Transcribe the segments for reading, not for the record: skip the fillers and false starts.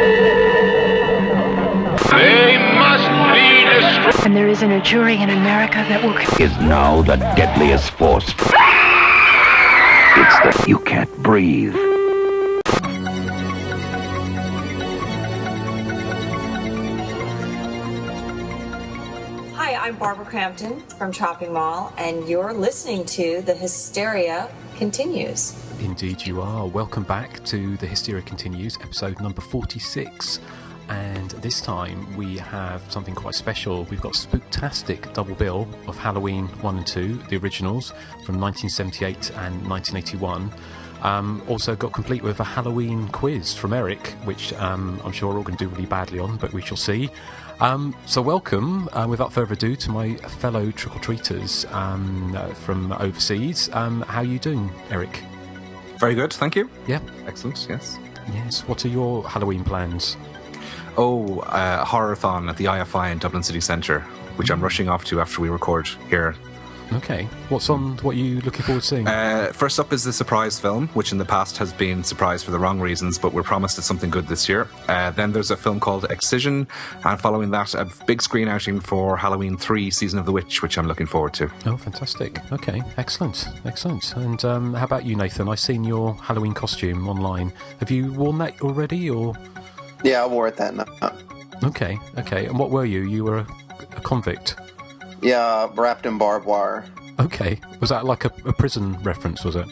They must be destroyed. And there isn't a jury in America that will... Is now the deadliest force. It's that you can't breathe. Hi, I'm Barbara Crampton from Chopping Mall, and you're listening to The Hysteria Continues. Indeed you are. Welcome back to The Hysteria Continues, episode number 46. And this time we have something quite special. We've got a spooktastic double bill of Halloween 1 and 2, the originals, from 1978 and 1981. Also got complete with a Halloween quiz from Erik, which I'm sure we're all going to do really badly on, but we shall see. So welcome, without further ado, to my fellow trick-or-treaters from overseas. How are you doing, Erik? Very good, thank you. Yeah. Excellent, yes. Yes, what are your Halloween plans? Horror-thon at the IFI in Dublin City Centre, which I'm rushing off to after we record here. Okay. What are you looking forward to seeing? First up is the surprise film, which in the past has been surprised for the wrong reasons, but we're promised it's something good this year. Then there's a film called Excision, and following that, a big screen outing for Halloween 3, Season of the Witch, which I'm looking forward to. Oh, fantastic. Okay, excellent. And how about you, Nathan? I've seen your Halloween costume online. Have you worn that already, or...? Yeah, I wore it that night. Okay. And what were you? You were a convict? Yeah, wrapped in barbed wire. Okay. Was that like a prison reference, was it?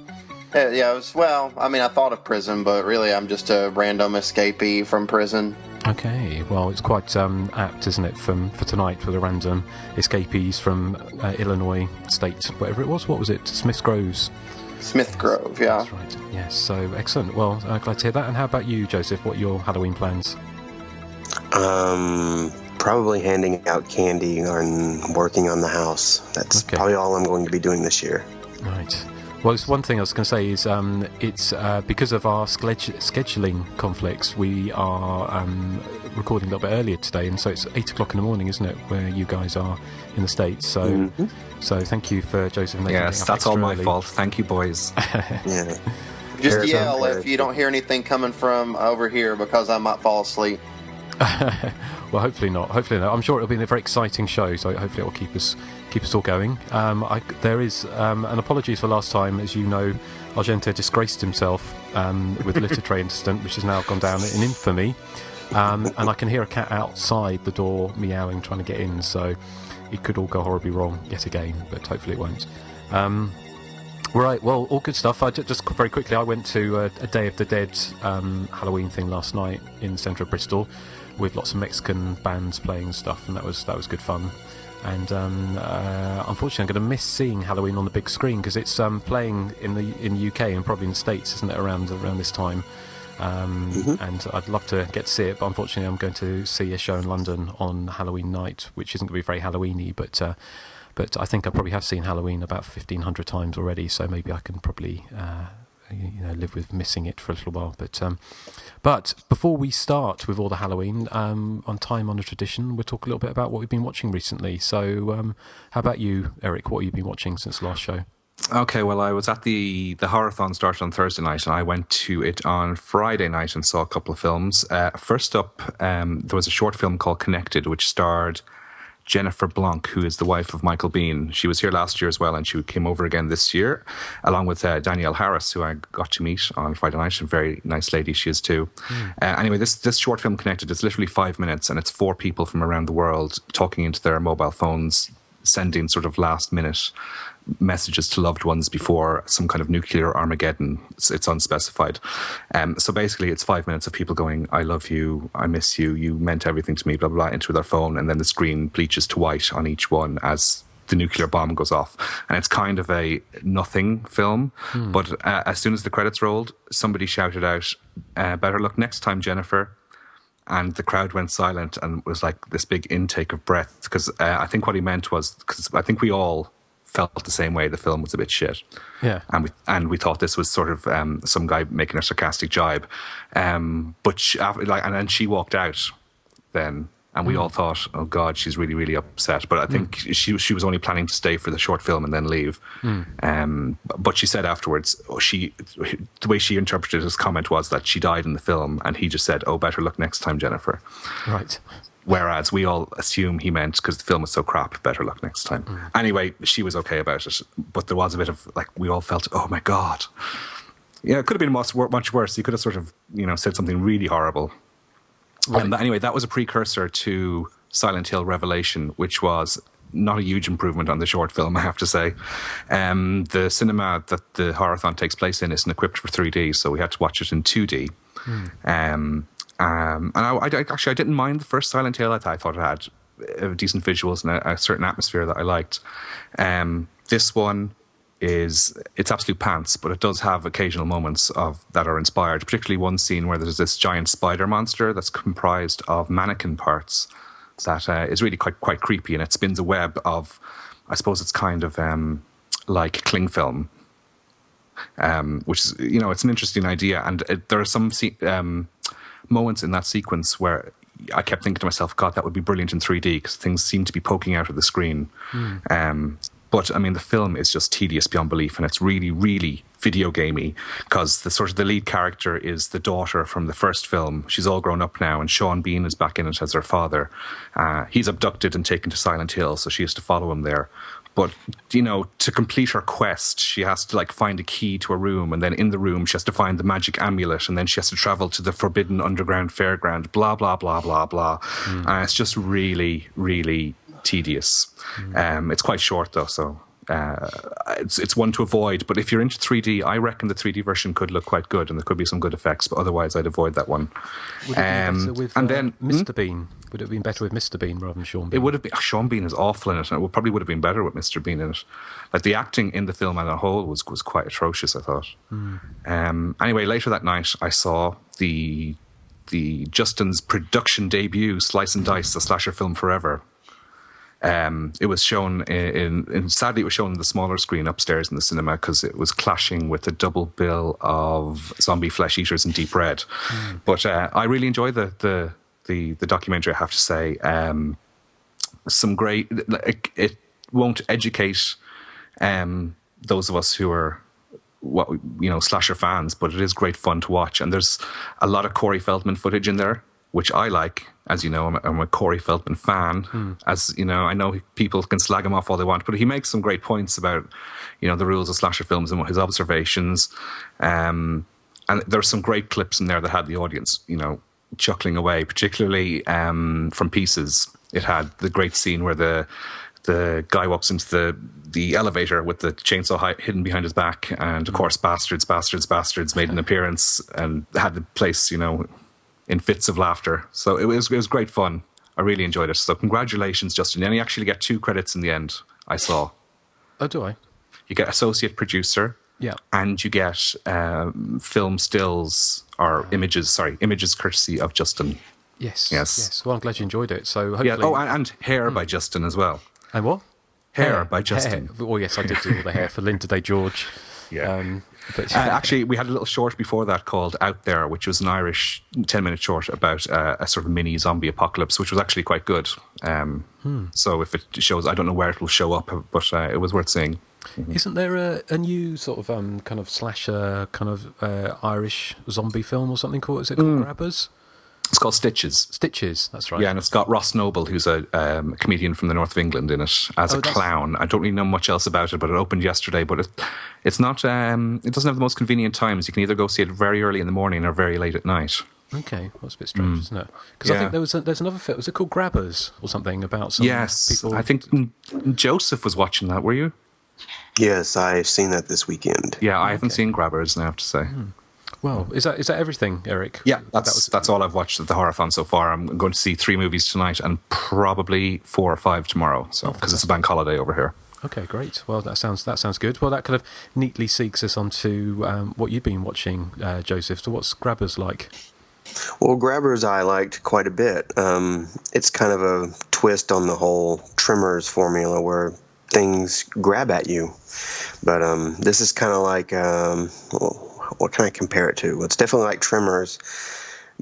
Yeah, it was, well, I mean, I thought of prison, but really I'm just a random escapee from prison. Okay, well, it's quite apt, isn't it, for tonight, for the random escapees from Illinois State, whatever it was. What was it? Smith Grove, yeah. That's right, yes, so excellent. Well, glad to hear that. And how about you, Joseph? What are your Halloween plans? Probably handing out candy and working on the house. That's probably all I'm going to be doing this year. Right. Well, it's one thing I was going to say is it's because of our scheduling conflicts, we are recording a little bit earlier today, and so it's 8 o'clock in the morning, isn't it, where you guys are in the States? So, so thank you for Joseph. And yes, that's all my fault. Thank you, boys. Yeah. Just yell if you don't hear anything coming from over here, because I might fall asleep. Well, hopefully not. I'm sure it'll be a very exciting show, so hopefully it will keep us all going. There is an apologies for last time. As you know, Argento disgraced himself with the litter tray incident, which has now gone down in infamy. And I can hear a cat outside the door meowing, trying to get in, so it could all go horribly wrong yet again, but hopefully it won't. Right, well, all good stuff. Just very quickly, I went to a Day of the Dead Halloween thing last night in the centre of Bristol, with lots of Mexican bands playing stuff, and that was good fun. And unfortunately, I'm going to miss seeing Halloween on the big screen, because it's playing in the UK and probably in the States, isn't it, around this time? And I'd love to get to see it, but unfortunately, I'm going to see a show in London on Halloween night, which isn't going to be very Halloween-y, but I think I probably have seen Halloween about 1,500 times already, so maybe I can probably live with missing it for a little while. But before we start with all the Halloween, on time on a tradition, we'll talk a little bit about what we've been watching recently. So how about you, Erik? What have you been watching since the last show? Okay, well, I was at the Horror-thon started on Thursday night, and I went to it on Friday night and saw a couple of films. First up, there was a short film called Connected, which starred Jennifer Blanc, who is the wife of Michael Biehn. She was here last year as well, and she came over again this year, along with Danielle Harris, who I got to meet on Friday night. A very nice lady she is too. Anyway, this short film Connected is literally 5 minutes, and it's 4 people from around the world talking into their mobile phones, sending sort of last-minute messages to loved ones before some kind of nuclear Armageddon. It's unspecified. So basically, it's 5 minutes of people going, "I love you, I miss you, you meant everything to me," blah, blah, blah, into their phone, and then the screen bleaches to white on each one as the nuclear bomb goes off. And it's kind of a nothing film, but as soon as the credits rolled, somebody shouted out, "Better luck next time, Jennifer." And the crowd went silent, and it was like this big intake of breath, because I think what he meant was, because I think we all felt the same way. The film was a bit shit, and we thought this was sort of some guy making a sarcastic jibe, but and then she walked out then And we all thought, oh God, she's really, really upset. But I think she was only planning to stay for the short film and then leave. But she said afterwards, the way she interpreted his comment was that she died in the film, and he just said, "Oh, better luck next time, Jennifer." Right. Whereas we all assume he meant, because the film was so crap, better luck next time. Anyway, she was okay about it. But there was a bit of, like, we all felt, oh my God. Yeah, it could have been much worse. He could have sort of, said something really horrible. Right. Anyway, that was a precursor to Silent Hill Revelation, which was not a huge improvement on the short film, I have to say. The cinema that the Horathon takes place in isn't equipped for 3D, so we had to watch it in 2D. And I didn't mind the first Silent Hill. I thought it had decent visuals and a certain atmosphere that I liked. This one it's absolute pants, but it does have occasional moments that are inspired, particularly one scene where there's this giant spider monster that's comprised of mannequin parts that is really quite creepy, and it spins a web of, I suppose it's kind of like cling film, which is, it's an interesting idea. And there are some moments in that sequence where I kept thinking to myself, God, that would be brilliant in 3D, because things seem to be poking out of the screen. But I mean, the film is just tedious beyond belief, and it's really, really video gamey, because the lead character is the daughter from the first film. She's all grown up now, and Sean Bean is back in it as her father. He's abducted and taken to Silent Hill, so she has to follow him there. But, to complete her quest, she has to find a key to a room, and then in the room she has to find the magic amulet, and then she has to travel to the forbidden underground fairground, blah, blah, blah, blah, blah. It's just really, really tedious. It's quite short though, so it's one to avoid. But if you're into 3D, I reckon the 3D version could look quite good, and there could be some good effects, but otherwise I'd avoid that one. Would it be better with Mr. Bean? Would it have been better with Mr. Bean rather than Sean Bean? It would have been. Sean Bean is awful in it, and it probably would have been better with Mr. Bean in it. Like, the acting in the film as a whole was quite atrocious, I thought. Anyway, later that night I saw the Justin's production debut, Slice and Dice, the slasher film forever. It was shown sadly it was shown in the smaller screen upstairs in the cinema, because it was clashing with the double bill of Zombie Flesh Eaters and Deep Red. But I really enjoyed the documentary, I have to say. Some great, it won't educate those of us who are slasher fans, but it is great fun to watch, and there's a lot of Corey Feldman footage in there, which I like. As you know, I'm a Corey Feldman fan. As you know, I know people can slag him off all they want, but he makes some great points about, the rules of slasher films and his observations. And there's some great clips in there that had the audience, chuckling away, particularly from Pieces. It had the great scene where the guy walks into the elevator with the chainsaw hidden behind his back, and of course, Bastards made an appearance and had the place, in fits of laughter. So it was great fun. I really enjoyed it. So congratulations, Justin. And you actually get 2 credits in the end, I saw. Oh, do I? You get associate producer. Yeah. And you get film stills, or images courtesy of Justin. Yes. Well, I'm glad you enjoyed it. So hopefully... Yeah. Oh, and hair by Justin as well. And what? Hair by Justin. Hair. Oh, yes, I did do all the hair for Linda Day George. Yeah. Actually, we had a little short before that called Out There, which was an Irish 10-minute short about a sort of mini zombie apocalypse, which was actually quite good. So if it shows, I don't know where it will show up, but it was worth seeing. Isn't there a new sort of kind of slasher kind of Irish zombie film or something called? Is it called Grabbers? It's called Stitches. Stitches, that's right. Yeah, and it's got Ross Noble, who's a comedian from the north of England, in it as a clown. I don't really know much else about it, but it opened yesterday. But it's not. It doesn't have the most convenient times. You can either go see it very early in the morning or very late at night. Okay, well, that's a bit strange, isn't it? Because I think there's another film. Was it called Grabbers or something about some people? I think Joseph was watching that. Were you? Yes, I've seen that this weekend. Yeah, I haven't seen Grabbers, I have to say. Well, is that everything, Erik? Yeah, that's all I've watched at the Horathon so far. I'm going to see 3 movies tonight and probably 4 or 5 tomorrow. So because it's a bank holiday over here. Okay, great. Well, that sounds good. Well, that kind of neatly segues us onto what you've been watching, Joseph. So, what's Grabbers like? Well, Grabbers I liked quite a bit. It's kind of a twist on the whole Tremors formula where things grab at you. But this is kind of like, what can I compare it to? Well, it's definitely like Tremors,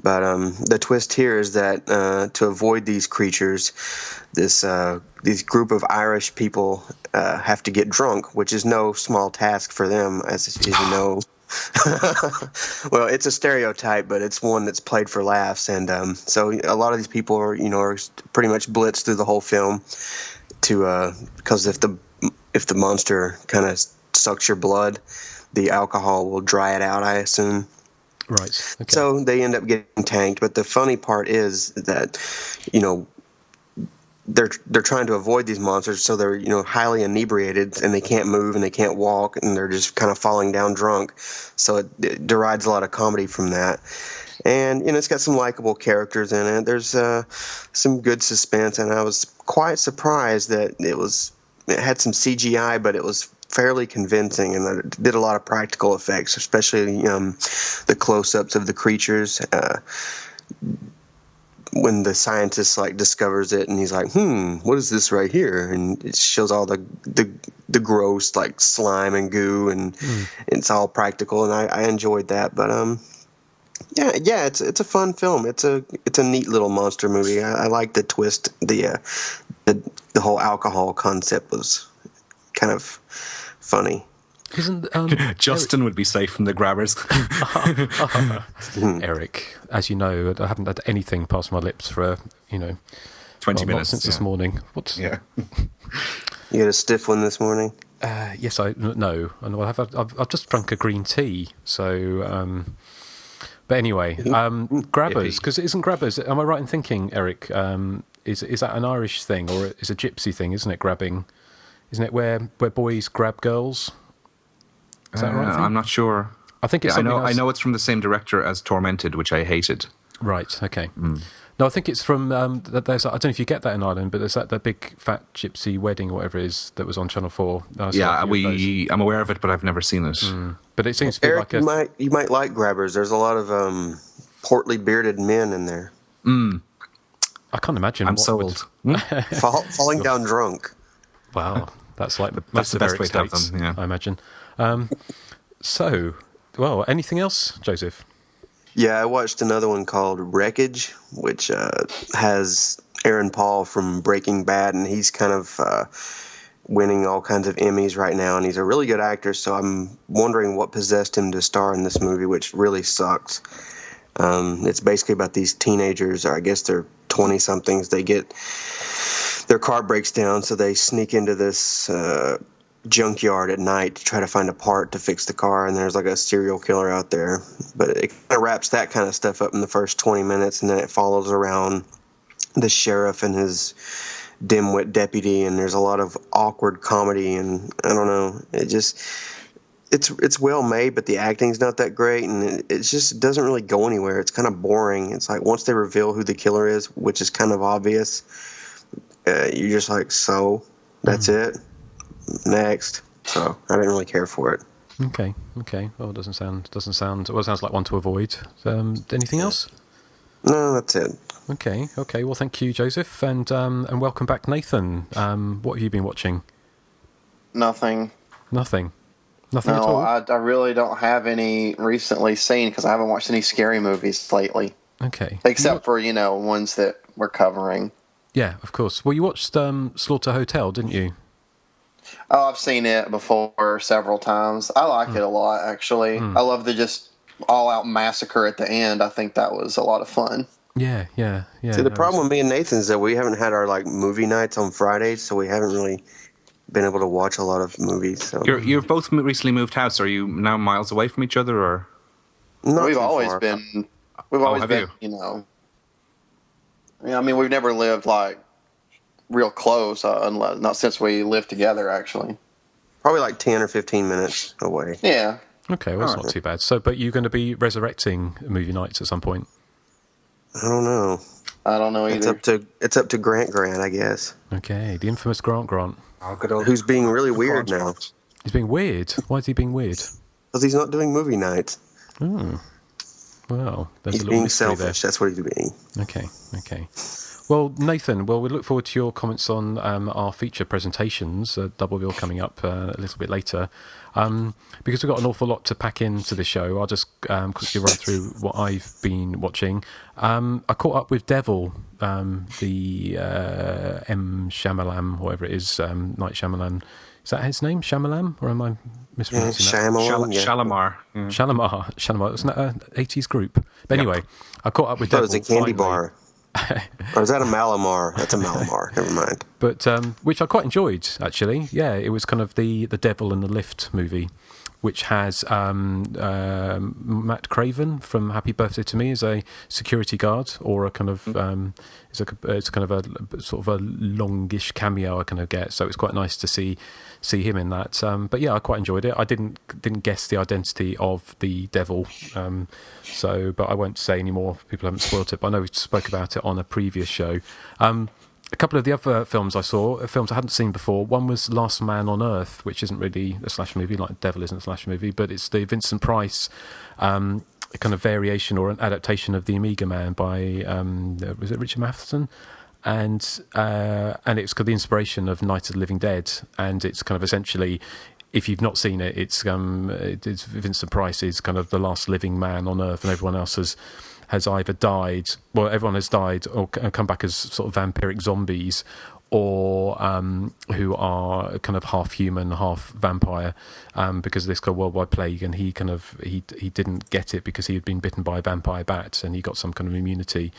But the twist here is that to avoid these creatures, these group of Irish people have to get drunk, which is no small task for them, as you know. Well, it's a stereotype, but it's one that's played for laughs, and so a lot of these people are pretty much blitzed through the whole film because if the monster kind of sucks your blood, the alcohol will dry it out, I assume. Right. Okay. So they end up getting tanked. But the funny part is that, they're trying to avoid these monsters, so they're highly inebriated and they can't move and they can't walk and they're just kind of falling down drunk. So it derides a lot of comedy from that. And it's got some likable characters in it. There's some good suspense, and I was quite surprised that it had some CGI, but it was fairly convincing, and it did a lot of practical effects, especially the close-ups of the creatures. When the scientist discovers it, and he's like, what is this right here? And it shows all the gross slime and goo, and it's all practical, and I enjoyed that. But yeah, it's a fun film. It's a neat little monster movie. I like the twist. The whole alcohol concept was kind of funny. Isn't Justin would be safe from the grabbers. Erik, as you know, I haven't had anything pass my lips for 20 minutes since this morning. What? Yeah. You had a stiff one this morning? Yes, I've just drunk a green tea. So, but anyway, grabbers, because isn't grabbers? Am I right in thinking, Erik? Is that an Irish thing, or is a gypsy thing? Isn't it grabbing? Isn't it where boys grab girls? Is that right? I'm not sure. I think it's. I know it's from the same director as Tormented, which I hated. Right. Okay. No, I think it's from. There's. I don't know if you get that in Ireland, but there's the big fat gypsy wedding or whatever it is that was on Channel 4. I'm aware of it, but I've never seen it. But it seems to be Erik, you might like grabbers. There's a lot of portly bearded men in there. I can't imagine. I'm sold. Falling down drunk. Wow, that's the best way to have them. Yeah, I imagine. Anything else, Joseph? Yeah, I watched another one called Wreckage, which has Aaron Paul from Breaking Bad, and he's kind of winning all kinds of Emmys right now, and he's a really good actor, so I'm wondering what possessed him to star in this movie, which really sucks. It's basically about these teenagers, or I guess they're 20-somethings. Their car breaks down, so they sneak into this junkyard at night to try to find a part to fix the car, and there's a serial killer out there. But it kind of wraps that kind of stuff up in the first 20 minutes, and then it follows around the sheriff and his dimwit deputy, and there's a lot of awkward comedy, and I don't know, it's well made, but the acting's not that great, and it just doesn't really go anywhere. It's kind of boring. It's once they reveal who the killer is, which is kind of obvious, you're just so that's it. Next. So I didn't really care for it. Okay. Well, it sounds like one to avoid. Anything else? No, that's it. Okay. Well, thank you, Joseph, and welcome back, Nathan. What have you been watching? Nothing. Nothing at No, all? I really don't have any recently seen because I haven't watched any scary movies lately. Okay. Except for, ones that we're covering. Yeah, of course. Well, you watched Slaughter Hotel, didn't you? Oh, I've seen it before several times. I like it a lot, actually. I love the just all-out massacre at the end. I think that was a lot of fun. Yeah. See, the problem with me and Nathan is that we haven't had our movie nights on Fridays, so we haven't really been able to watch a lot of movies. So you've both recently moved house. Are you now miles away from each other, or? Not we've too always far. been. We've always been. We've never lived real close, not since we lived together, actually. Probably 10 or 15 minutes away. Yeah. Okay, well, that's not too bad. So, but you're going to be resurrecting movie nights at some point? I don't know. I don't know either. It's up to Grant, I guess. Okay, the infamous Grant. Who's being really weird now. He's being weird? Why is he being weird? Because he's not doing movie nights. Oh. Well, there's he's a little being mystery selfish. there. That's what he's being. Okay. Well, Nathan, we look forward to your comments on our feature presentations, Double Bill coming up a little bit later. Because we've got an awful lot to pack into the show, I'll just quickly run through what I've been watching. I caught up with Devil, the M. Shyamalan, whatever it is, Night Shyamalan. Is that his name, Shyamalan, or am I mispronouncing that? Shalimar. Yeah. Shalimar. Wasn't that an 80s group? But anyway, I caught up with Devil. It was a candy bar. Or is that a Malamar? That's a Malamar. Never mind. But which I quite enjoyed, actually. Yeah, it was kind of the Devil in the Lift movie, which has Matt Craven from Happy Birthday to Me as a security guard, or a kind of it's kind of a sort of a longish cameo I kind of get. So it's quite nice to see him in that. But yeah, I quite enjoyed it. I didn't guess the identity of the devil, but I won't say any more. People haven't spoiled it, but I know we spoke about it on a previous show. A couple of the other films I saw, films I hadn't seen before. One was Last Man on Earth, which isn't really a slasher movie, like Devil isn't a slasher movie, but it's the Vincent Price kind of variation or an adaptation of The Amiga Man by, was it Richard Matheson? And it's got the inspiration of Night of the Living Dead, and it's kind of essentially, if you've not seen it, it's Vincent Price is kind of the last living man on Earth, and everyone else has either died, well, everyone has died or come back as sort of vampiric zombies, or who are kind of half human, half vampire, because of this kind of worldwide plague, and he didn't get it because he had been bitten by a vampire bat, and he got some kind of immunity.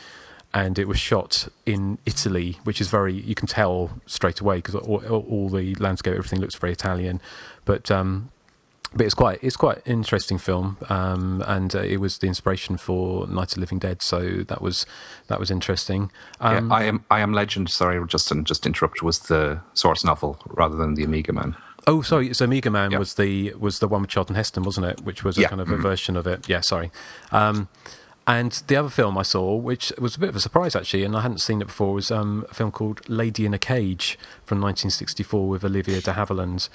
And it was shot in Italy, which is you can tell straight away because all the landscape, everything looks very Italian, but it's quite an interesting film, and it was the inspiration for Night of the Living Dead, so that was interesting. I Am Legend. Sorry, Justin, just to interrupt. Was the source novel rather than the Amiga Man? Oh, sorry. So Amiga Man was the one with Charlton Heston, wasn't it? Which was a kind of a version of it. Yeah, sorry. And the other film I saw, which was a bit of a surprise actually, and I hadn't seen it before, was a film called Lady in a Cage from 1964 with Olivia de Havilland.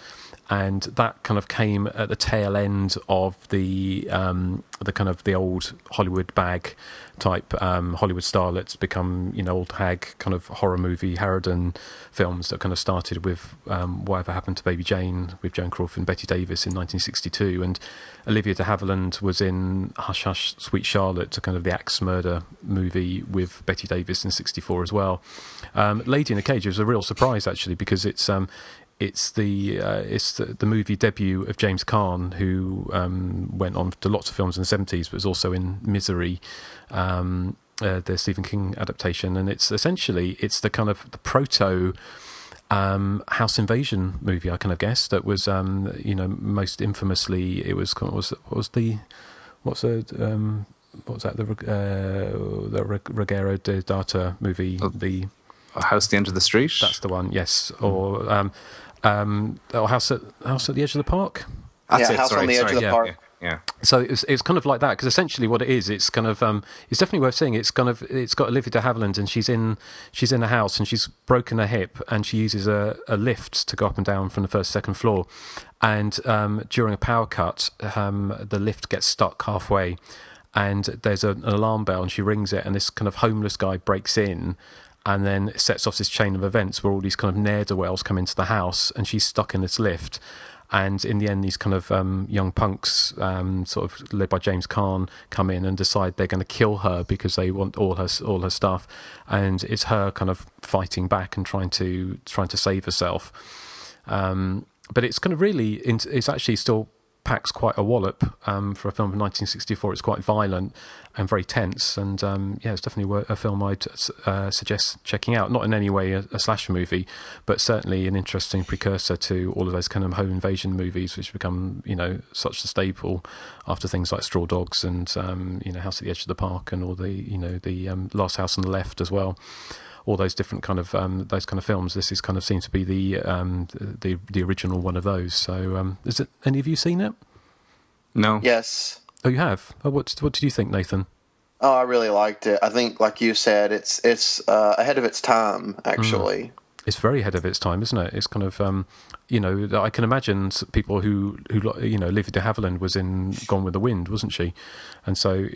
And that kind of came at the tail end of the kind of the old Hollywood bag type Hollywood starlets become old hag kind of horror movie Harridan films that kind of started with Whatever Happened to Baby Jane with Joan Crawford and Betty Davis in 1962, and Olivia de Havilland was in Hush Hush Sweet Charlotte, a kind of the axe murder movie with Betty Davis in 64 as well. Lady in a Cage was a real surprise actually, because it's the movie debut of James Caan, who went on to lots of films in the 70s, but was also in Misery, the Stephen King adaptation, and it's the kind of the proto house invasion movie, I kind of guess, that was most infamously it was the Ruggero Deodato movie, the House at the End of the Street. That's the one, yes, or House at the Edge of the Park. House on the Edge of the Park. Yeah. So it's kind of like that, because essentially what it is, it's kind of it's definitely worth seeing. It's got Olivia de Havilland, and she's in a house, and she's broken her hip, and she uses a lift to go up and down from the first to second floor, and during a power cut, the lift gets stuck halfway, and there's an alarm bell, and she rings it, and this kind of homeless guy breaks in. And then it sets off this chain of events where all these kind of ne'er-do-wells come into the house, and she's stuck in this lift. And in the end, these kind of young punks, sort of led by James Caan, come in and decide they're going to kill her because they want all her stuff. And it's her kind of fighting back and trying to save herself. But it's kind of really, it's actually still packs quite a wallop for a film from 1964. It's quite violent and very tense, and it's definitely a film I'd suggest checking out. Not in any way a slasher movie, but certainly an interesting precursor to all of those kind of home invasion movies, which become such a staple after things like Straw Dogs and House at the Edge of the Park, and all the Last House on the Left as well. All those different kind of those kind of films. This is kind of seems to be the original one of those. So, is it? Any of you seen it? No. Yes. Oh, you have. Oh, what did you think, Nathan? Oh, I really liked it. I think, like you said, it's ahead of its time. Actually, it's very ahead of its time, isn't it? It's kind of I can imagine people who Olivia de Havilland was in Gone with the Wind, wasn't she? And so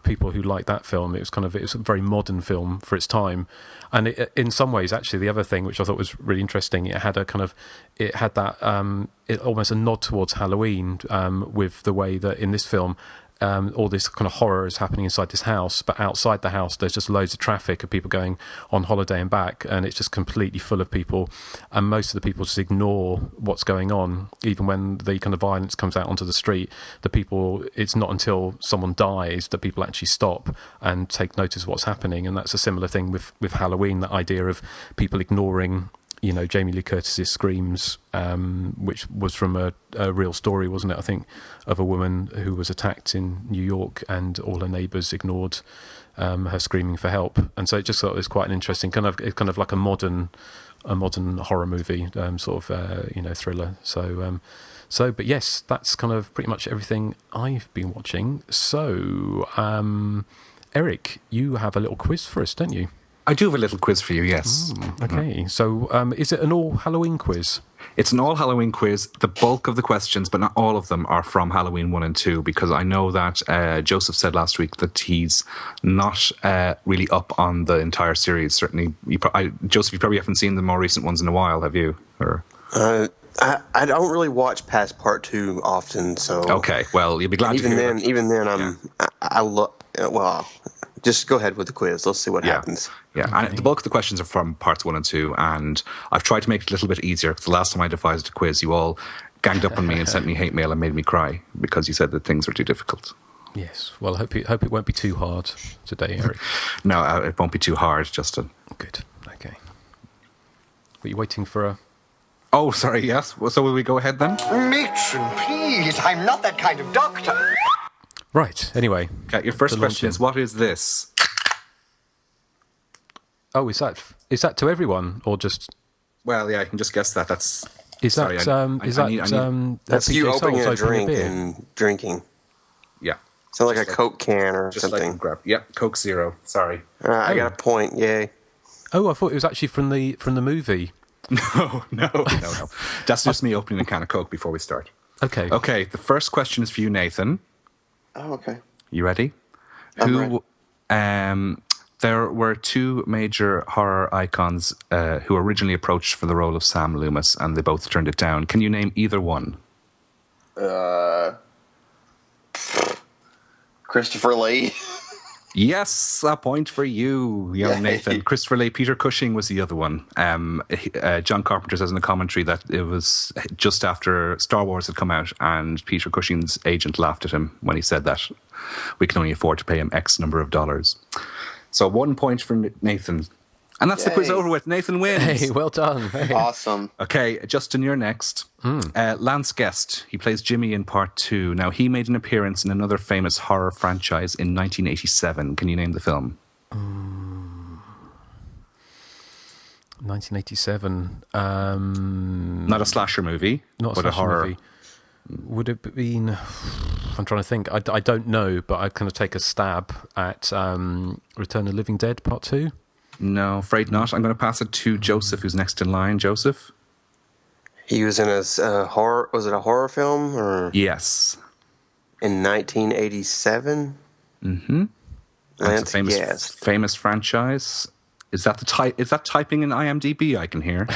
people who liked that film. It was a very modern film for its time, and in some ways, actually, the other thing which I thought was really interesting, it had that almost a nod towards Halloween, with the way that in this film, all this kind of horror is happening inside this house, but outside the house there's just loads of traffic of people going on holiday and back, and it's just completely full of people, and most of the people just ignore what's going on. Even when the kind of violence comes out onto the street, it's not until someone dies that people actually stop and take notice of what's happening. And that's a similar thing with Halloween, that idea of people ignoring Jamie Lee Curtis's screams, which was from a real story, wasn't it? I think, of a woman who was attacked in New York, and all her neighbours ignored her screaming for help. And so it just thought it was quite an interesting kind of like a modern horror movie, thriller. But yes, that's kind of pretty much everything I've been watching. So, Erik, you have a little quiz for us, don't you? I do have a little quiz for you, yes. Okay, so is it an all-Halloween quiz? It's an all-Halloween quiz. The bulk of the questions, but not all of them, are from Halloween 1 and 2, because I know that Joseph said last week that he's not really up on the entire series. Certainly, Joseph, you probably haven't seen the more recent ones in a while, have you? Or I don't really watch past part 2 often, so... Okay, well, you'll be glad to hear that. Even then, just go ahead with the quiz. Let's see what happens. Yeah, okay. And the bulk of the questions are from parts 1 and 2, and I've tried to make it a little bit easier, because the last time I devised a quiz, you all ganged up on me and sent me hate mail and made me cry because you said that things were too difficult. Yes, well, I hope it won't be too hard today, Erik. No, it won't be too hard, Justin. Good, okay. Were you waiting for a... Oh, sorry, yes. Well, so will we go ahead then? Matron, please, I'm not that kind of doctor. Right, anyway. Okay, your first question is, what is this? Oh, is that to everyone, or just... Well, yeah, I can just guess that. That's... That's you opening a drink and drinking. Yeah. So like a Coke can or just something. Like grab. Yep, Coke Zero. Sorry. I got a point, yay. Oh, I thought it was actually from the movie. No. That's just me opening a can of Coke before we start. Okay. Okay, the first question is for you, Nathan. Oh, okay. You ready? I'm ready. There were two major horror icons who originally approached for the role of Sam Loomis, and they both turned it down. Can you name either one? Christopher Lee. Yes, a point for you, young Nathan. Christopher Lee. Peter Cushing was the other one. John Carpenter says in the commentary that it was just after Star Wars had come out, and Peter Cushing's agent laughed at him when he said that we can only afford to pay him X number of dollars. So 1 point for Nathan. And that's the quiz over with. Nathan wins. Hey, well done. Hey. Awesome. Okay, Justin, you're next. Lance Guest. He plays Jimmy in part 2. Now, he made an appearance in another famous horror franchise in 1987. Can you name the film? 1987. Not a slasher movie. Not a slasher horror movie. Would it have been... I'm trying to think. I don't know, but I kind of take a stab at Return of the Living Dead Part 2. No, afraid not. I'm going to pass it to Joseph, who's next in line. Joseph? He was in a horror... Was it a horror film? Or Yes. In 1987? Mm-hmm. That's a famous franchise. Is that typing in IMDb I can hear?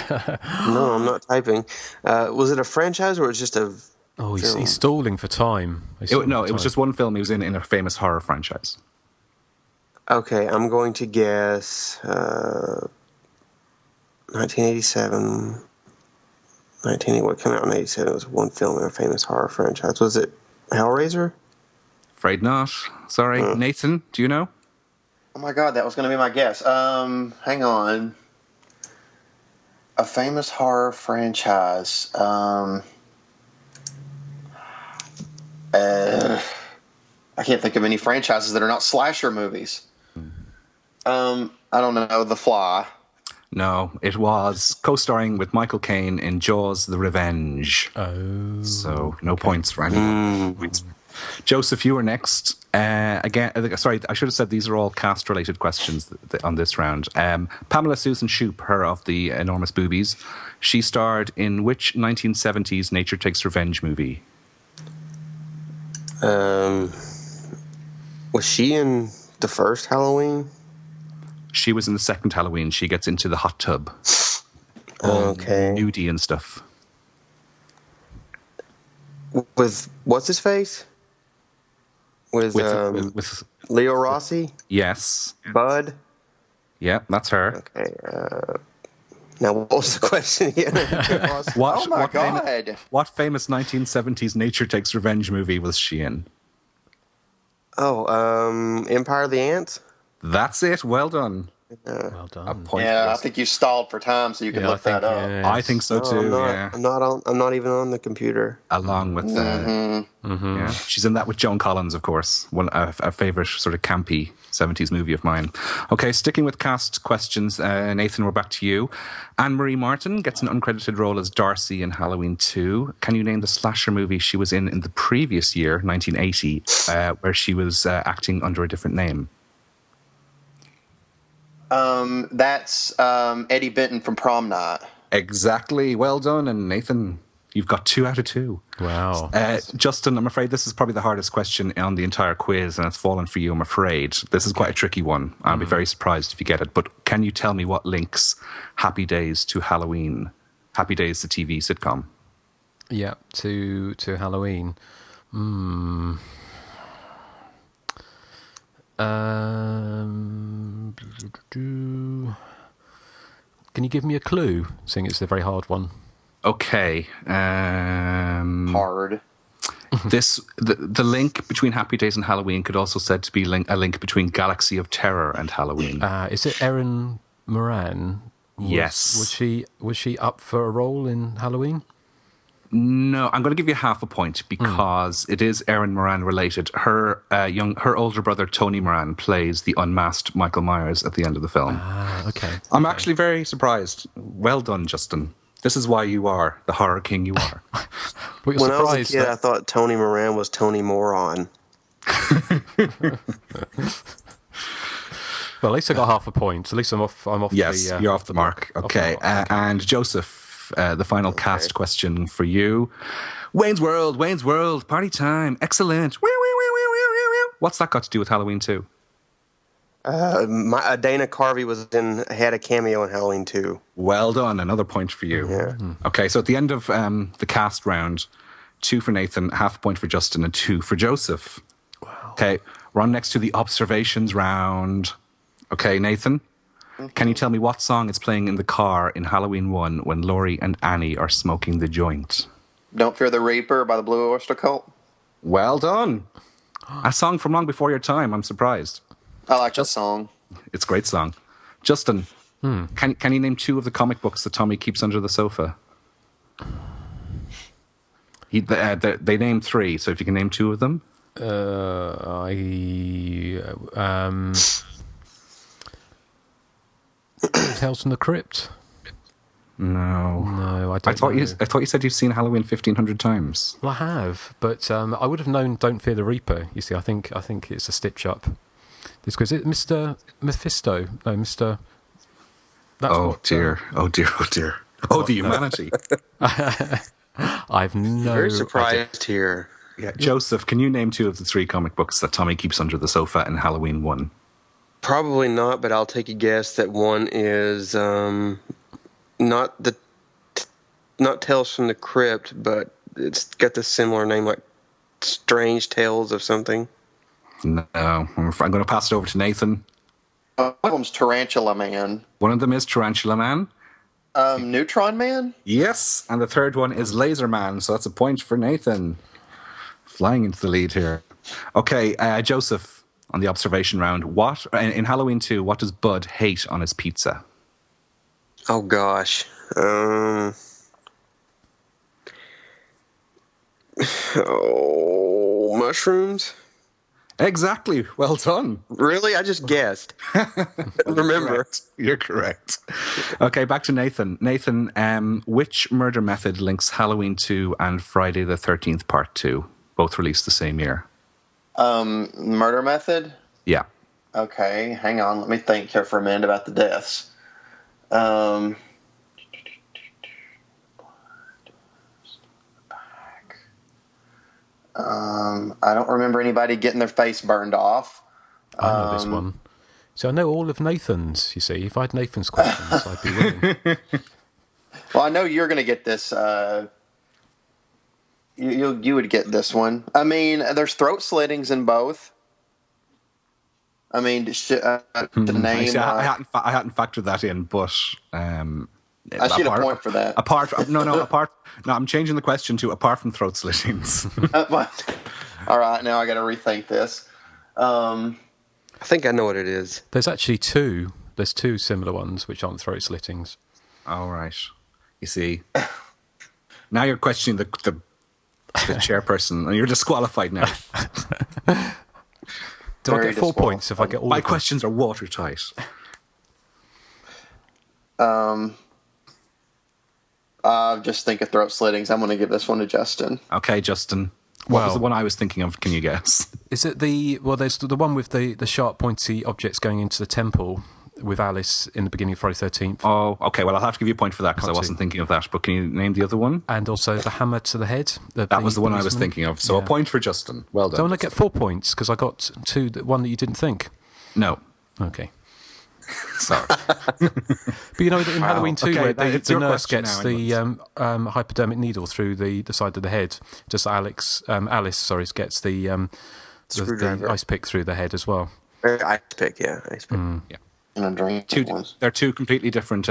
No, I'm not typing. Was it a franchise or was it just a... Oh, he's stalling for time. It was just one film he was in a famous horror franchise. Okay, I'm going to guess 1987. What came out in 87? It was one film in a famous horror franchise. Was it Hellraiser? Afraid not. Sorry. Nathan, do you know? Oh my God, that was going to be my guess. Hang on. A famous horror franchise. I can't think of any franchises that are not slasher movies. I don't know. The Fly. No, it was co-starring with Michael Caine in Jaws: The Revenge. Oh. So no points for anyone. Joseph, you were next. Again, sorry, I should have said these are all cast-related questions on this round. Pamela Susan Shoop, her of the enormous boobies, she starred in which 1970s Nature Takes Revenge movie? Was she in the first Halloween? She was in the second Halloween. She gets into the hot tub. All Okay. nudie and stuff. With what's his face? With Leo Rossi? Yes. Bud? Yeah, that's her. Okay. Now, what was the question again? What famous 1970s Nature Takes Revenge movie was she in? Oh, Empire of the Ants? That's it. Well done. Well done. A point I think you stalled for time so you can look that up. Yes. I think so too. I'm not even on the computer. Along with yeah, she's in that with Joan Collins, of course. A favorite sort of campy 70s movie of mine. Okay, sticking with cast questions, Nathan, we're back to you. Anne-Marie Martin gets an uncredited role as Darcy in Halloween 2. Can you name the slasher movie she was in the previous year, 1980, where she was acting under a different name? That's Eddie Benton from Prom Night. Exactly. Well done. And Nathan, you've got 2 out of 2. Wow. Justin, I'm afraid this is probably the hardest question on the entire quiz, and it's fallen for you, I'm afraid. This is quite a tricky one. I'll be very surprised if you get it. But can you tell me what links Happy Days to Halloween? Happy Days, the TV sitcom. Yeah, to Halloween. Can you give me a clue? Seeing it's a very hard one. Okay. Hard. The link between Happy Days and Halloween could also said to be a link between Galaxy of Terror and Halloween. Is it Erin Moran? Yes. Was she up for a role in Halloween? No, I'm going to give you half a point because it is Erin Moran related. Her older brother Tony Moran plays the unmasked Michael Myers at the end of the film. Okay. I'm actually very surprised. Well done, Justin. This is why you are the horror king you are. When I was a kid, I thought Tony Moran was Tony Moron. Well, at least I got half a point. At least I'm off. Yes, you're off the mark. Okay, and Joseph. The final cast question for you. Wayne's World, party time, excellent. What's that got to do with Halloween 2? Dana Carvey had a cameo in Halloween 2. Well done, another point for you. Yeah. Okay, so at the end of the cast round, 2 for Nathan, half a point for Justin, and 2 for Joseph. Wow. Okay, we're on next to the observations round. Okay, Nathan? Can you tell me what song is playing in the car in Halloween 1 when Laurie and Annie are smoking the joint? Don't Fear the Reaper by the Blue Oyster Cult. Well done. A song from long before your time. I'm surprised. I like that song. It's a great song. Justin, can you name 2 of the comic books that Tommy keeps under the sofa? They named 3, so if you can name 2 of them. Tales from the Crypt. No, I don't. I thought you said you've seen Halloween 1,500 times. Well, I have, but I would have known "Don't Fear the Reaper." You see, I think it's a stitch up. This quiz, is it Mr. Mephisto? No, Mr. Dear. Oh, the humanity. I've no. Very surprised here. Yeah, Joseph, can you name 2 of the 3 comic books that Tommy keeps under the sofa in Halloween 1? Probably not, but I'll take a guess that one is not Tales from the Crypt, but it's got the similar name, like Strange Tales of something. No, I'm going to pass it over to Nathan. One of them's Tarantula Man. One of them is Tarantula Man. Neutron Man? Yes, and the third one is Laser Man, so that's a point for Nathan. Flying into the lead here. Okay, Joseph. On the observation round, in Halloween 2, what does Bud hate on his pizza? Oh gosh, mushrooms. Exactly. Well done. Really, I just guessed. Remember, you're correct. Okay, back to Nathan. Nathan, which murder method links Halloween 2 and Friday the 13th Part 2, both released the same year? Murder method? Yeah. Okay, hang on. Let me think here for a minute about the deaths. I don't remember anybody getting their face burned off. I know this one. So I know all of Nathan's, you see. If I had Nathan's questions, I'd be winning. Well, I know you're going to get this. You would get this one. I mean, there's throat slittings in both. I mean, the name. I hadn't factored that in, but I should have point for that. I'm changing the question to apart from throat slittings. All right, now I got to rethink this. I think I know what it is. There's actually two. There's two similar ones which aren't throat slittings. All right. You see, now you're questioning the chairperson, and you're disqualified now. Do I get 4 points if I get all? My questions are watertight. Just think of throat slittings. I'm going to give this one to Justin. Okay, Justin. What was the one I was thinking of? Can you guess? Is it there's the one with the sharp, pointy objects going into the temple with Alice in the beginning of Friday the 13th. Oh, okay. Well, I'll have to give you a point for that because I wasn't thinking of that. But can you name the other one? And also the hammer to the head. That was the one I was thinking of. So a point for Justin. Well done. Don't I get 4 points because I got one that you didn't think? No. Okay. Sorry. But you know, in Halloween 2, where the nurse gets the hypodermic needle through the side of the head, just Alice gets the ice pick through the head as well. Ice pick, yeah. Ice pick. Yeah. And they're two completely different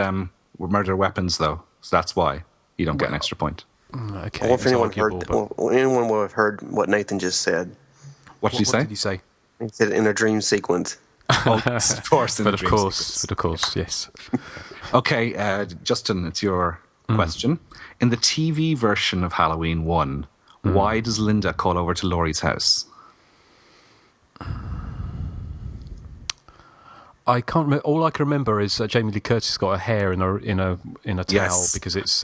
murder weapons, though, so that's why you don't get an extra point. Okay. Well, if anyone anyone will have heard what Nathan just said. What did he say? What did he say? He said in a dream sequence. Oh, of course. But of course, yes. Okay, Justin, it's your question. In the TV version of Halloween 1, why does Linda call over to Laurie's house? I can't remember. All I can remember is Jamie Lee Curtis got her hair in a towel because it's.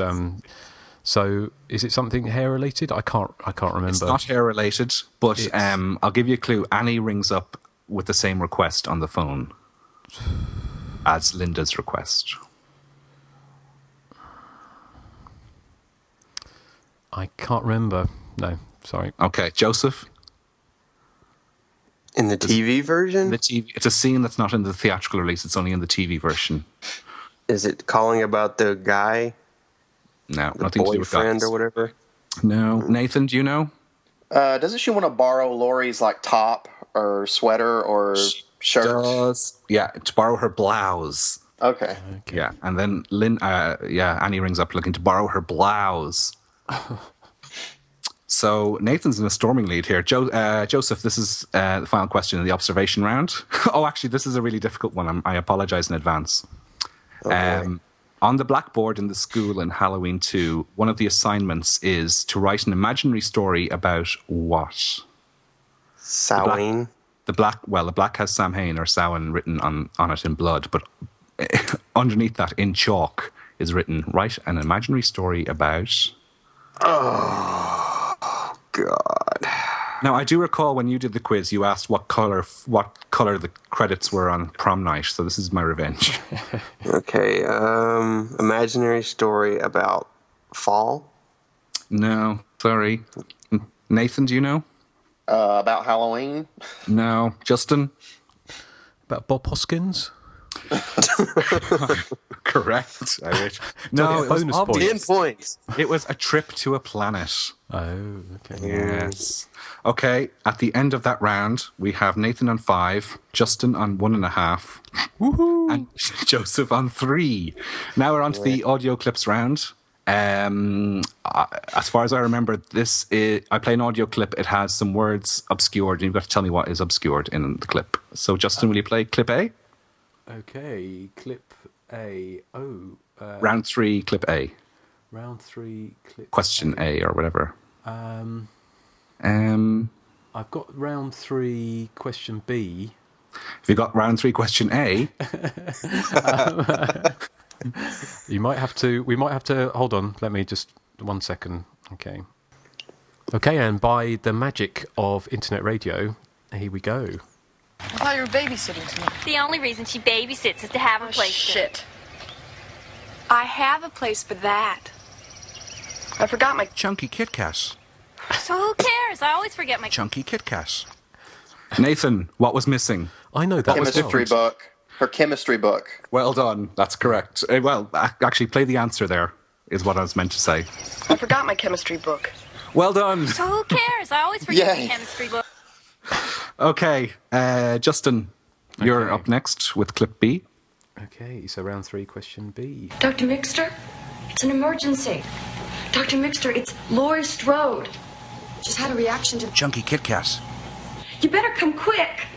So is it something hair related? I can't remember. It's not hair related, but I'll give you a clue. Annie rings up with the same request on the phone as Linda's request. I can't remember. No, sorry. Okay, Joseph. In the TV version? It's a scene that's not in the theatrical release. It's only in the TV version. Is it calling about the guy? No, the nothing to do with boyfriend or whatever? No. Nathan, do you know? Doesn't she want to borrow Laurie's top or sweater or shirt? Yeah, to borrow her blouse. Okay. Yeah, and then Annie rings up looking to borrow her blouse. So Nathan's in a storming lead here. Joseph, this is the final question in the observation round. Oh, actually, this is a really difficult one. I apologize in advance. Okay. On the blackboard in the school in Halloween 2, one of the assignments is to write an imaginary story about what? Samhain. The black has Samhain or Samhain written on it in blood, but underneath that in chalk is written, write an imaginary story about... Oh, God. Now, I do recall when you did the quiz, you asked what color the credits were on prom night, so this is my revenge. Okay, imaginary story about fall? No, sorry. Nathan, do you know? About Halloween? No. Justin? About Bob Hoskins? Correct. No, bonus points. 10 points. It was a trip to a planet. Oh, okay. Yes. Okay, at the end of that round, we have Nathan on 5, Justin on 1.5, and Joseph on 3. Now we're on to the audio clips round. As far as I remember, I play an audio clip. It has some words obscured, and you've got to tell me what is obscured in the clip. So, Justin, will you play clip A? Okay, clip A. Round 3, clip A. Round 3, clip Question A or whatever. I've got round 3, question B. Have you got round 3, question A? We might have to hold on. Let me just 1 second. Okay, and by the magic of internet radio, here we go. I thought you were babysitting tonight. The only reason she babysits is to have a place. Shit. I have a place for that. I forgot my chunky Kit Kat. So who cares? I always forget my Chunky Kit Kat. Nathan, what was missing? I know that Chemistry book. Her chemistry book. Well done. That's correct. Well, actually, play the answer there, is what I was meant to say. I forgot my chemistry book. Well done. So who cares? I always forget Yay. my chemistry book. Okay, Justin, you're up next with clip B. Okay, so round 3, question B. Dr. Mixter, it's an emergency. Dr. Mixter, it's Laurie Strode. She's had a reaction to... Chunky Kit Kat. You better come quick.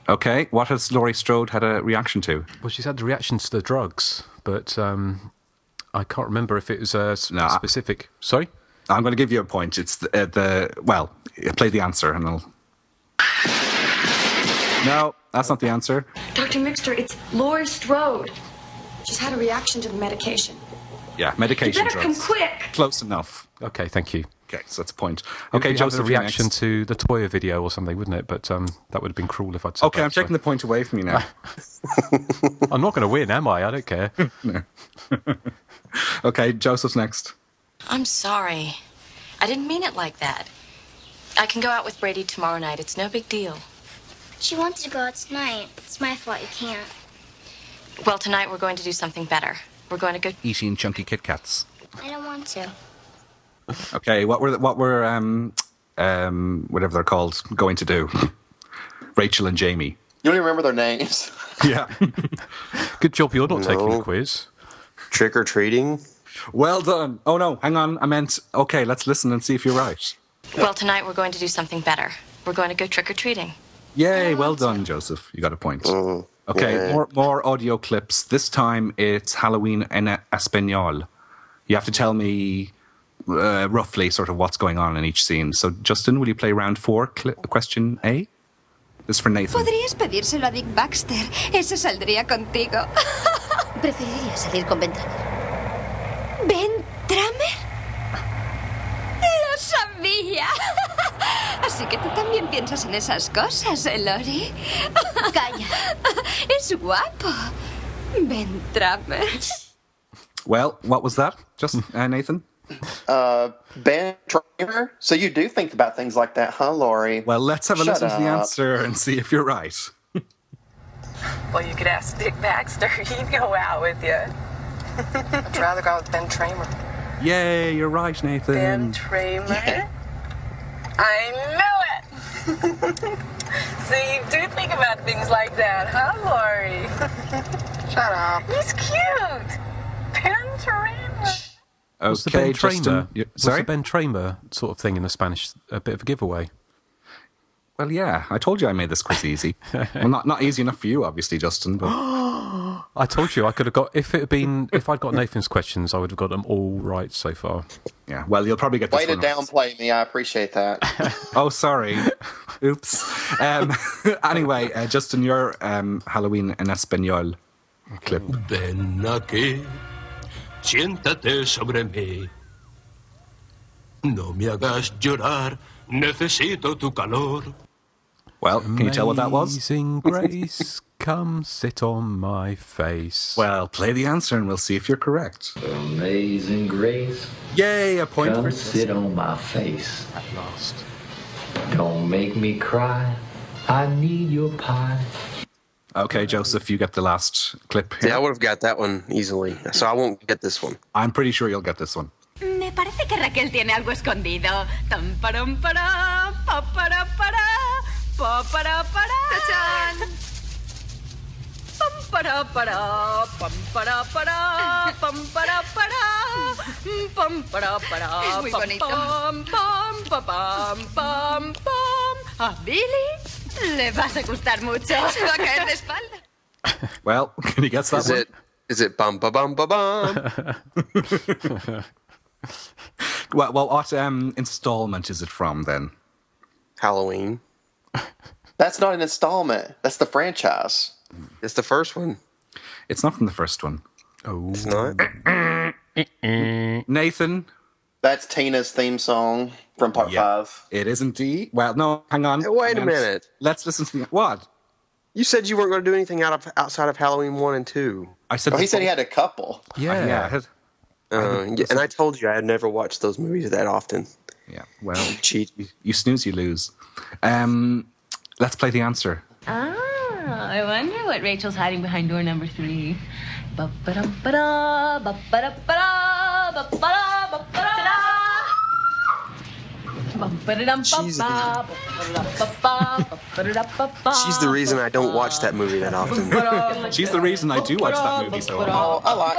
Okay, what has Laurie Strode had a reaction to? Well, she's had the reactions to the drugs, but I can't remember if it was a specific... Sorry? I'm going to give you a point. It's well, play the answer and I'll... No, that's not the answer. Dr. Mixter, it's Laurie Strode. She's had a reaction to the medication. Yeah, medication You better drugs. come quick. Close enough. Okay, thank you. Okay, so that's a point. Okay, Okay, Joseph, Joseph, a you're reaction next. to the Toya video or something, wouldn't it? But that would have been cruel if I'd said Okay, that, I'm taking the point away from you now. I'm not going to win, am I? I don't care. No. Okay, Joseph's next. I'm sorry. I didn't mean it like that. I can go out with Brady tomorrow night. It's no big deal. She wanted to go out tonight. It's my fault you can't. Well, tonight we're going to do something better. We're going to go eating Chunky Kit Kats. I don't want to. Okay, what were whatever they're called going to do? Rachel and Jamie. You don't even remember their names. Yeah. Good job you're not taking the quiz. Trick or treating. Well done. Oh no, hang on. I meant, okay, let's listen and see if you're right. Well, tonight we're going to do something better. We're going to go trick-or-treating. Yay, well done, Joseph. You got a point. Okay, yeah. more audio clips. This time it's Halloween en Espanol. You have to tell me roughly sort of what's going on in each scene. So, Justin, will you play round 4, question A? This is for Nathan. Podrías pedírselo a Dick Baxter. Ese saldría contigo. Preferiría salir con Ben Tramer. ¿Ben Tramer? ¡Lo sabía! Así que tú también piensas en esas cosas, Lori. Calla. Es guapo. Ben Tramer. Well, what was that, Nathan? Ben Tramer? So you do think about things like that, huh, Laurie? Well, let's have a Shut listen to the up. answer and see if you're right. Well, you could ask Dick Baxter. He'd go out with you. I'd rather go out with Ben Tramer. Yay, you're right, Nathan. Ben Tramer? Yeah. I knew it! So you do think about things like that, huh, Laurie? Shut up. He's cute. Ben Tramer. Was the Okay, Ben Tramer? Justin. Was Sorry? the Ben Tramer sort of thing in the Spanish a bit of a giveaway? Well, yeah, I told you I made this quiz easy. Well, not easy enough for you, obviously, Justin. But I told you I could have got if I'd got Nathan's questions, I would have got them all right so far. yeah, well, you'll probably get this Way to one. downplay me. I appreciate that. Oh, sorry. Oops. Anyway, Justin, your Halloween en Espanol clip. Ven aquí, siéntate sobre mí. No me hagas llorar, necesito tu calor. Well, can you tell what that was? Amazing Grace, come sit on my face. Well, play the answer and we'll see if you're correct. Amazing Grace. Yay, a point Come for sit on my face. At last. Don't make me cry. I need your pie. Okay, Joseph, you get the last clip here. Yeah, I would have got that one easily, so I won't get this one. I'm pretty sure you'll get this one. Me parece que Raquel tiene algo escondido. Tam param para, pa para para, pa para para. ¡Tachán! Pam para para, pam para para, pam para para, pam para para. Es muy bonito. Pam pam pam pam pam pam. A Billy le vas a gustar mucho. Se va a caer de espalda. Well, can you guess that one? Is it bum ba bum ba bum? Well, what installment is it from then? Halloween. That's not an installment. That's the franchise. It's the first one. It's not from the first one. Oh, It's not. Nathan. That's Tina's theme song from part 5. It is indeed. Well, no, hang on. Hey, wait a minute. Let's listen to the... What? You said you weren't going to do anything outside of Halloween 1 and 2. I said... Oh, he said he had a couple. Yeah. And I told you I had never watched those movies that often. Yeah. Well, cheat. You snooze, you lose. Let's play the answer. I wonder what Rachel's hiding behind door number 3. Ba-ba-dum-ba-da, ba-ba-da-ba-da, ba-ba-da, ba-ba-da. She's the reason I don't watch that movie that often. She's the reason I do watch that movie so often. I like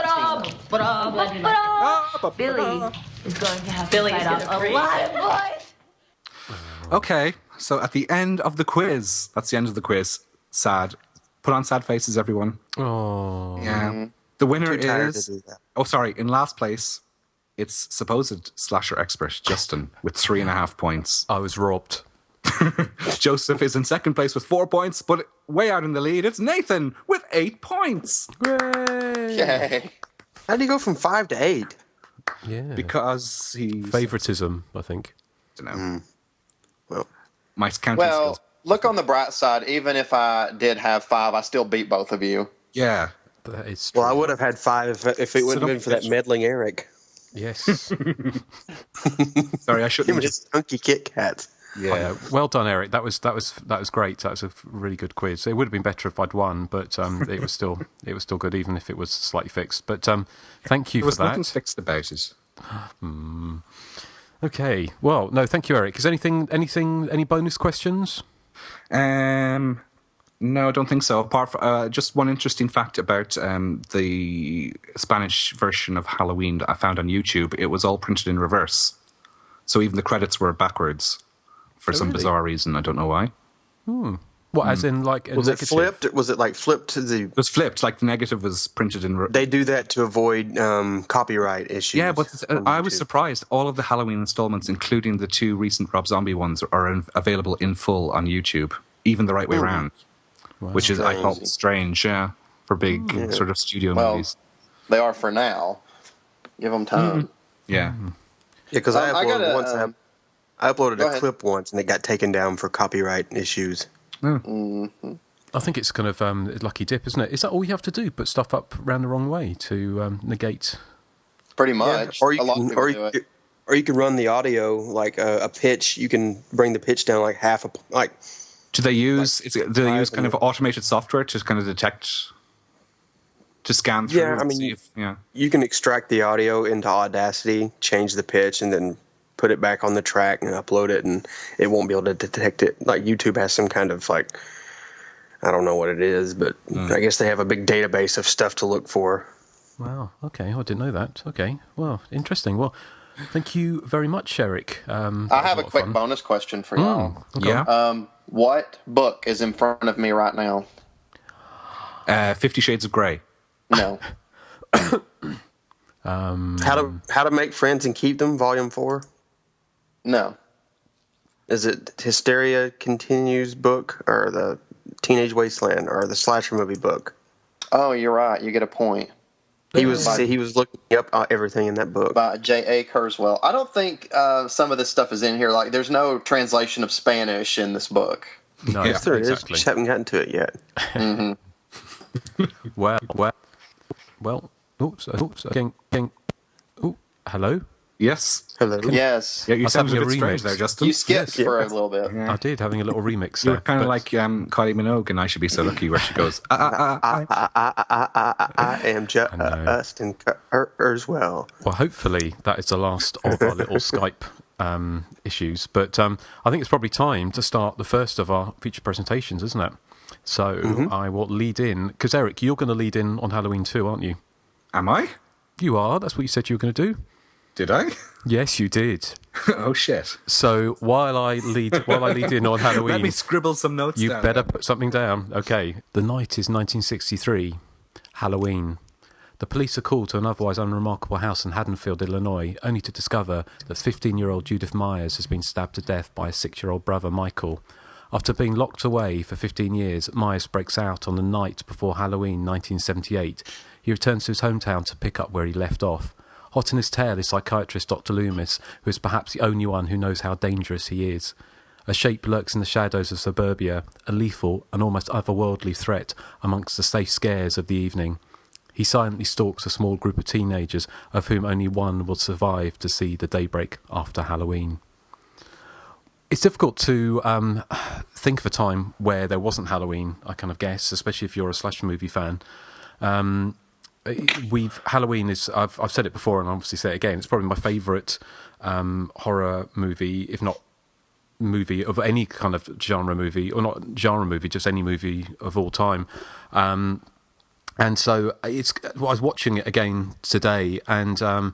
Billy is going to have to fight off a lot of boys. Okay, so at the end of the quiz, that's the end of the quiz. Sad. Put on sad faces, everyone. Oh. Yeah. The winner Too tired to is... do that. Oh, sorry. In last place, it's supposed slasher expert, Justin, with 3.5 points. I was robbed. Joseph is in second place with 4 points, but way out in the lead, it's Nathan with 8 points. Hooray! Yay. How did he go from 5 to 8? Yeah. Because he... Favoritism, I think. I don't know. Well, my counting Well, skills. look on the bright side. Even if I did have 5, I still beat both of you. Yeah. That is well, I would have had 5 if it wouldn't have been for that meddling Erik. Yes. Sorry, I shouldn't. Him and his chunky Kit Kat. Yeah. Well done, Erik. That was great. That was a really good quiz. It would have been better if I'd won, but it was still good, even if it was slightly fixed. But thank you for that. There was nothing fixed about it. Okay. Well, no, thank you, Erik. Is any bonus questions? No, I don't think so. Apart from just one interesting fact about the Spanish version of Halloween that I found on YouTube, it was all printed in reverse. So even the credits were backwards for some bizarre reason. I don't know why. What, as in like a was negative? it flipped? Was it like flipped to the... It was flipped, like the negative was printed in... They do that to avoid copyright issues. Yeah, but I was surprised. All of the Halloween installments, including the 2 recent Rob Zombie ones, are available in full on YouTube, even the right way around. Wow. Which is, I thought, strange, for big sort of studio movies. They are for now. Give them time. Yeah. Yeah, because I uploaded I uploaded a clip once, and it got taken down for copyright issues. I think it's kind of a lucky dip, isn't it? Is that all you have to do? Put stuff up round the wrong way to negate? Pretty much. Yeah. Or you can run the audio like a pitch. You can bring the pitch down like half a... like. Do they use kind of automated software to kind of detect, to scan through? Yeah, I mean, you can extract the audio into Audacity, change the pitch, and then put it back on the track and upload it, and it won't be able to detect it. Like YouTube has some kind of like, I don't know what it is, but I guess they have a big database of stuff to look for. Wow. Okay, I didn't know that. Okay. Well, interesting. Well, thank you very much, Erik. I have a quick bonus question for y'all. Okay. Yeah. What book is in front of me right now? 50 Shades of Grey. No. How to Make Friends and Keep Them, Volume 4? No. Is it Hysteria Continues book, or the Teenage Wasteland, or the slasher movie book? Oh, you're right. You get a point. He was looking up everything in that book. By J.A. Kurzweil. I don't think some of this stuff is in here. Like, there's no translation of Spanish in this book. No, yes, there is. Just haven't gotten to it yet. Well. Oops. Hello. Yes. Hello. Yes. Yeah, you sounded a bit remix strange there, Justin. You skipped for a little bit. I did, having a little remix You there. were kind of like Kylie Minogue, and I Should Be So Lucky, where she goes, I am Justin Kurzweil. Well, hopefully that is the last of our little Skype issues. But I think it's probably time to start the first of our feature presentations, isn't it? So I will lead in, because Erik, you're going to lead in on Halloween too, aren't you? Am I? You are. That's what you said you were going to do. Did I? Yes, you did. Oh shit! So while I lead in on Halloween, let me scribble some notes. You down better put something down. Okay. The night is 1963. Halloween. The police are called to an otherwise unremarkable house in Haddonfield, Illinois, only to discover that 15-year-old Judith Myers has been stabbed to death by a 6-year-old brother, Michael. After being locked away for 15 years, Myers breaks out on the night before Halloween 1978. He returns to his hometown to pick up where he left off. Hot in his tail is psychiatrist Dr. Loomis, who is perhaps the only one who knows how dangerous he is. A shape lurks in the shadows of suburbia, a lethal and almost otherworldly threat amongst the safe scares of the evening. He silently stalks a small group of teenagers, of whom only one will survive to see the daybreak after Halloween. It's difficult to think of a time where there wasn't Halloween, I kind of guess, especially if you're a slasher movie fan. Halloween is, I've said it before and I'll obviously say it again, it's probably my favourite horror movie, if not movie of any kind of genre movie, or not genre movie, just any movie of all time. And so I was watching it again today, and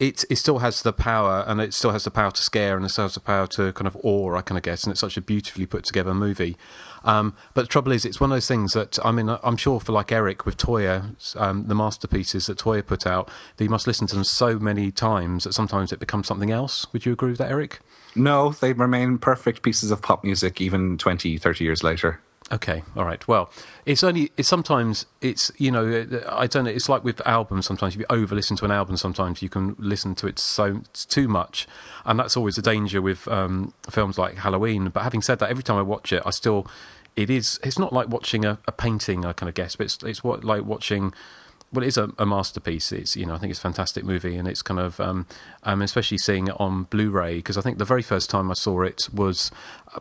it still has the power, and it still has the power to scare, and it still has the power to kind of awe, I kind of guess, and it's such a beautifully put together movie. But the trouble is, it's one of those things that, I mean, I'm sure for like Erik with Toya, the masterpieces that Toya put out, that you must listen to them so many times that sometimes it becomes something else. Would you agree with that, Erik? No, they remain perfect pieces of pop music even 20, 30 years later. Okay, all right. Well, sometimes, you know, I don't know, it's like with albums sometimes. If you over-listen to an album, sometimes you can listen to it it's too much. And that's always a danger with films like Halloween. But having said that, every time I watch it, it's not like watching a painting, I kind of guess, but it's like watching... Well, it is a masterpiece. It's, you know, I think it's a fantastic movie, and it's kind of, especially seeing it on Blu-ray, because I think the very first time I saw it was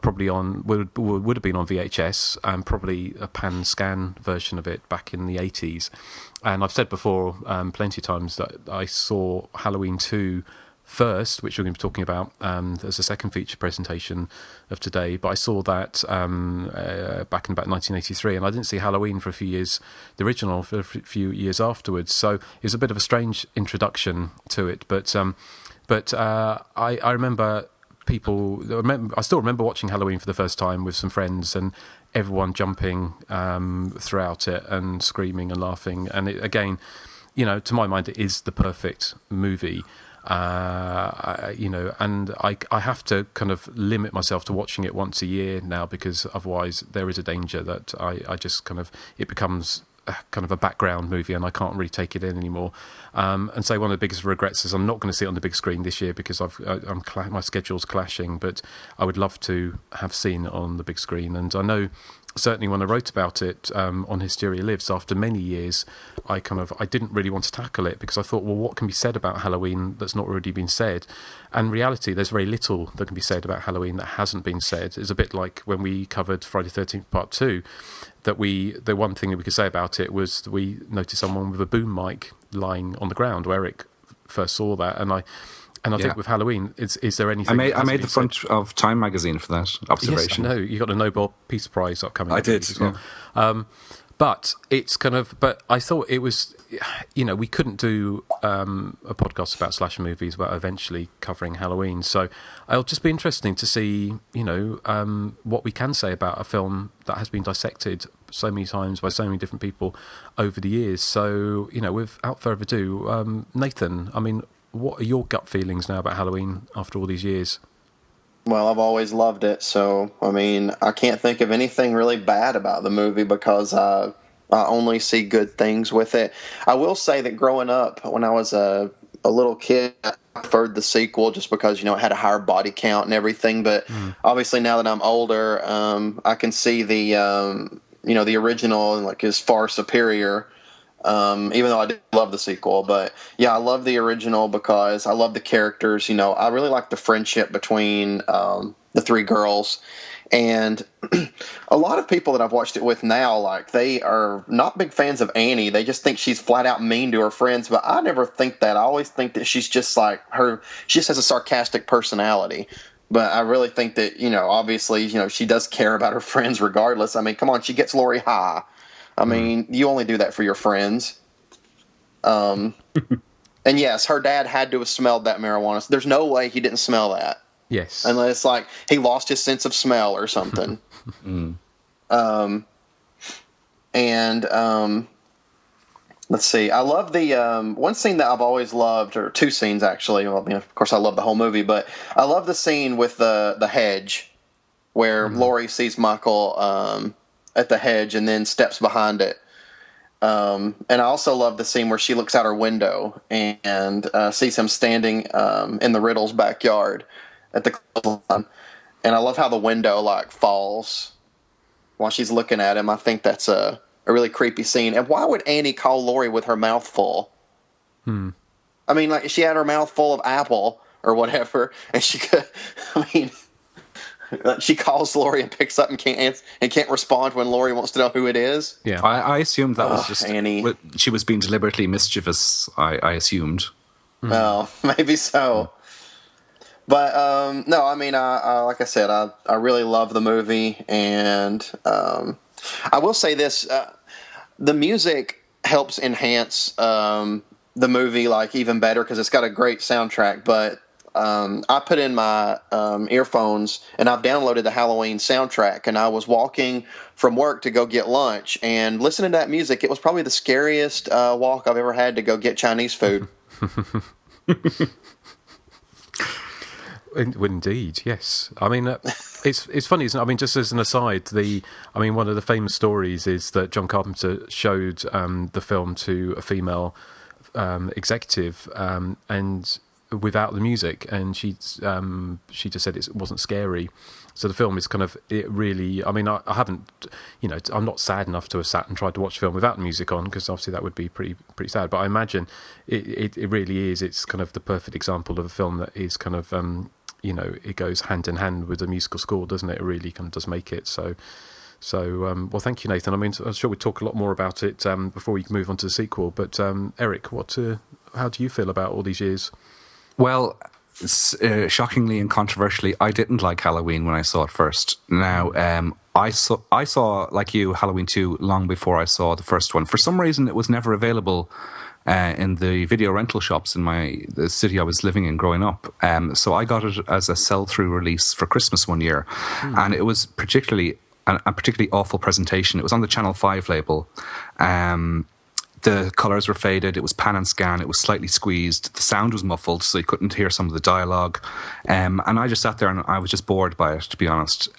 probably would have been on VHS, and probably a pan scan version of it back in the 80s. And I've said before plenty of times that I saw Halloween 2 first, which we're going to be talking about as a second feature presentation of today, but I saw that back in about 1983, and I didn't see Halloween for a few years, the original, for a few years afterwards, so it was a bit of a strange introduction to it, but I remember I still remember watching Halloween for the first time with some friends, and everyone jumping throughout it and screaming and laughing, and it, again, you know, to my mind, it is the perfect movie. You know, and I have to kind of limit myself to watching it once a year now, because otherwise there is a danger that I just kind of, it becomes kind of a background movie and I can't really take it in anymore. And so one of the biggest regrets is I'm not going to see it on the big screen this year, because my schedule's clashing, but I would love to have seen it on the big screen. And I know certainly when I wrote about it on Hysteria Lives, after many years, I didn't really want to tackle it, because I thought, well, what can be said about Halloween that's not already been said? And in reality, there's very little that can be said about Halloween that hasn't been said. It's a bit like when we covered Friday the 13th Part 2, that the one thing that we could say about it was that we noticed someone with a boom mic lying on the ground, where Erik first saw that, and I think with Halloween, is there anything... I made the front of Time magazine for that observation. Yes, I know. You got a Nobel Peace Prize upcoming. I did, as well. Yeah. But it's kind of... But I thought it was... You know, we couldn't do a podcast about slasher movies without eventually covering Halloween. So it'll just be interesting to see, you know, what we can say about a film that has been dissected so many times by so many different people over the years. So, you know, without further ado, Nathan, I mean... What are your gut feelings now about Halloween after all these years? Well, I've always loved it, so, I mean, I can't think of anything really bad about the movie, because I only see good things with it. I will say that growing up, when I was a little kid, I preferred the sequel just because, you know, it had a higher body count and everything, but obviously now that I'm older, I can see the, you know, the original, like, is far superior. Even though I did love the sequel, but yeah, I love the original because I love the characters. You know, I really like the friendship between the three girls, and a lot of people that I've watched it with now, like, they are not big fans of Annie. They just think she's flat out mean to her friends, but I never think that. I always think that she's just like she just has a sarcastic personality. But I really think that, you know, obviously, you know, she does care about her friends regardless. I mean, come on, she gets Lori high. I mean, you only do that for your friends. And yes, her dad had to have smelled that marijuana. There's no way he didn't smell that. Yes. Unless, like, he lost his sense of smell or something. Let's see. I love the one scene that I've always loved, or two scenes actually. Well, you know, of course, I love the whole movie, but I love the scene with the hedge, where Laurie sees Michael at the hedge and then steps behind it. And I also love the scene where she looks out her window and sees him standing in the Riddles' backyard at the clothesline. And I love how the window, like, falls while she's looking at him. I think that's a really creepy scene. And why would Annie call Laurie with her mouth full? I mean, like, she had her mouth full of apple or whatever, and she could, I mean, she calls Laurie and picks up and can't respond when Laurie wants to know who it is. Yeah, I assumed that was just Annie. She was being deliberately mischievous. I assumed. Well, maybe so. But no, I mean, I like I said, I really love the movie, and I will say this: the music helps enhance the movie like even better because it's got a great soundtrack. But I put in my earphones and I've downloaded the Halloween soundtrack, and I was walking from work to go get lunch and listening to that music. It was probably the scariest walk I've ever had to go get Chinese food. Indeed, yes. I mean, it's funny, isn't it? I mean, just as an aside, one of the famous stories is that John Carpenter showed the film to a female executive, and without the music, and she just said it wasn't scary. So the film is kind of, it really, I mean, I haven't, I'm not sad enough to have sat and tried to watch a film without music on, because obviously that would be pretty sad. But I imagine it really is. It's kind of the perfect example of a film that is kind of, it goes hand in hand with a musical score, doesn't it? It really kind of does make it. So, well, thank you, Nathan. I mean, I'm sure we'll talk a lot more about it before we move on to the sequel. But Erik, how do you feel about all these years? Well, shockingly and controversially, I didn't like Halloween when I saw it first. Now, I saw, like you, Halloween 2 long before I saw the first one. For some reason, it was never available in the video rental shops in the city I was living in growing up. So I got it as a sell-through release for Christmas one year. And it was particularly a particularly awful presentation. It was on the Channel 5 label. The colours were faded, it was pan and scan, it was slightly squeezed, the sound was muffled, so you couldn't hear some of the dialogue. And I just sat there and I was just bored by it, to be honest.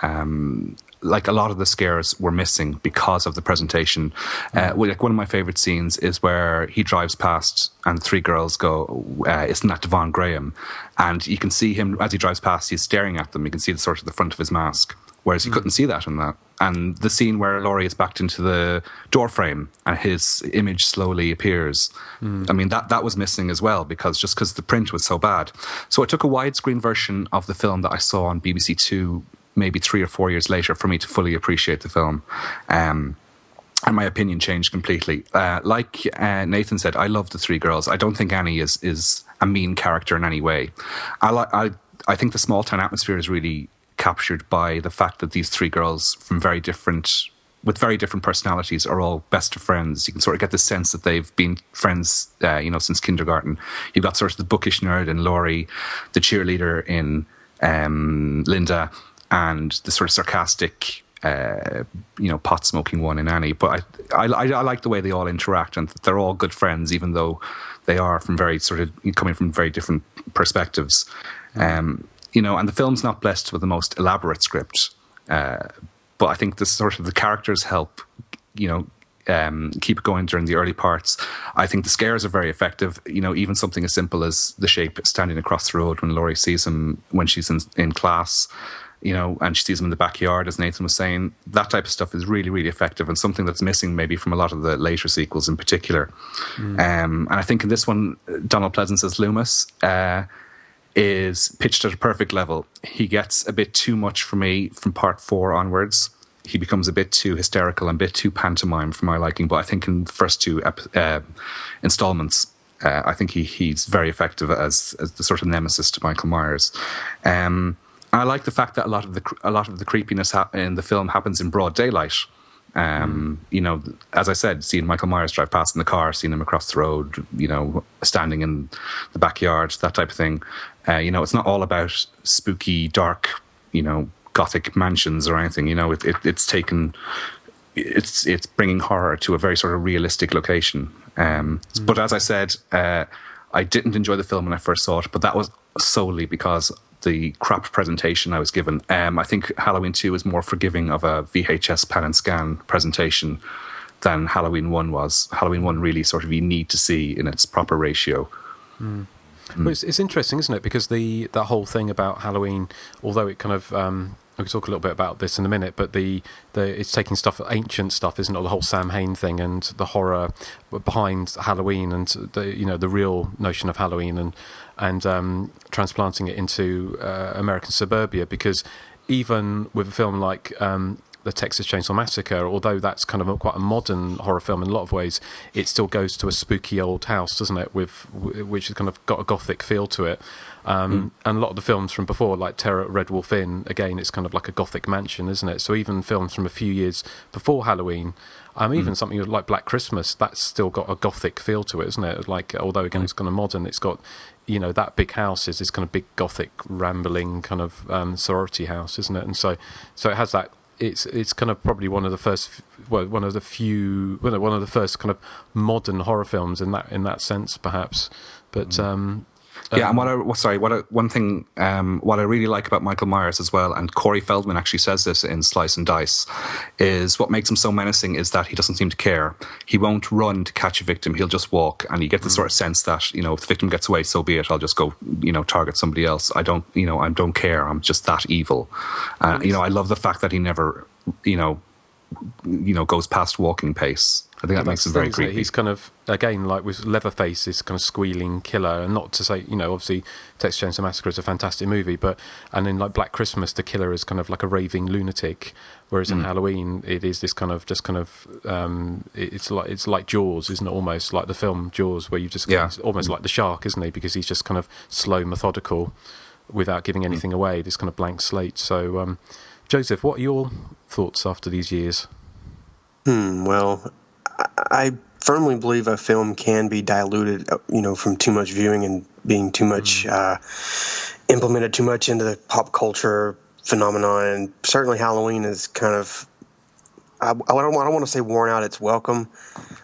Like a lot of the scares were missing because of the presentation. Like one of my favourite scenes is where he drives past and the three girls go, isn't that Devon Graham? And you can see him, as he drives past, he's staring at them. You can see the sort of the front of his mask, whereas you couldn't see that in that. And the scene where Laurie is backed into the door frame and his image slowly appears. I mean, that was missing as well, because the print was so bad. So I took a widescreen version of the film that I saw on BBC Two maybe 3 or 4 years later for me to fully appreciate the film. And my opinion changed completely. Like Nathan said, I love the three girls. I don't think Annie is a mean character in any way. I think the small town atmosphere is really captured by the fact that these three girls with very different personalities are all best of friends. You can sort of get the sense that they've been friends, since kindergarten. You've got sort of the bookish nerd in Laurie, the cheerleader in Linda, and the sort of sarcastic, pot smoking one in Annie. But I like the way they all interact, and they're all good friends, even though they are coming from very different perspectives. And the film's not blessed with the most elaborate script, but I think the characters help, keep going during the early parts. I think the scares are very effective. Even something as simple as the shape standing across the road when Laurie sees him when she's in class, and she sees him in the backyard, as Nathan was saying. That type of stuff is really, really effective, and something that's missing maybe from a lot of the later sequels in particular. And I think in this one, Donald Pleasance as Loomis is pitched at a perfect level. He gets a bit too much for me from part 4 onwards. He becomes a bit too hysterical and a bit too pantomime for my liking, but I think in the first 2 installments, I think he's very effective as the sort of nemesis to Michael Myers. I like the fact that a lot of the creepiness in the film happens in broad daylight. As I said, seeing Michael Myers drive past in the car, seeing him across the road, standing in the backyard, that type of thing. It's not all about spooky, dark, gothic mansions or anything. It's bringing horror to a very sort of realistic location. But as I said, I didn't enjoy the film when I first saw it, but that was solely because the crap presentation I was given. I think Halloween 2 is more forgiving of a VHS pan and scan presentation than Halloween 1 was. Halloween 1 really sort of you need to see in its proper ratio. Well, it's interesting, isn't it? Because that whole thing about Halloween, although it kind of we can talk a little bit about this in a minute, but it's taking ancient stuff, isn't it? The whole Sam Hain thing and the horror behind Halloween and the real notion of Halloween and transplanting it into American suburbia, because even with a film like the Texas Chainsaw Massacre, although that's kind of quite a modern horror film in a lot of ways, it still goes to a spooky old house, doesn't it? Which has kind of got a gothic feel to it. And a lot of the films from before, like Terror at Red Wolf Inn, again, it's kind of like a gothic mansion, isn't it? So even films from a few years before Halloween, even something like Black Christmas, that's still got a gothic feel to it, isn't it? Like, although again it's kind of modern, it's got, that big house is this kind of big gothic rambling kind of sorority house, isn't it? And so it has that. It's kind of probably one of the first kind of modern horror films in that sense, perhaps. But and one thing what I really like about Michael Myers as well, and Corey Feldman actually says this in Slice and Dice, is what makes him so menacing is that he doesn't seem to care. He won't run to catch a victim; he'll just walk, and you get the sort of sense that if the victim gets away, so be it. I'll just go target somebody else. I don't care. I'm just that evil. I love the fact that he never goes past walking pace. I think that makes him very creepy. He's kind of, again, like with Leatherface, this kind of squealing killer, and not to say, obviously Texas Chainsaw Massacre is a fantastic movie, and in like Black Christmas, the killer is kind of like a raving lunatic, whereas in Halloween, it is this kind of it's like Jaws, isn't it? Almost like the film Jaws, where you just almost like the shark, isn't he? Because he's just kind of slow, methodical, without giving anything away. This kind of blank slate. So, Joseph, what are your thoughts after these years? Well, I firmly believe a film can be diluted, from too much viewing and being too much implemented too much into the pop culture phenomenon. And certainly Halloween is kind of, I don't want to say worn out its welcome,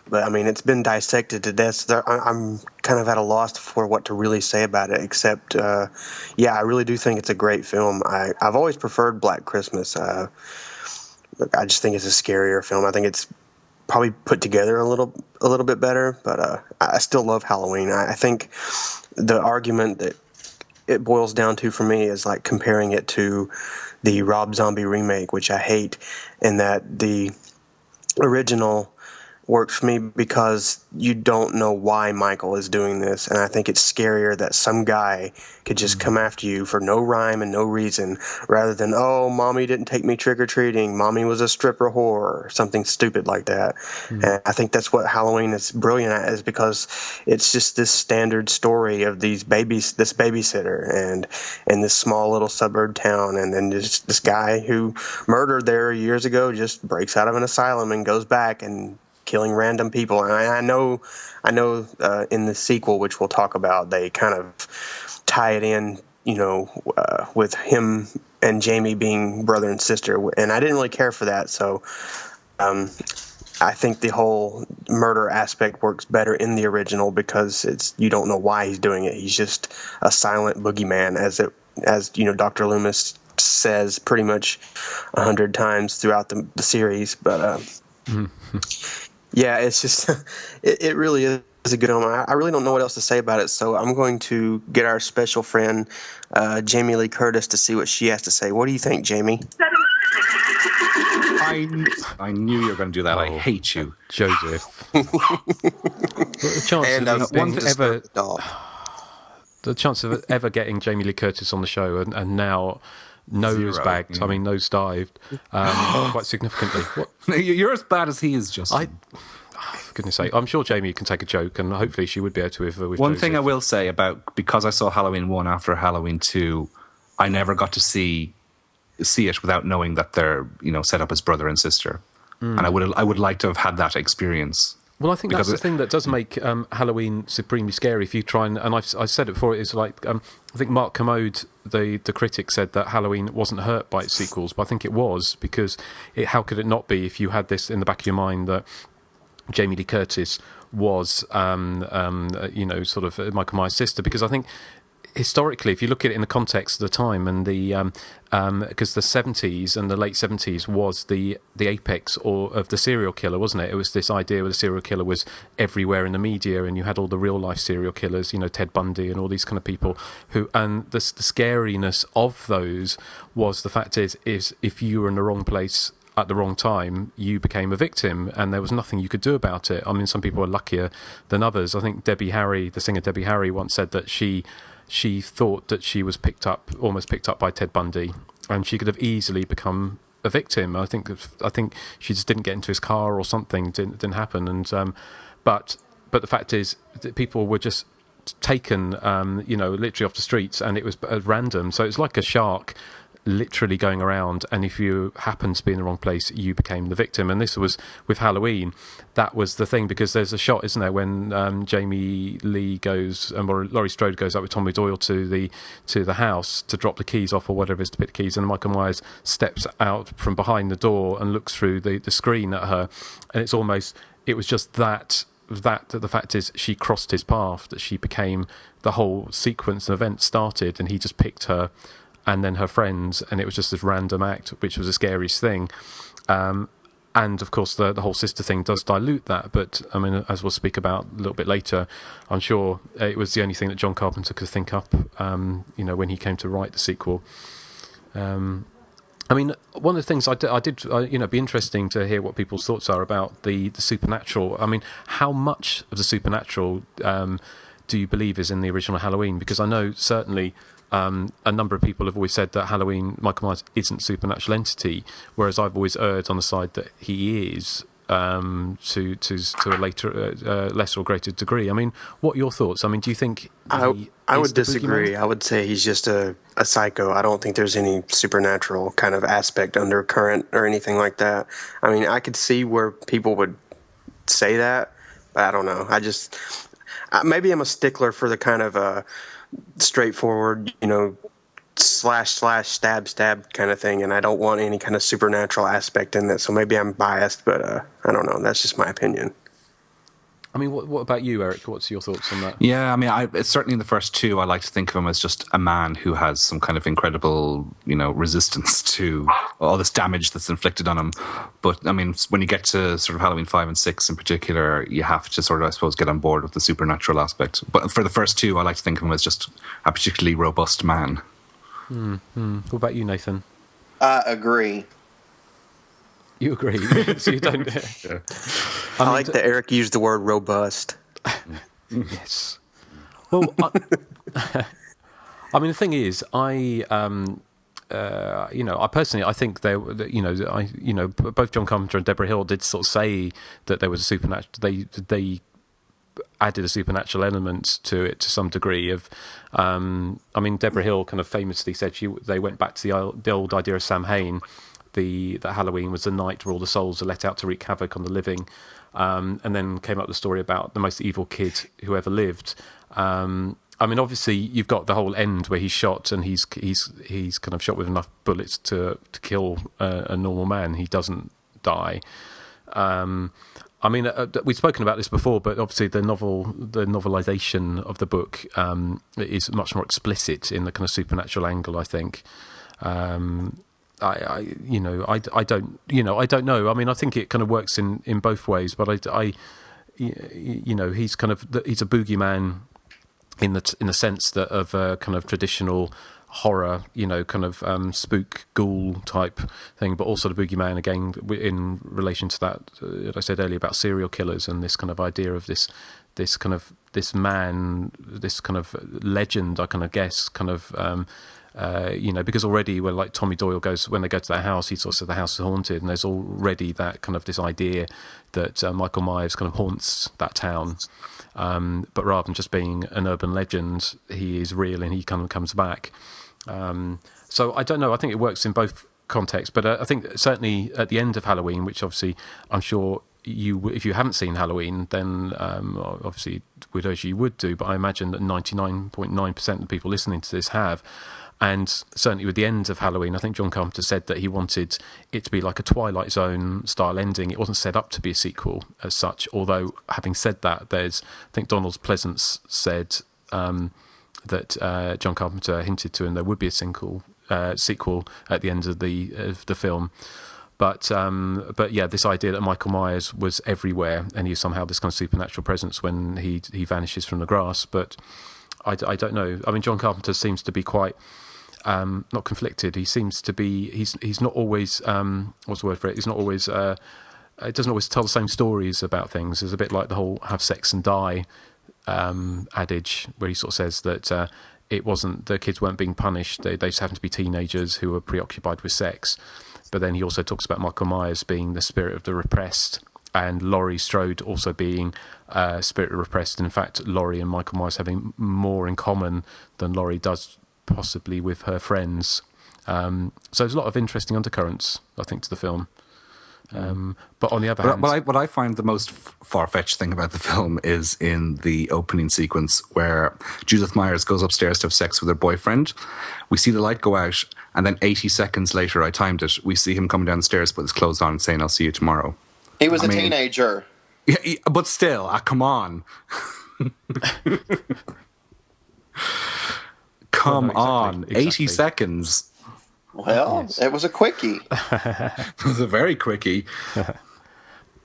but I mean, it's been dissected to death. So I'm kind of at a loss for what to really say about it, except, I really do think it's a great film. I've always preferred Black Christmas. I just think it's a scarier film. I think it's probably put together a little bit better, but I still love Halloween. I think the argument that it boils down to for me is like comparing it to the Rob Zombie remake, which I hate, and that the original works for me because you don't know why Michael is doing this, and I think it's scarier that some guy could just come after you for no rhyme and no reason, rather than, oh, mommy didn't take me trick-or-treating, mommy was a stripper whore, or something stupid like that. And I think that's what Halloween is brilliant at, is because it's just this standard story of this babysitter and this small little suburb town, and then just this guy who murdered there years ago just breaks out of an asylum and goes back and killing random people. And I know in the sequel, which we'll talk about, they kind of tie it in, with him and Jamie being brother and sister. And I didn't really care for that. So I think the whole murder aspect works better in the original because you don't know why he's doing it. He's just a silent boogeyman, as Dr. Loomis says pretty much 100 times throughout the series. But yeah, it's just, it really is a good film. I really don't know what else to say about it, so I'm going to get our special friend, Jamie Lee Curtis, to see what she has to say. What do you think, Jamie? I knew you were going to do that. I hate you, Joseph. The chance of ever getting Jamie Lee Curtis on the show, and now nosedived. I mean, nosedived quite significantly. What? You're as bad as he is, Justin. For goodness sake, I'm sure Jamie can take a joke, and hopefully she would be able to with One Joseph. thing I will say because I saw Halloween 1 after Halloween 2, I never got to see it without knowing that they're set up as brother and sister, and I would like to have had that experience. Well, I think that's the thing that does make Halloween supremely scary. If you try and I've said it before, it's like I think Mark Commode, the critic, said that Halloween wasn't hurt by its sequels, but I think it was, because how could it not be if you had this in the back of your mind that Jamie Lee Curtis was, sort of Michael Myers' sister? Because I think historically, if you look at it in the context of the time, and because the 70s and the late 70s was the apex of the serial killer, wasn't it? It was this idea where the serial killer was everywhere in the media, and you had all the real life serial killers, Ted Bundy and all these kind of people and the scariness of those was the fact is if you were in the wrong place at the wrong time, you became a victim, and there was nothing you could do about it. I mean, some people are luckier than others. I think the singer Debbie Harry once said that she thought that she was almost picked up by Ted Bundy, and she could have easily become a victim. I think she just didn't get into his car or something. Didn't happen. And but the fact is that people were just taken, literally off the streets, and it was random. So it's like a shark literally going around, and if you happen to be in the wrong place, you became the victim. And this was with Halloween. That was the thing, because there's a shot, isn't there, when Jamie Lee goes, or Laurie Strode goes up with Tommy Doyle to the house to drop the keys off or whatever it is, to pick the keys, and Michael Myers steps out from behind the door and looks through the screen at her, and it was just that the fact is she crossed his path, that she became, the whole sequence of events started, and he just picked her and then her friends, and it was just this random act, which was the scariest thing. And of course the whole sister thing does dilute that, but I mean, as we'll speak about a little bit later, I'm sure it was the only thing that John Carpenter could think up, when he came to write the sequel. I mean, one of the things I did, be interesting to hear what people's thoughts are about the supernatural. I mean, how much of the supernatural do you believe is in the original Halloween? Because I know certainly a number of people have always said that Michael Myers isn't a supernatural entity, whereas I've always erred on the side that he is, to a later, lesser or greater degree. I mean, what are your thoughts? I mean, do you think I would disagree. I would say he's just a psycho. I don't think there's any supernatural kind of aspect undercurrent or anything like that. I mean, I could see where people would say that, but I don't know. Maybe I'm a stickler for the kind of straightforward, slash stab kind of thing, and I don't want any kind of supernatural aspect in that. So maybe I'm biased, but I don't know. That's just my opinion. I mean, what about you, Eric? What's your thoughts on that? Yeah, I mean, it's certainly in the first two, I like to think of him as just a man who has some kind of incredible, resistance to all this damage that's inflicted on him. But I mean, when you get to sort of Halloween 5 and 6 in particular, you have to sort of, I suppose, get on board with the supernatural aspect. But for the first two, I like to think of him as just a particularly robust man. What about you, Nathan? I agree. You agree? So you don't. Yeah. I like that Eric used the word robust. Yes. Well, I mean, the thing is, I personally, I think both John Carpenter and Deborah Hill did sort of say that there was a supernatural. They added a supernatural element to it to some degree. I mean, Deborah Hill kind of famously said they went back to the old idea of Samhain. That Halloween was the night where all the souls are let out to wreak havoc on the living, and then came up with the story about the most evil kid who ever lived. I mean, obviously, you've got the whole end where he's shot, and he's kind of shot with enough bullets to kill a normal man. He doesn't die. I mean, we've spoken about this before, but obviously the novelization of the book is much more explicit in the kind of supernatural angle, I think. I don't know. I mean, I think it kind of works in both ways, but he's kind of he's a boogeyman in the sense that of a kind of traditional horror, kind of spook ghoul type thing, but also the boogeyman again in relation to that I said earlier about serial killers and this kind of idea of this man, this kind of legend, I kind of guess, kind of. Because already when like Tommy Doyle when they go to that house, he sort of said the house is haunted, and there's already that kind of this idea that Michael Myers kind of haunts that town, but rather than just being an urban legend, he is real and he kind of comes back. So I don't know. I think it works in both contexts, but I think certainly at the end of Halloween, which obviously I'm sure if you haven't seen Halloween, then obviously would urge you would do, but I imagine that 99.9% of the people listening to this have. And certainly with the end of Halloween, I think John Carpenter said that he wanted it to be like a Twilight Zone style ending. It wasn't set up to be a sequel as such, although having said that, I think Donald Pleasance said that John Carpenter hinted to, and there would be a sequel at the end of the film. But yeah, this idea that Michael Myers was everywhere and he's somehow this kind of supernatural presence when he vanishes from the grass. But I don't know. I mean, John Carpenter seems to be quite not conflicted. He seems to be he's not always what's the word for it? He's not always it doesn't always tell the same stories about things. It's a bit like the whole have sex and die adage, where he sort of says that it wasn't, the kids weren't being punished. They just happened to be teenagers who were preoccupied with sex. But then he also talks about Michael Myers being the spirit of the repressed, and Laurie Strode also being spirit of repressed. And in fact, Laurie and Michael Myers having more in common than Laurie does possibly with her friends. So there's a lot of interesting undercurrents, I think, to the film. But on the other hand... What I find the most far-fetched thing about the film is in the opening sequence where Judith Myers goes upstairs to have sex with her boyfriend. We see the light go out, and then 80 seconds later, I timed it, we see him coming down the stairs, put his clothes on and saying, "I'll see you tomorrow." He was a teenager. Yeah, but still, come on. Come on. Exactly. 80 seconds. Well, It was a quickie. It was a very quickie.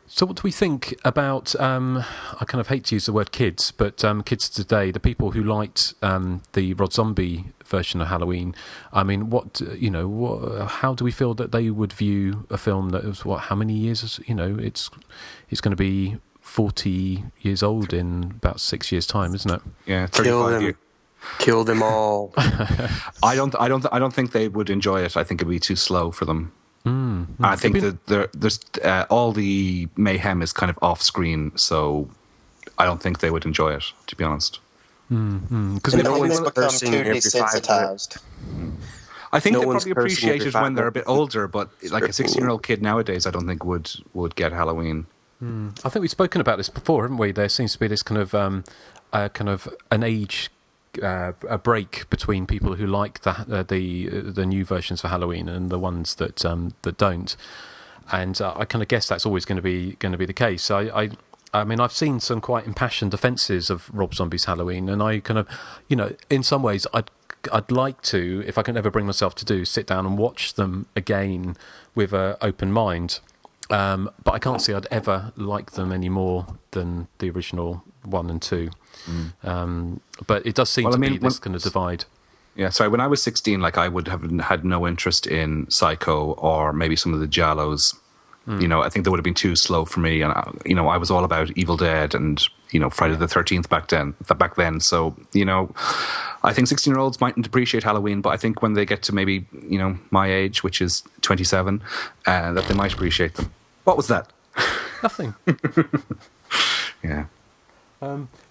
So what do we think about, I kind of hate to use the word kids, but kids today, the people who liked the Rob Zombie version of Halloween, I mean, how do we feel that they would view a film that was, how many years, it's going to be 40 years old in about 6 years' time, isn't it? Yeah, 35 years. Kill them all. I don't think they would enjoy it. I think it'd be too slow for them. I think that there's all the mayhem is kind of off screen, so I don't think they would enjoy it, to be honest. Because no one's become too desensitized. I think they probably appreciate it when they're a bit older, but like a 16-year-old kid nowadays, I don't think would get Halloween. I think we've spoken about this before, haven't we? There seems to be this kind of an age a break between people who like the new versions for Halloween and the ones that don't, and I kind of guess that's always going to be the case. I mean, I've seen some quite impassioned defences of Rob Zombie's Halloween, and I kind of, in some ways, I'd like to, if I can ever bring myself to sit down and watch them again with an open mind. But I can't see I'd ever like them any more than the original 1 and 2. But it does seem to be this kind of divide. Yeah, sorry, when I was 16, I would have had no interest in Psycho or maybe some of the Giallos. I think they would have been too slow for me. And, I was all about Evil Dead and, Friday the 13th back then. So, I think 16-year-olds mightn't appreciate Halloween, but I think when they get to maybe, my age, which is 27, that they might appreciate them. What was that? Nothing. Yeah.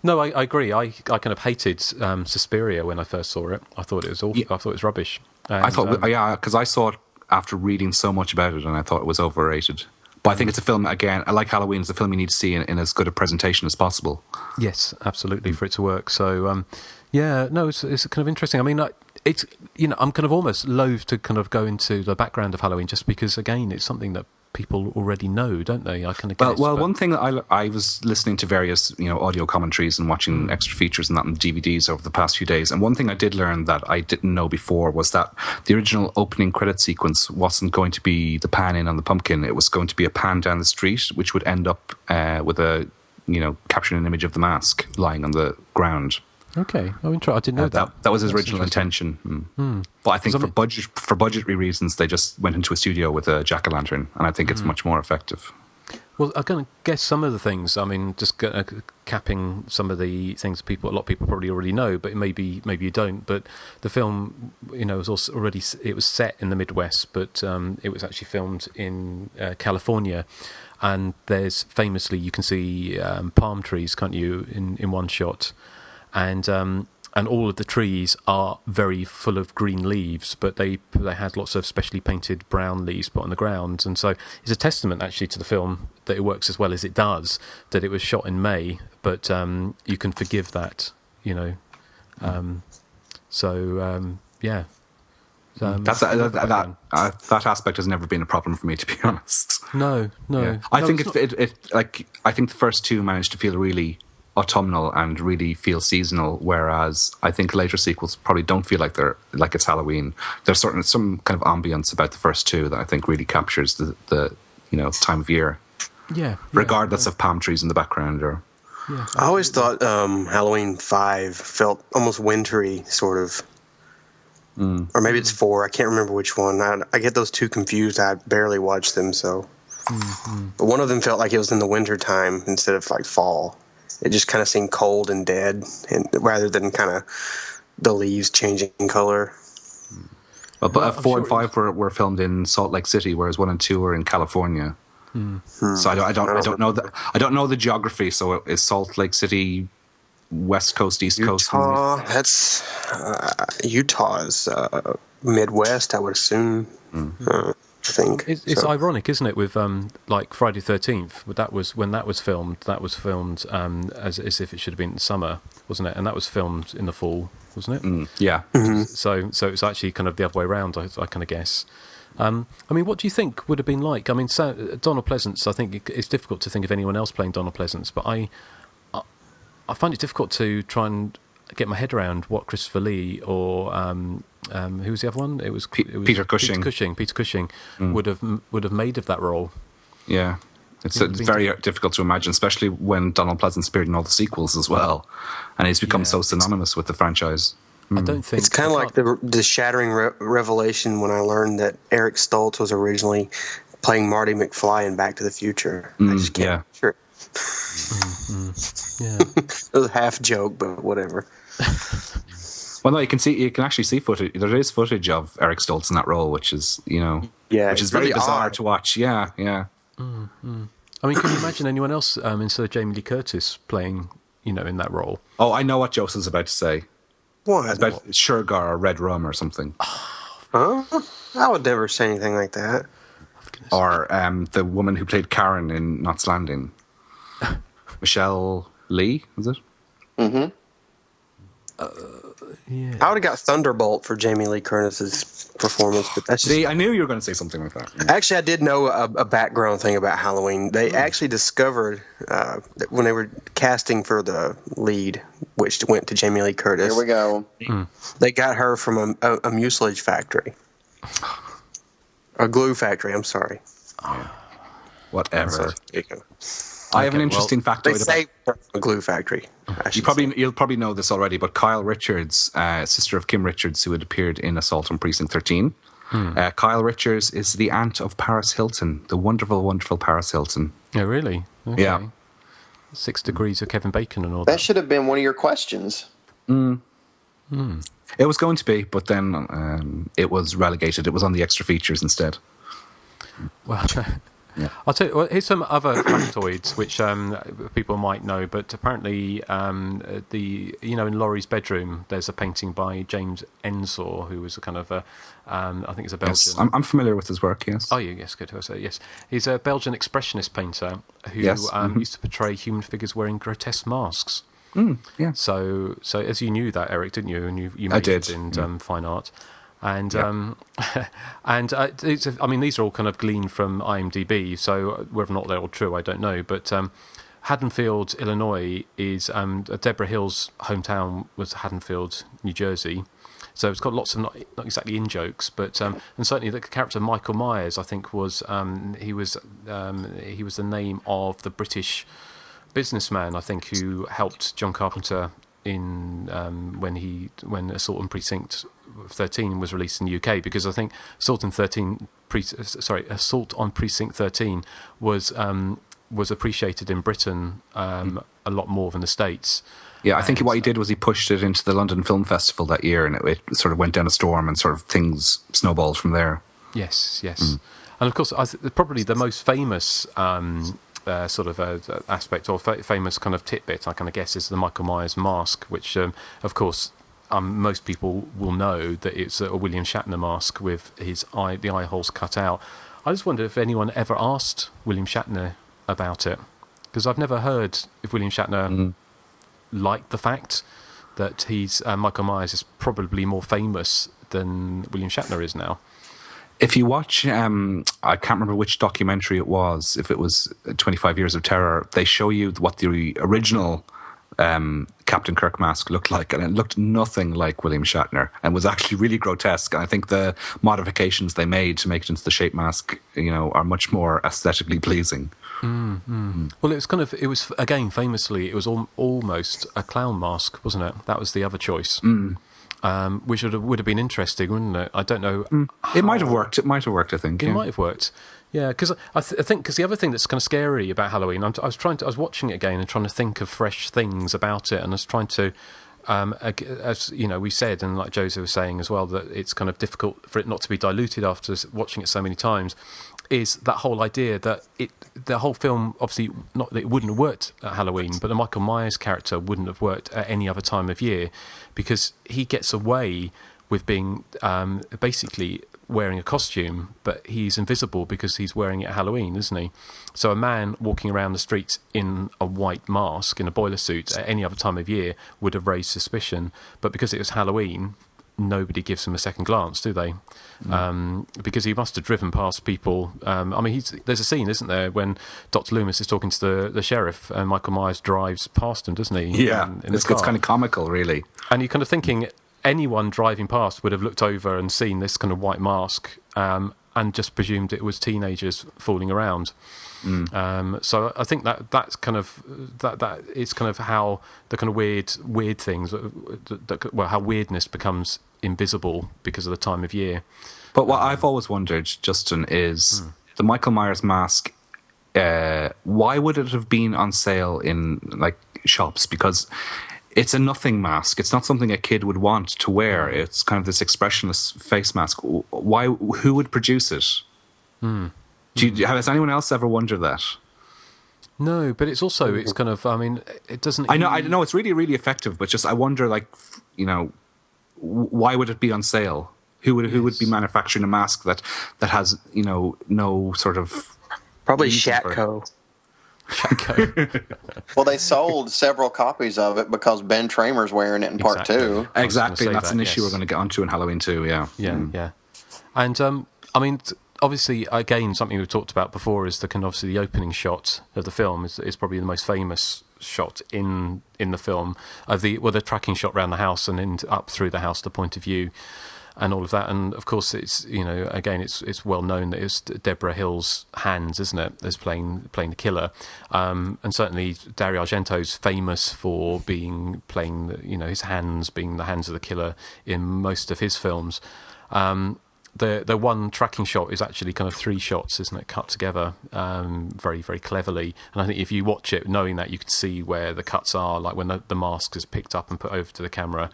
No, I agree. I kind of hated Suspiria when I first saw it. I thought it was awful. I thought it was rubbish. And, I thought, because I saw it after reading so much about it, and I thought it was overrated. But I think it's a film, again, I like Halloween, it's a film you need to see in as good a presentation as possible. Yes, absolutely, for it to work. So, it's kind of interesting. I mean, it's, I'm kind of almost loath to kind of go into the background of Halloween just because, again, it's something that people already know, don't they? I kind of guess. Well, one thing that I was listening to various audio commentaries and watching extra features and that and DVDs over the past few days, and one thing I did learn that I didn't know before was that the original opening credit sequence wasn't going to be the pan in on the pumpkin. It was going to be a pan down the street, which would end up with a capturing an image of the mask lying on the ground. Okay, I didn't know that. That was his original intention. But I think for budgetary reasons, they just went into a studio with a jack-o'-lantern, and I think it's much more effective. Well, I'm going to guess some of the things. I mean, just capping some of the things a lot of people probably already know, but maybe you don't. But the film, was also it was set in the Midwest, but it was actually filmed in California. And there's famously, you can see palm trees, can't you, in one shot. And all of the trees are very full of green leaves, but they had lots of specially painted brown leaves put on the ground. And so it's a testament actually to the film that it works as well as it does, that it was shot in May, but you can forgive that, That aspect has never been a problem for me, to be honest. No. Yeah. I think I think the first two managed to feel really autumnal and really feel seasonal, whereas I think later sequels probably don't feel like it's Halloween. There's some kind of ambience about the first two that I think really captures the time of year. Yeah. Regardless of palm trees in the background or. Yeah. I always thought Halloween 5 felt almost wintry, sort of. Or maybe it's 4. I can't remember which one. I get those two confused. I barely watched them, so. But one of them felt like it was in the winter time instead of fall. It just kind of seemed cold and dead, and rather than kind of the leaves changing color. But 4 and 5 were filmed in Salt Lake City, whereas 1 and 2 were in California. So I don't know the geography. So is Salt Lake City West Coast, East Coast? That's Utah's Midwest, I would assume. I think it's ironic, isn't it? With like Friday the 13th, that was when that was filmed. That was filmed as if it should have been in summer, wasn't it? And that was filmed in the fall, wasn't it? Yeah. So it's actually kind of the other way around. I kind of guess. I mean, what do you think would have been like? I mean, Donald Pleasance. I think it's difficult to think of anyone else playing Donald Pleasance, but I find it difficult to try and get my head around what Christopher Lee or who was the other one? It was Peter Cushing. Peter Cushing would have made of that role. Yeah, it's very difficult to imagine, especially when Donald Pleasance appeared in all the sequels as well, and he's become so synonymous with the franchise. I don't think it's kind of like the shattering revelation when I learned that Eric Stoltz was originally playing Marty McFly in Back to the Future. I just can't. Sure. Yeah, it was a half joke, but whatever. Well, no, you can actually see footage. There is footage of Eric Stoltz in that role, which is which is very bizarre to watch. Yeah. I mean, can you imagine anyone else instead of Jamie Lee Curtis playing, in that role? Oh, I know what Joseph's about to say. What? It's about Sugar or Red Rum or something. Huh? I would never say anything like that. Or the woman who played Karen in Knots Landing. Michelle Lee, was it? Mm-hmm. Yeah. I would have got Thunderbolt for Jamie Lee Curtis's performance, but that's I knew you were going to say something like that. Yeah. Actually, I did know a background thing about Halloween. They actually discovered that when they were casting for the lead, which went to Jamie Lee Curtis. Here we go. They got her from a mucilage factory, a glue factory. I'm sorry. Whatever. There you go. I have an interesting factoid. They say a glue factory. You'll probably know this already, but Kyle Richards, sister of Kim Richards, who had appeared in Assault on Precinct 13. Kyle Richards is the aunt of Paris Hilton, the wonderful, wonderful Paris Hilton. Yeah, really? Okay. Yeah. 6 Degrees of Kevin Bacon and all that. That should have been one of your questions. It was going to be, but then it was relegated. It was on the extra features instead. Well, yeah. I'll tell you. Well, here's some other factoids which people might know, but apparently, in Laurie's bedroom, there's a painting by James Ensor, who was a kind of I think he's a Belgian. Yes, I'm familiar with his work. Yes. Oh, yes, good. So yes, he's a Belgian expressionist painter who used to portray human figures wearing grotesque masks. Yeah. So as you knew that, Eric, didn't you? And you majored in fine art. And these are all kind of gleaned from IMDb. So whether or not they're all true, I don't know. But Haddonfield, Illinois, is Deborah Hill's hometown was Haddonfield, New Jersey. So it's got lots of not exactly in jokes, but and certainly the character Michael Myers, I think, was he was the name of the British businessman, I think, who helped John Carpenter in when Assault on Precinct 13 was released in the UK, because I think Assault on Precinct 13 was appreciated in Britain a lot more than the States. Yeah, I think what he did was he pushed it into the London Film Festival that year, and it sort of went down a storm, and sort of things snowballed from there. Yes. And of course, probably the most famous aspect or famous kind of tidbit, I kind of guess, is the Michael Myers mask, which of course most people will know that it's a William Shatner mask with the eye holes cut out. I just wonder if anyone ever asked William Shatner about it, because I've never heard if William Shatner liked the fact that he's Michael Myers is probably more famous than William Shatner is now. If you watch, I can't remember which documentary it was, if it was 25 Years of Terror, they show you what the original Captain Kirk mask looked like, and it looked nothing like William Shatner and was actually really grotesque. And I think the modifications they made to make it into the shape mask, are much more aesthetically pleasing. Well, it was again, famously, it was almost a clown mask, wasn't it? That was the other choice. Which would have been interesting, wouldn't it? I don't know. It might have worked. I think. It might have worked. Yeah, because I think the other thing that's kind of scary about Halloween, I was watching it again and trying to think of fresh things about it, and I was trying to as you know, we said, and like Jose was saying as well, that it's kind of difficult for it not to be diluted after watching it so many times, is that whole idea that the whole film, obviously, not that it wouldn't have worked at Halloween, but the Michael Myers character wouldn't have worked at any other time of year, because he gets away with being basically wearing a costume, but he's invisible because he's wearing it at Halloween, isn't he? So a man walking around the streets in a white mask, in a boiler suit, at any other time of year would have raised suspicion, but because it was Halloween, nobody gives him a second glance, do they? Because he must have driven past people. I mean, there's a scene, isn't there, when Dr. Loomis is talking to the sheriff, and Michael Myers drives past him, doesn't he? Yeah, it's kind of comical, really. And you're kind of thinking anyone driving past would have looked over and seen this kind of white mask, and just presumed it was teenagers fooling around. So I think that's kind of that is kind of how the kind of weird things, how weirdness becomes invisible because of the time of year. But what I've always wondered, Justin, is the Michael Myers mask. Why would it have been on sale in like shops? Because it's a nothing mask. It's not something a kid would want to wear. It's kind of this expressionless face mask. Why? Who would produce it? Has anyone else ever wondered that? No, but it's kind of. I mean, it doesn't. I know. It's really, really effective. But just I wonder, like, you know, why would it be on sale? Who would be manufacturing a mask that has, you know, no sort of probably Shatco. Well, they sold several copies of it because Ben Tramer's wearing it in part 2. Exactly, that's an issue we're going to get onto in Halloween 2, yeah. Yeah. And, I mean, obviously, again, something we've talked about before is obviously the opening shot of the film is probably the most famous shot in the film. The tracking shot around the house and up through the house, the point of view, and all of that. And of course, it's, you know, again, it's well known that it's Deborah Hill's hands, isn't it, as playing the killer. And certainly Dario Argento's famous for playing you know, his hands being the hands of the killer in most of his films. The one tracking shot is actually kind of 3 shots, isn't it, cut together very, very cleverly. And I think if you watch it, knowing that, you can see where the cuts are, like when the mask is picked up and put over to the camera.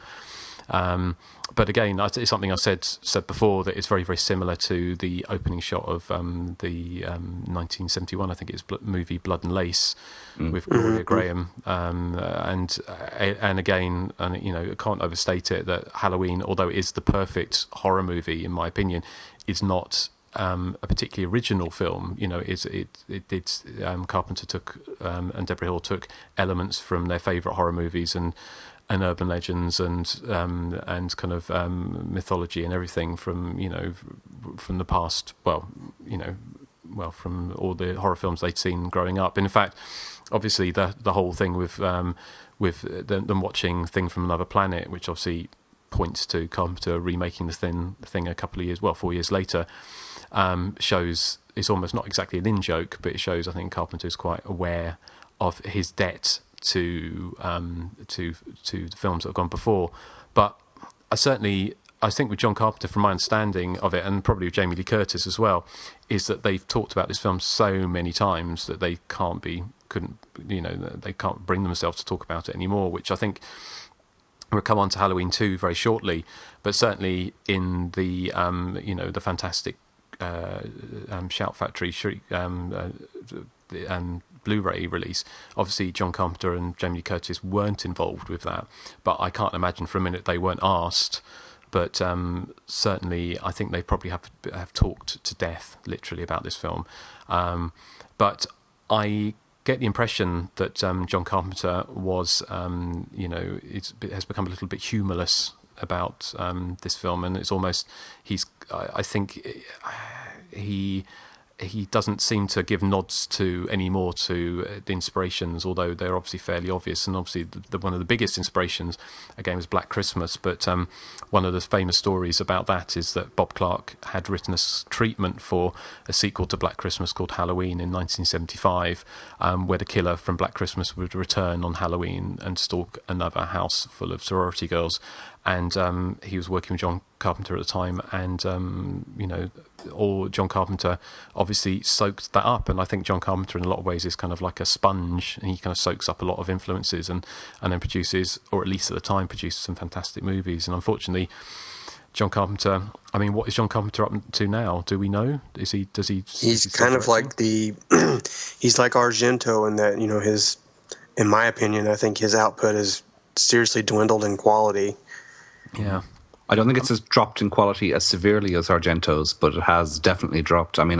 But again, it's something I said before, that it's very, very similar to the opening shot of the 1971, I think it's movie Blood and Lace with Gloria Graham. And again, and you know, I can't overstate it, that Halloween, although it is the perfect horror movie in my opinion, is not a particularly original film. You know, Carpenter took and Deborah Hill took elements from their favourite horror movies and urban legends and kind of mythology and everything from, you know, from the past. From all the horror films they'd seen growing up. And in fact, obviously the whole thing with them watching Thing from Another Planet, which obviously points to Carpenter remaking the thing a couple of years, 4 years later, shows it's almost not exactly an in-joke, but it shows, I think, Carpenter is quite aware of his debt to the films that have gone before. But I think with John Carpenter, from my understanding of it, and probably with Jamie Lee Curtis as well, is that they've talked about this film so many times that they can't bring themselves to talk about it anymore, which I think we'll come on to Halloween 2 very shortly. But certainly in the the fantastic Shout Factory Blu-ray release, obviously John Carpenter and Jamie Lee Curtis weren't involved with that, but I can't imagine for a minute they weren't asked. But certainly I think they probably have talked to death literally about this film. But I get the impression that John Carpenter was has become a little bit humorless about this film, and it's almost I think he doesn't seem to give nods anymore to the inspirations, although they're obviously fairly obvious. And obviously one of the biggest inspirations, again, was Black Christmas. But one of the famous stories about that is that Bob Clark had written a treatment for a sequel to Black Christmas called Halloween in 1975, where the killer from Black Christmas would return on Halloween and stalk another house full of sorority girls. and he was working with John Carpenter at the time, and or John Carpenter obviously soaked that up, and I think John Carpenter in a lot of ways is kind of like a sponge, and he kind of soaks up a lot of influences and then produces, or at least at the time produces, some fantastic movies. And unfortunately, John Carpenter, I mean, what is John Carpenter up to now? Do we know? He's kind of like he's like Argento in that, in my opinion, I think his output has seriously dwindled in quality. Yeah. I don't think it's as dropped in quality as severely as Argento's, but it has definitely dropped. I mean,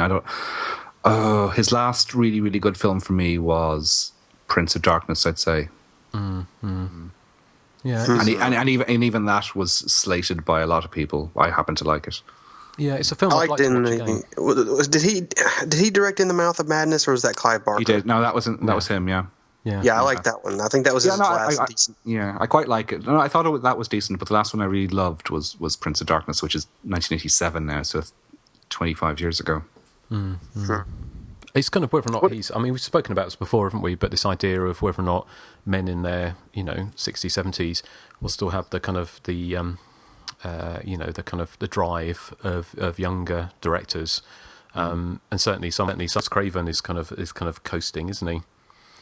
his last really, really good film for me was Prince of Darkness, I'd say. Mm-hmm. Yeah, and even that was slated by a lot of people. I happen to like it. Yeah, it's a film I'd like to watch again. Did he direct In the Mouth of Madness, or was that Clive Barker? He did. No, that was him. Yeah. Yeah, I like that one. I think that was his last decent. Yeah, I quite like it. No, I thought that was decent, but the last one I really loved was Prince of Darkness, which is 1987 now, so 25 years ago. Mm-hmm. Sure. It's kind of whether or not he's... I mean, we've spoken about this before, haven't we? But this idea of whether or not men in their, 60s, 70s will still have the kind of the drive of younger directors, and certainly Wes Craven is kind of coasting, isn't he?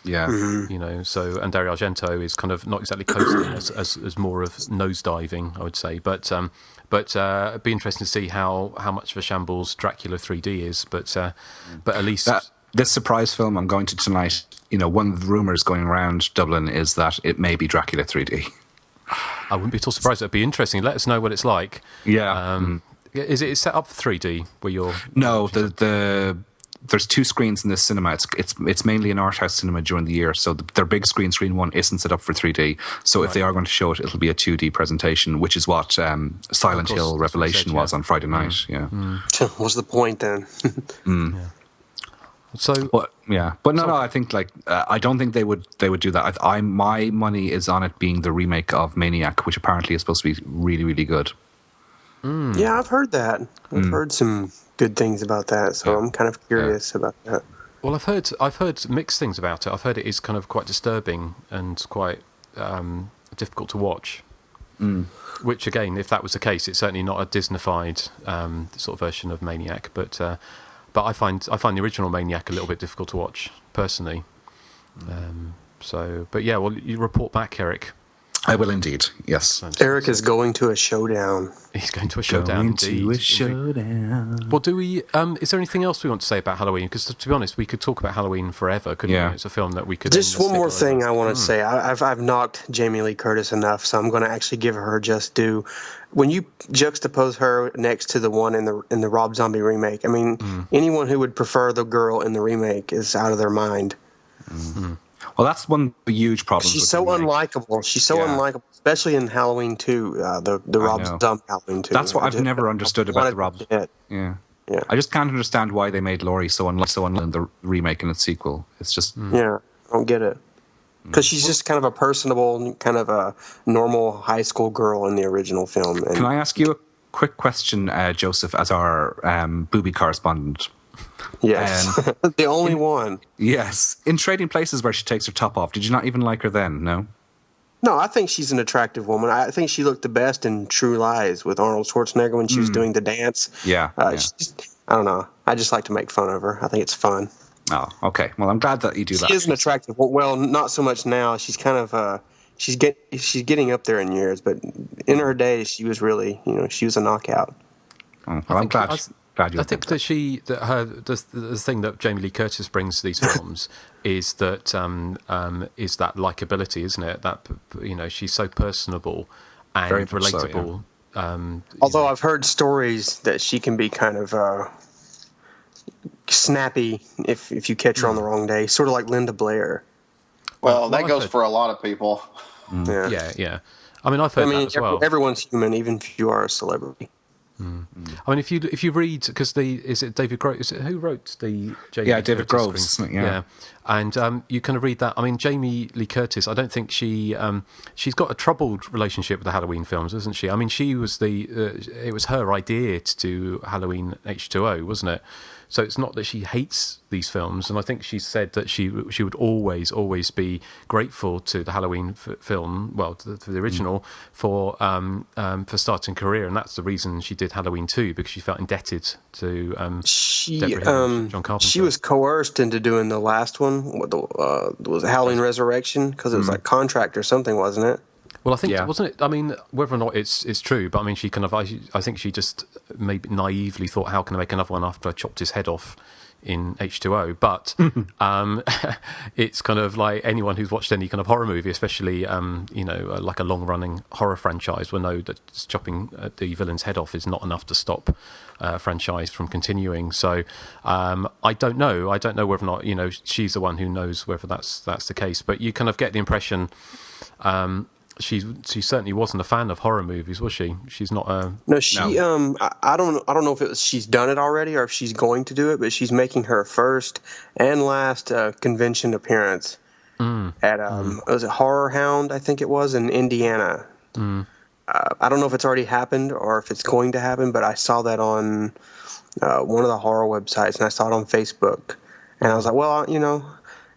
Yeah. Mm-hmm. So, and Dario Argento is kind of not exactly coasting as more of nosediving, I would say, but it'd be interesting to see how much of a shambles Dracula 3D is, but at least this surprise film I'm going to tonight, one of the rumours going around Dublin is that it may be Dracula 3D. I wouldn't be at all surprised. It'd be interesting. Let us know what it's like. Yeah. Is it set up for 3D where you're? No, there's two screens in this cinema. It's mainly an art house cinema during the year, so their big screen one isn't set up for 3D. So if they are going to show it, it'll be a 2D presentation, which is what Silent Hill Revelation was on Friday night. Yeah. What's the point then? Yeah. So, but no, I think I don't think they would do that. My money is on it being the remake of Maniac, which apparently is supposed to be really, really good. Yeah, I've heard that. I've heard some good things about that, so I'm kind of curious about that. Well, I've heard mixed things about it. I've heard it is kind of quite disturbing and quite difficult to watch. Which, again, if that was the case, it's certainly not a Disney-fied sort of version of Maniac. But I find the original Maniac a little bit difficult to watch personally. But yeah, well, you report back, Erik. I will indeed, yes. Erik is going to a showdown. He's going to a showdown, Well, do we... is there anything else we want to say about Halloween? Because, to be honest, we could talk about Halloween forever, couldn't we? It's a film that we could... Just one more thing I want to say. I've knocked Jamie Lee Curtis enough, so I'm going to actually give her just due. When you juxtapose her next to the one in the Rob Zombie remake, I mean, anyone who would prefer the girl in the remake is out of their mind. Well, that's one of the huge problems. She's so unlikable. She's so unlikable, especially in Halloween 2, the Rob Zombie Halloween 2. That's what I've never understood about the Rob. Yeah. I just can't understand why they made Laurie so unlikable in the remake and its sequel. It's just I don't get it. Because she's just kind of a personable, kind of a normal high school girl in the original film. Can I ask you a quick question, Joseph, as our booby correspondent? Yes, the only one. Yes. In Trading Places, where she takes her top off, did you not even like her then? No? No, I think she's an attractive woman. I think she looked the best in True Lies with Arnold Schwarzenegger when she was doing the dance. Yeah. I don't know. I just like to make fun of her. I think it's fun. Oh, okay. Well, I'm glad that you do that. She is an attractive. Well, not so much now. She's kind of she's getting up there in years, but in her day, she was really, she was a knockout. Oh, well, I'm glad. I think that the thing that Jamie Lee Curtis brings to these films is that likability, isn't it? That she's so personable and very relatable. So, although I've heard stories that she can be kind of snappy if you catch her on the wrong day, sort of like Linda Blair. Well, that goes for a lot of people. Yeah. I mean, I've heard that as well. Everyone's human, even if you are a celebrity. I mean, if you read, because is it David Groves? Is it who wrote the Jamie Lee David Curtis Groves? Yeah, and you kind of read that. I mean, Jamie Lee Curtis. I don't think she's got a troubled relationship with the Halloween films, isn't she? I mean, she was it was her idea to do Halloween H2O, wasn't it? So it's not that she hates these films, and I think she said that she would always be grateful to the Halloween film, well, to the original, for starting a career, and that's the reason she did Halloween 2, because she felt indebted to Deborah Hill, John Carpenter. She was coerced into doing the last one. Was it Halloween Resurrection? Because it was like contract or something, wasn't it? Well, I think wasn't it? I mean, whether or not it's true, but I mean, she kind of I think she just maybe naively thought, how can I make another one after I chopped his head off in H2O? But it's kind of like anyone who's watched any kind of horror movie, especially like a long-running horror franchise, will know that just chopping the villain's head off is not enough to stop a franchise from continuing. So I don't know whether or not she's the one who knows whether that's the case. But you kind of get the impression. She certainly wasn't a fan of horror movies, was she? She's not a... No, she... No. I don't know if she's done it already or if she's going to do it, but she's making her first and last convention appearance at was it Horror Hound, I think it was, in Indiana. I don't know if it's already happened or if it's going to happen, but I saw that on one of the horror websites, and I saw it on Facebook, and I was like, well,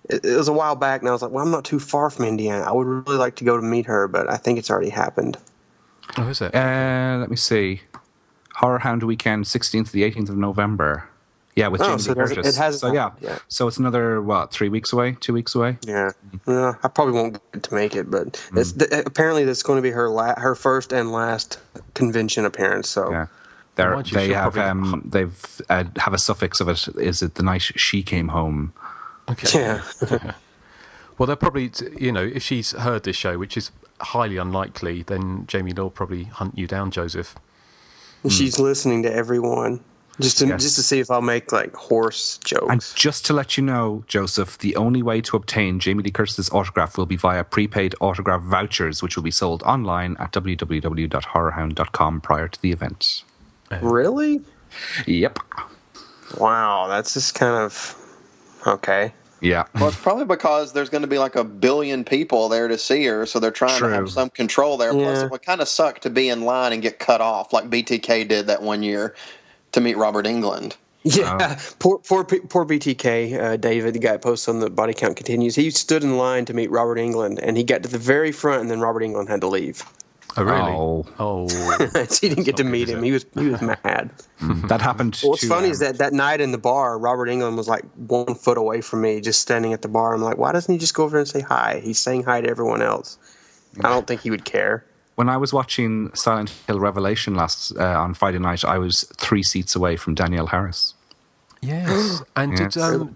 it was a while back, and I was like, well, I'm not too far from Indiana. I would really like to go to meet her, but I think it's already happened. Oh, is it? Let me see. Horror Hound Weekend, 16th to the 18th of November. Yeah, with Jamie Lee Curtis. It has. So, yeah. So it's another, 3 weeks away? 2 weeks away? Yeah. I probably won't get to make it, but apparently that's going to be her first and last convention appearance, so... Yeah. They have a suffix of it. Is it the night she came home? Okay. Yeah. Well, they're probably, if she's heard this show, which is highly unlikely, then Jamie will probably hunt you down, Joseph. She's listening to everyone, just to see if I'll make horse jokes. And just to let you know, Joseph, the only way to obtain Jamie Lee Curtis's autograph will be via prepaid autograph vouchers, which will be sold online at www.horrorhound.com prior to the event. Really? Yep. Wow, that's just kind of... Okay. Yeah. Well, it's probably because there's going to be 1 billion people there to see her, so they're trying to have some control there. Yeah. Plus, it would kind of suck to be in line and get cut off like BTK did that one year to meet Robert Englund. Yeah, poor BTK, David, the guy that posts on the Body Count Continues. He stood in line to meet Robert Englund, and he got to the very front, and then Robert Englund had to leave. Oh, really? Oh. He didn't get to meet him. He was mad. That happened. What's funny is that night in the bar, Robert Englund was 1 foot away from me, just standing at the bar. I'm like, why doesn't he just go over and say hi? He's saying hi to everyone else. I don't think he would care. When I was watching Silent Hill Revelation on Friday night, I was 3 seats away from Danielle Harris. Yes. And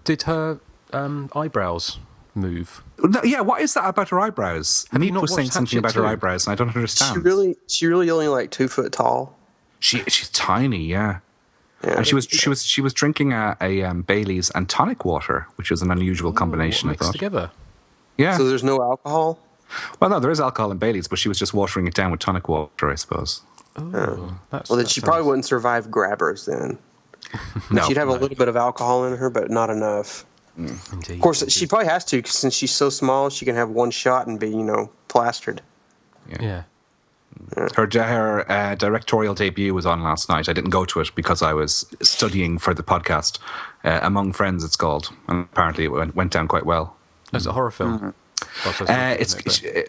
did her eyebrows move? Yeah, what is that about her eyebrows? Anita was saying something about her eyebrows, and I don't understand. She really only 2 foot tall. She's tiny, yeah. And she was drinking a Bailey's and tonic water, which was an unusual combination. Mixed together. Yeah. So there's no alcohol? Well, no, there is alcohol in Bailey's, but she was just watering it down with tonic water, I suppose. Well, then she probably wouldn't survive grabbers then. She'd have a little bit of alcohol in her, but not enough. Indeed. Of course, she probably has to, since she's so small, she can have one shot and be, plastered. Yeah. Her directorial debut was on last night. I didn't go to it because I was studying for the podcast. Among Friends, it's called. And apparently it went down quite well. It's a horror film. Mm-hmm.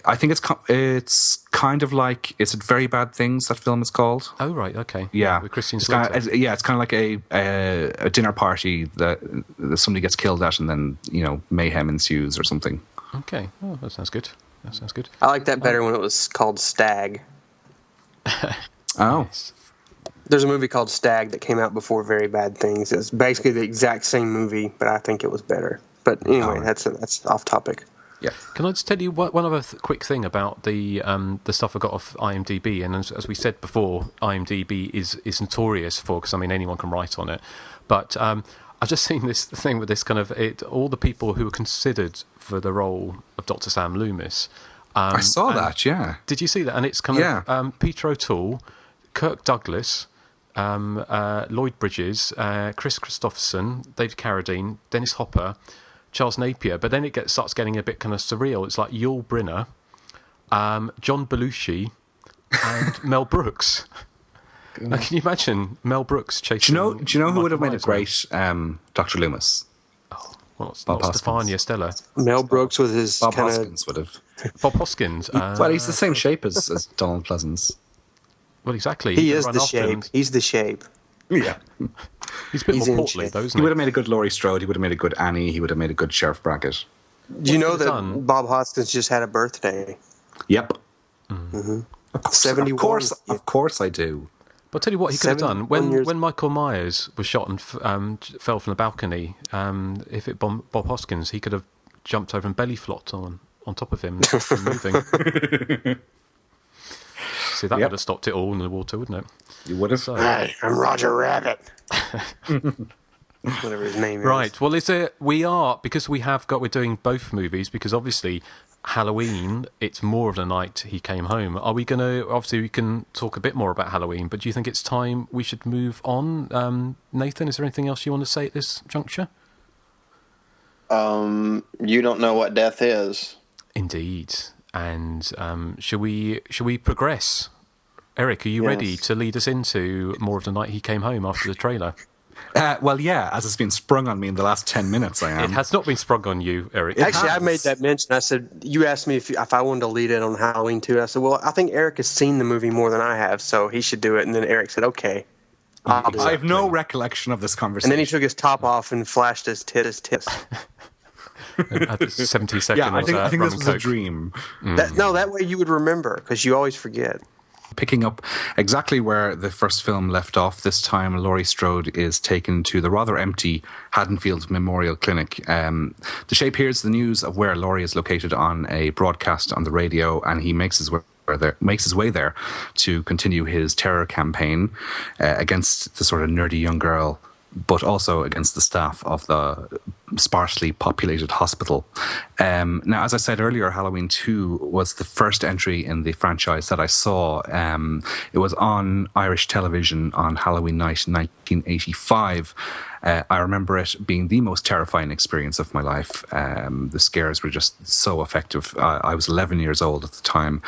I think it's kind of like It's Very Bad Things, that film is called. Oh, right, okay. Yeah. With Christian Slater. It's kind of like a dinner party that somebody gets killed at and then, mayhem ensues or something. Okay. Oh, that sounds good. I like that better when it was called Stag. Oh. Yes. There's a movie called Stag that came out before Very Bad Things. It's basically the exact same movie, but I think it was better. But anyway, that's off topic. Yeah. Can I just tell you one other quick thing about the stuff I got off IMDb? And as we said before, IMDb is notorious for, because anyone can write on it. But I've just seen this thing with this kind of all the people who were considered for the role of Dr. Sam Loomis. I saw that, yeah. Did you see that? And it's kind of Peter O'Toole, Kirk Douglas, Lloyd Bridges, Chris Christopherson, David Carradine, Dennis Hopper, Charles Napier, but then it starts getting a bit kind of surreal. It's like Yul Brynner, John Belushi, and Mel Brooks. Now, can you imagine Mel Brooks chasing? Do you know who would have made a Myers great Dr. Loomis? Not Bob Hoskins. Stefania Stella. Mel Brooks with his Bob kind Hoskins would have. Bob Hoskins. Well, he's the same shape as Donald Pleasance. Well, exactly. He is the shape. He's the shape. Yeah. He's a bit more portly, though, isn't he? Would have made a good Laurie Strode. He would have made a good Annie. He would have made a good Sheriff Brackett. Do you know that Bob Hoskins just had a birthday? Yep. Mm-hmm. 71. Of course I do. But I'll tell you what he could have done. When Michael Myers was shot and fell from the balcony, if it Bob Hoskins, he could have jumped over and belly flopped on top of him and moving. See, that would have stopped it all in the water, wouldn't it? You would have. Hi, I'm Roger Rabbit. Whatever his name is. Right. Well, we're doing both movies because obviously Halloween, it's more of the night he came home. Are we going to, obviously we can talk a bit more about Halloween, but do you think it's time we should move on? Nathan, is there anything else you want to say at this juncture? You don't know what death is. Indeed. And shall we progress? Eric, are you ready to lead us into more of the night he came home after the trailer? Well, yeah, as it's been sprung on me in the last 10 minutes, I am. It has not been sprung on you, Eric. Actually, I made that mention. I said, you asked me if I wanted to lead it on Halloween 2. I said, well, I think Eric has seen the movie more than I have, so he should do it. And then Eric said, okay. I have no recollection of this conversation. And then he took his top off and flashed his tits. 70 seconds. Yeah, I think this was a dream. That way you would remember, because you always forget. Picking up exactly where the first film left off, this time Laurie Strode is taken to the rather empty Haddonfield Memorial Clinic. The Shape hears the news of where Laurie is located on a broadcast on the radio, and he makes his way there to continue his terror campaign against the sort of nerdy young girl, but also against the staff of the sparsely populated hospital. Now, as I said earlier, Halloween 2 was the first entry in the franchise that I saw. It was on Irish television on Halloween night in 1985. I remember it being the most terrifying experience of my life. The scares were just so effective. I was 11 years old at the time.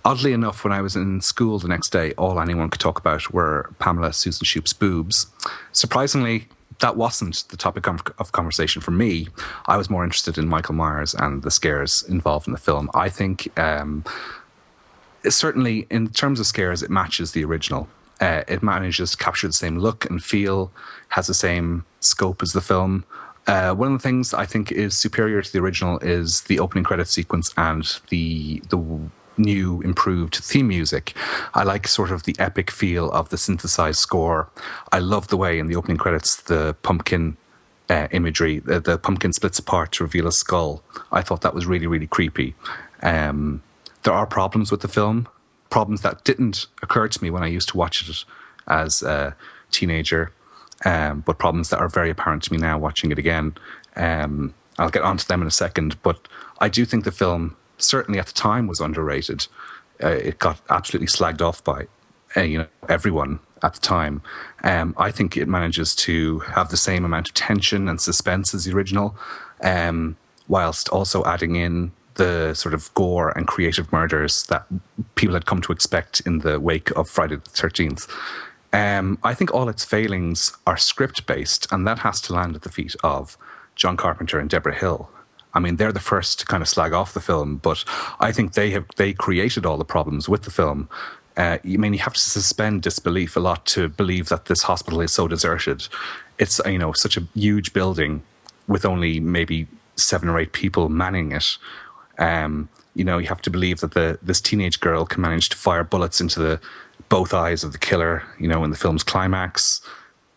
Oddly enough, when I was in school the next day, all anyone could talk about were Pamela Susan Shoup's boobs. Surprisingly, that wasn't the topic of conversation for me. I was more interested in Michael Myers and the scares involved in the film. I think, certainly in terms of scares, it matches the original. It manages to capture the same look and feel, has the same scope as the film. One of the things I think is superior to the original is the opening credit sequence and the new improved theme music. I like sort of the epic feel of the synthesized score. I love the way in the opening credits the pumpkin imagery, the pumpkin splits apart to reveal a skull. I thought that was really, really creepy. There are problems with the film, problems that didn't occur to me when I used to watch it as a teenager, but problems that are very apparent to me now watching it again. I'll get onto them in a second, but I do think the film, certainly at the time, was underrated. It got absolutely slagged off by everyone at the time. I think it manages to have the same amount of tension and suspense as the original, whilst also adding in the sort of gore and creative murders that people had come to expect in the wake of Friday the 13th. I think all its failings are script-based, and that has to land at the feet of John Carpenter and Deborah Hill. I mean, they're the first to kind of slag off the film, but I think they created all the problems with the film. You have to suspend disbelief a lot to believe that this hospital is so deserted. It's, such a huge building with only maybe 7 or 8 people manning it. You have to believe that this teenage girl can manage to fire bullets into both eyes of the killer, in the film's climax.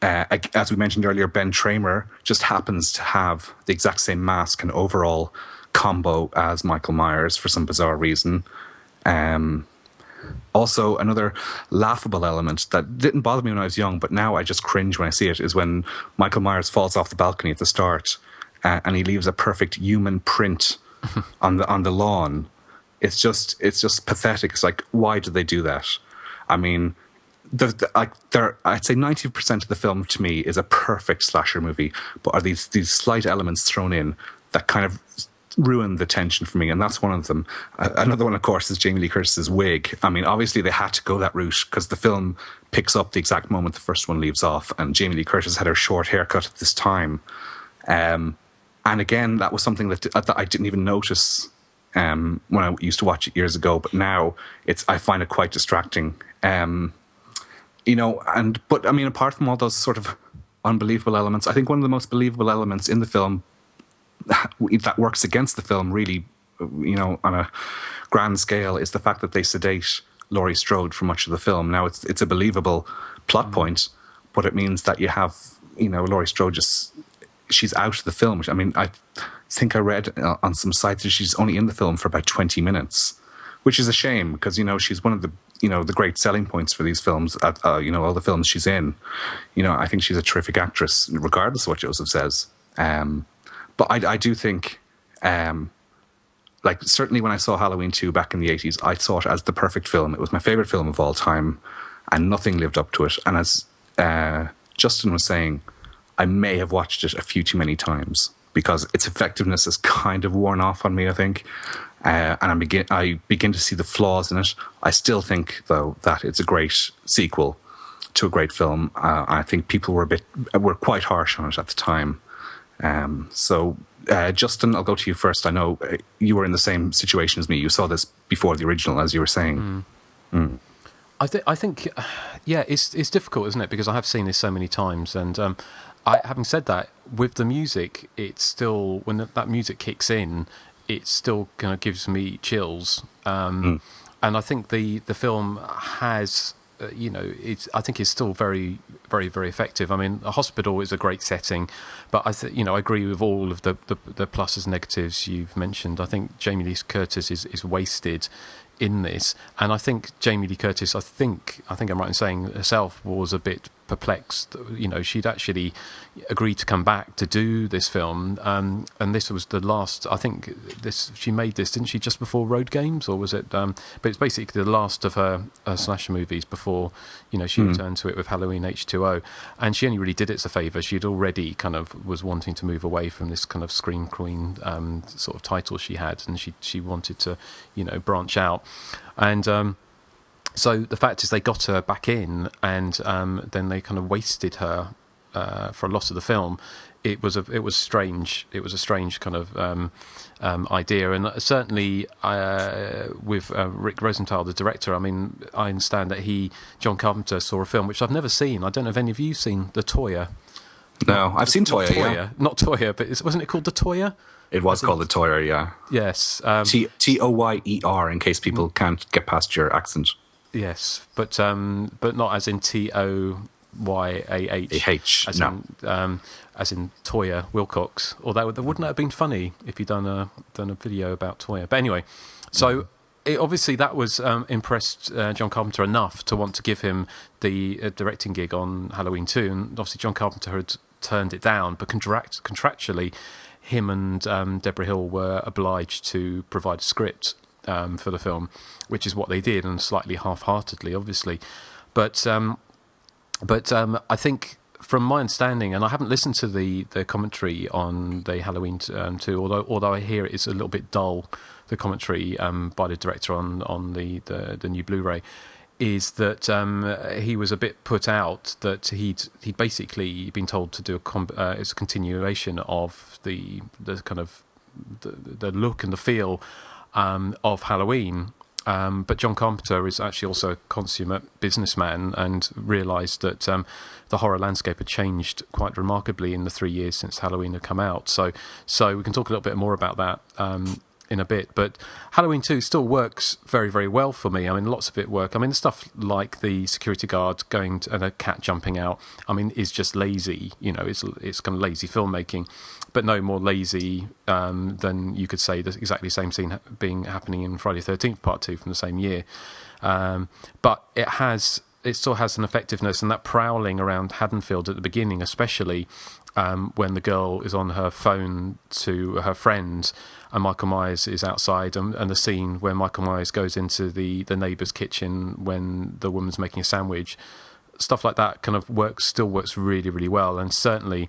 As we mentioned earlier, Ben Tramer just happens to have the exact same mask and overall combo as Michael Myers for some bizarre reason. Also, another laughable element that didn't bother me when I was young, but now I just cringe when I see it, is when Michael Myers falls off the balcony at the start and he leaves a perfect human print on the lawn. It's just pathetic. It's like, why did they do that? I mean, I'd say 90% of the film to me is a perfect slasher movie, but are these slight elements thrown in that kind of ruin the tension for me, and that's one of them. Another one, of course, is Jamie Lee Curtis's wig. I mean, obviously they had to go that route because the film picks up the exact moment the first one leaves off, and Jamie Lee Curtis had her short haircut at this time. And again, that was something that I didn't even notice when I used to watch it years ago, but now I find it quite distracting. But I mean, apart from all those sort of unbelievable elements, I think one of the most believable elements in the film that works against the film really, on a grand scale, is the fact that they sedate Laurie Strode for much of the film. Now, it's a believable plot point, but it means that you have, Laurie Strode she's out of the film. I mean, I think I read on some sites that she's only in the film for about 20 minutes, which is a shame because, she's one of the, the great selling points for these films, all the films she's in. I think she's a terrific actress, regardless of what Joseph says. But I do think, certainly when I saw Halloween 2 back in the 80s, I saw it as the perfect film. It was my favourite film of all time, and nothing lived up to it. And as Justin was saying, I may have watched it a few too many times because its effectiveness has kind of worn off on me, I think. And I begin to see the flaws in it. I still think, though, that it's a great sequel to a great film. I think people were quite harsh on it at the time. Justin, I'll go to you first. I know you were in the same situation as me. You saw this before the original, as you were saying. I think, it's difficult, isn't it? Because I have seen this so many times, and having said that, with the music, it's still, when that music kicks in, it still kind of gives me chills. And I think the film has, I think it's still very, very, very effective. I mean, a hospital is a great setting, but I agree with all of the pluses and negatives you've mentioned. I think Jamie Lee Curtis is wasted in this, and I think Jamie Lee Curtis, I think I'm right in saying, herself was a bit perplexed. She'd actually agreed to come back to do this film, and this was the last. I think she made this, didn't she, just before Road Games, or was it? But it's basically the last of her slasher movies before she returned to it with Halloween H2O, and she only really did it as a favour. She'd already kind of was wanting to move away from this kind of Scream Queen sort of title she had, and she wanted to branch out, and. So the fact is, they got her back in, and then they kind of wasted her for a lot of the film. It was strange. It was a strange kind of idea, and certainly with Rick Rosenthal, the director. I mean, I understand that John Carpenter saw a film which I've never seen. I don't know if any of you seen The Toya. No, I've seen Toya. Not Toya, but wasn't it called The Toya? It was called The Toya, yeah. Yes. Toyer, in case people can't get past your accent. Yes, but not as in Toyah, as in Toya Wilcox. Although wouldn't that have been funny if you'd done a video about Toya? But anyway, so obviously that was impressed John Carpenter enough to want to give him the directing gig on Halloween 2, and obviously John Carpenter had turned it down, but contractually, him and Deborah Hill were obliged to provide a script for the film, which is what they did, and slightly half-heartedly, obviously. But I think, from my understanding, and I haven't listened to the commentary on the Halloween 2, although I hear it's a little bit dull, the commentary by the director on the new Blu-ray, is that he was a bit put out that he'd basically been told to do it's a continuation of the kind of the look and the feel of Halloween, but John Carpenter is actually also a consummate businessman and realised that the horror landscape had changed quite remarkably in the 3 years since Halloween had come out. So we can talk a little bit more about that in a bit. But Halloween 2 still works very, very well for me. I mean, lots of it work. I mean, the stuff like the security guard going and a cat jumping out, I mean, is just lazy. It's kind of lazy filmmaking, but no more lazy than you could say the exactly same scene happening in Friday the 13th Part 2 from the same year. But it still has an effectiveness, and that prowling around Haddonfield at the beginning, especially when the girl is on her phone to her friend and Michael Myers is outside, and the scene where Michael Myers goes into the neighbour's kitchen when the woman's making a sandwich, stuff like that kind of still works really, really well. And certainly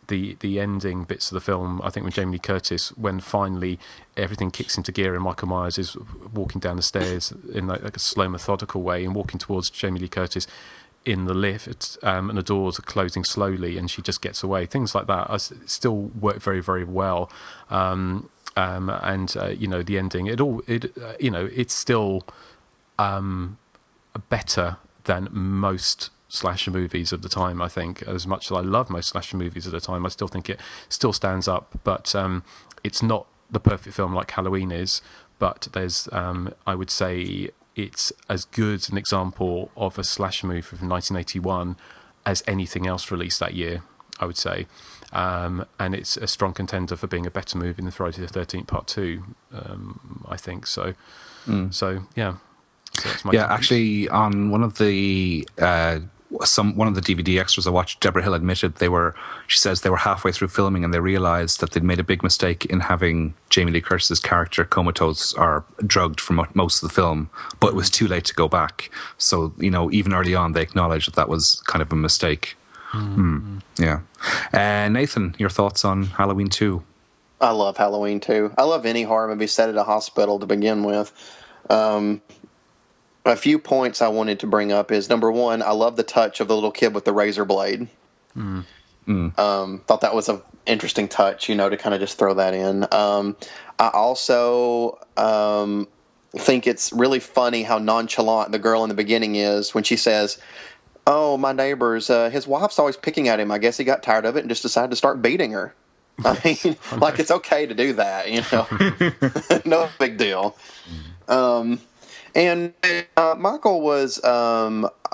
the ending bits of the film, I think when Jamie Lee Curtis, when finally everything kicks into gear and Michael Myers is walking down the stairs in like a slow, methodical way and walking towards Jamie Lee Curtis in the lift, and the doors are closing slowly and she just gets away. Things like that still work very, very well. The ending, it's still better than most slasher movies of the time. I think, as much as I love most slasher movies of the time, I still think it still stands up. But it's not the perfect film like Halloween is. But there's, I would say, it's as good an example of a slasher movie from 1981 as anything else released that year, I would say. And it's a strong contender for being a better movie than Friday the 13th Part 2, I think. So, so yeah. So that's my actually, on one of the one of the DVD extras I watched, Deborah Hill admitted she says they were halfway through filming and they realised that they'd made a big mistake in having Jamie Lee Curtis's character comatose or drugged for most of the film, but it was too late to go back. So, even early on, they acknowledged that was kind of a mistake. Yeah. Nathan, your thoughts on Halloween 2? I love Halloween 2. I love any horror movie set at a hospital to begin with. A few points I wanted to bring up is, number one, I love the touch of the little kid with the razor blade. Thought that was an interesting touch, to kind of just throw that in. I also think it's really funny how nonchalant the girl in the beginning is when she says, "Oh, my neighbor's, his wife's always picking at him. I guess he got tired of it and just decided to start beating her." I mean, like, it's okay to do that, No big deal. And Michael was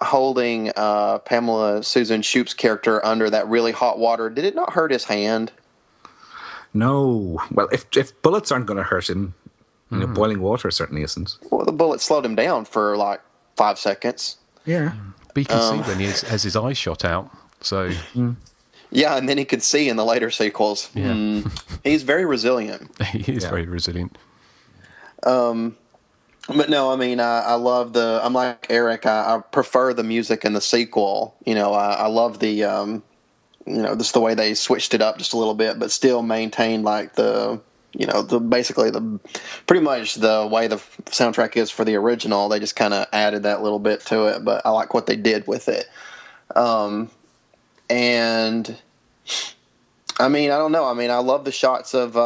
holding Pamela Susan Shoop's character under that really hot water. Did it not hurt his hand? No. Well, if bullets aren't going to hurt him, boiling water certainly isn't. Well, the bullet slowed him down for like 5 seconds. Yeah. But you can see when he has his eyes shot out. So. Yeah, and then he could see in the later sequels. Yeah. He's very resilient. He is very resilient. But no, I mean, I love I'm like Erik. I prefer the music in the sequel. I love the, just the way they switched it up just a little bit, but still maintained like pretty much the way the soundtrack is for the original. They just kind of added that little bit to it, but I like what they did with it. And I mean, I don't know. I mean, I love the shots of,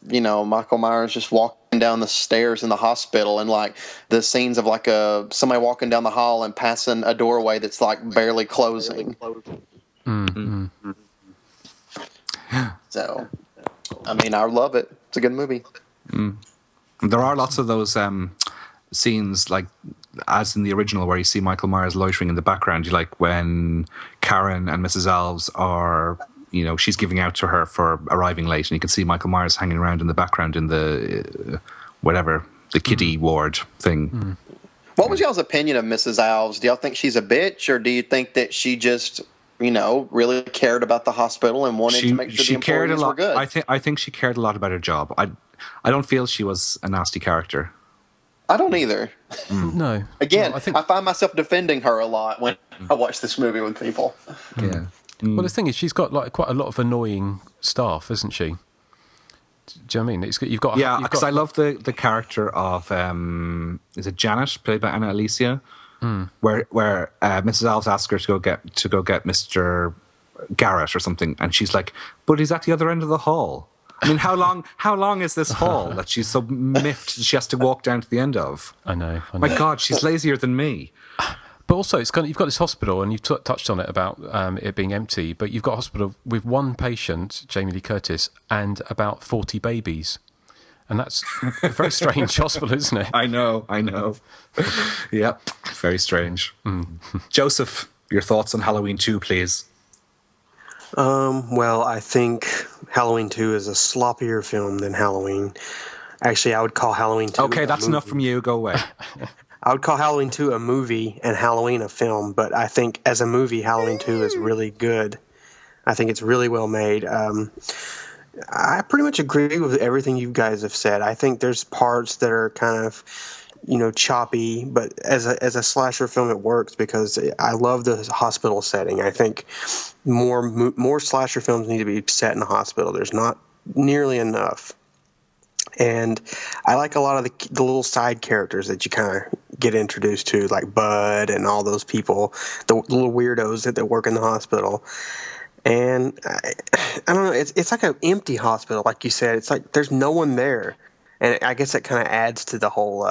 Michael Myers just walking down the stairs in the hospital, and like the scenes of like somebody walking down the hall and passing a doorway that's like barely closing. So, I mean, I love it. It's a good movie. There are lots of those scenes, like as in the original, where you see Michael Myers loitering in the background. You like when Karen and Mrs. Alves are, she's giving out to her for arriving late, and you can see Michael Myers hanging around in the background in the the kiddie ward thing. What was y'all's opinion of Mrs. Alves? Do y'all think she's a bitch, or do you think that she just, really cared about the hospital and wanted to make sure the employees were good? I think she cared a lot about her job. I don't feel she was a nasty character. I don't either. No. Again, I find myself defending her a lot when I watch this movie with people. Yeah. Well, the thing is, she's got like quite a lot of annoying staff, isn't she? Do you know what I mean? You've got because I love the character of is it Janet, played by Anna Alicia, where Mrs. Alves asks her to go get Mr. Garrett or something, and she's like, "But he's at the other end of the hall." I mean, how long is this hall that she's so miffed she has to walk down to the end of? I know. My God, she's lazier than me. But also, you've got this hospital, and you've touched on it about it being empty, but you've got a hospital with one patient, Jamie Lee Curtis, and about 40 babies. And that's a very strange hospital, isn't it? I know. Yep, very strange. Joseph, your thoughts on Halloween 2, please. Well, I think Halloween 2 is a sloppier film than Halloween. Actually, I would call Halloween 2 Okay, that's enough from you. Go away. I would call Halloween 2 a movie and Halloween a film, but I think as a movie, Halloween 2 is really good. I think it's really well made. I pretty much agree with everything you guys have said. I think there's parts that are kind of, choppy, but as a slasher film, it works because I love the hospital setting. I think more slasher films need to be set in a hospital. There's not nearly enough. And I like a lot of the little side characters that you kind of get introduced to, like Bud and all those people, the little weirdos that work in the hospital. And I don't know, it's like an empty hospital, like you said. It's like there's no one there. And I guess that kind of adds to the whole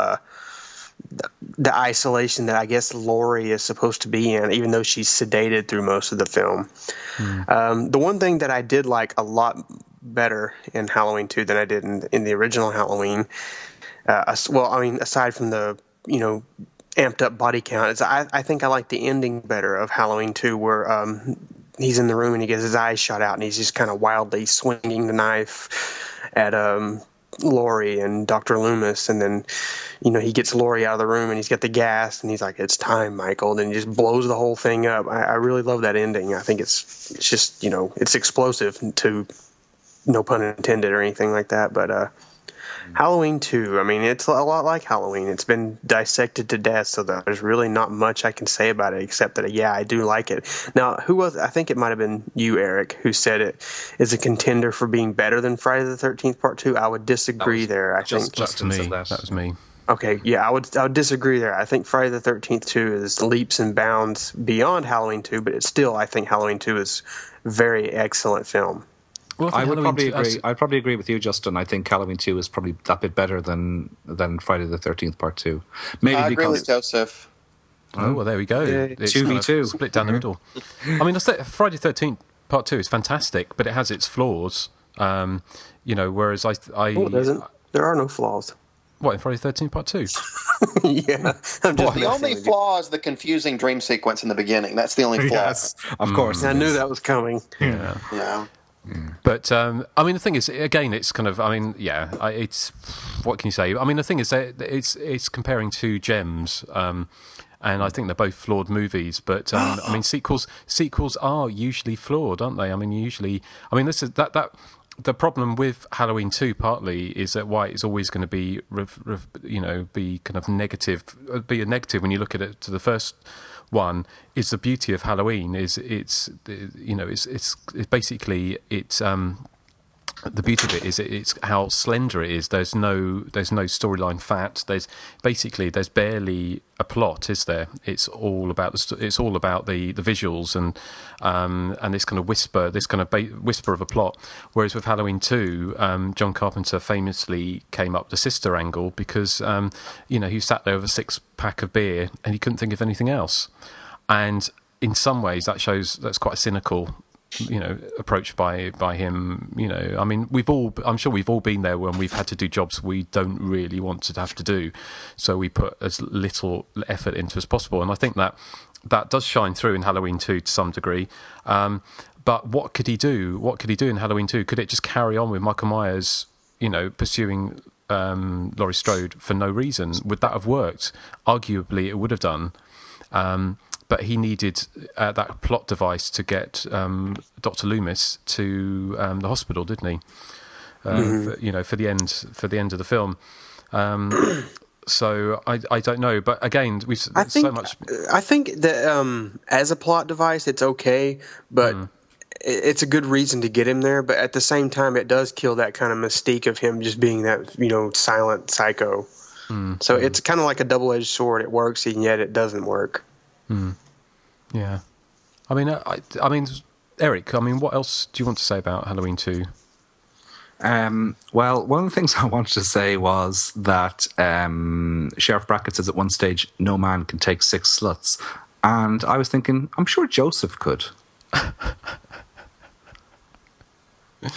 the isolation that I guess Laurie is supposed to be in, even though she's sedated through most of the film. The one thing that I did like a lot better in Halloween 2 than I did in the original Halloween, aside from the amped up body count, is I think I like the ending better of Halloween 2, where he's in the room and he gets his eyes shot out and he's just kind of wildly swinging the knife at Laurie and Dr. Loomis, and then he gets Laurie out of the room and he's got the gas and he's like, "It's time, Michael," and he just blows the whole thing up. I really love that ending. I think it's just it's explosive, to no pun intended or anything like that. But Halloween 2, I mean, it's a lot like Halloween. It's been dissected to death, so there's really not much I can say about it except that, yeah, I do like it. Now, who was? I think it might have been you, Eric, who said it is a contender for being better than Friday the 13th Part 2. I would disagree there. I think just me. That was me. Okay, yeah, I would disagree there. I think Friday the 13th 2 is leaps and bounds beyond Halloween 2, but it's still, I think Halloween 2 is a very excellent film. Well, I would probably agree. I'd probably agree with you, Justin. I think Halloween 2 is probably that bit better than Friday the 13th Part 2. Maybe I agree because with Joseph. Oh, well, there we go. It's 2v2. Split down the middle. I mean, Friday the 13th Part 2 is fantastic, but it has its flaws. Whereas I it doesn't. There are no flaws. What, in Friday the 13th Part 2? Yeah. The only flaw is the confusing dream sequence in the beginning. That's the only flaw. Yes, of course. I knew that was coming. Yeah. But I mean, the thing is, again, it's kind of, I mean, it's, what can you say? I mean, the thing is that it's comparing two gems, and I think they're both flawed movies. But I mean, sequels are usually flawed, aren't they? I mean, this is that. The problem with Halloween 2 partly is that why it's always going to be, be kind of negative, be a negative when you look at it to the first one, is the beauty of Halloween is it's basically the beauty of it is it's how slender it is. There's no storyline fat. There's barely a plot, is there? It's all about the visuals and this kind of whisper of a plot. Whereas with Halloween 2, John Carpenter famously came up the sister angle because he sat there with a 6-pack of beer and he couldn't think of anything else. And in some ways that's quite a cynical approach by him. I mean, I'm sure we've all been there when we've had to do jobs we don't really want to have to do, so we put as little effort into as possible. And I think that does shine through in Halloween 2 to some degree. But what could he do? What could he do in Halloween 2? Could it just carry on with Michael Myers, pursuing Laurie Strode for no reason? Would that have worked? Arguably, it would have done. But he needed that plot device to get Dr. Loomis to the hospital, didn't he? For the end of the film. So I don't know, but again, I think that as a plot device, it's okay, but it's a good reason to get him there. But at the same time, it does kill that kind of mystique of him just being that silent psycho. So it's kind of like a double-edged sword. It works, and yet it doesn't work. Yeah, I mean, Eric. I mean, what else do you want to say about Halloween 2? Well, one of the things I wanted to say was that Sheriff Brackett says at one stage, "No man can take 6 sluts," and I was thinking, I'm sure Joseph could.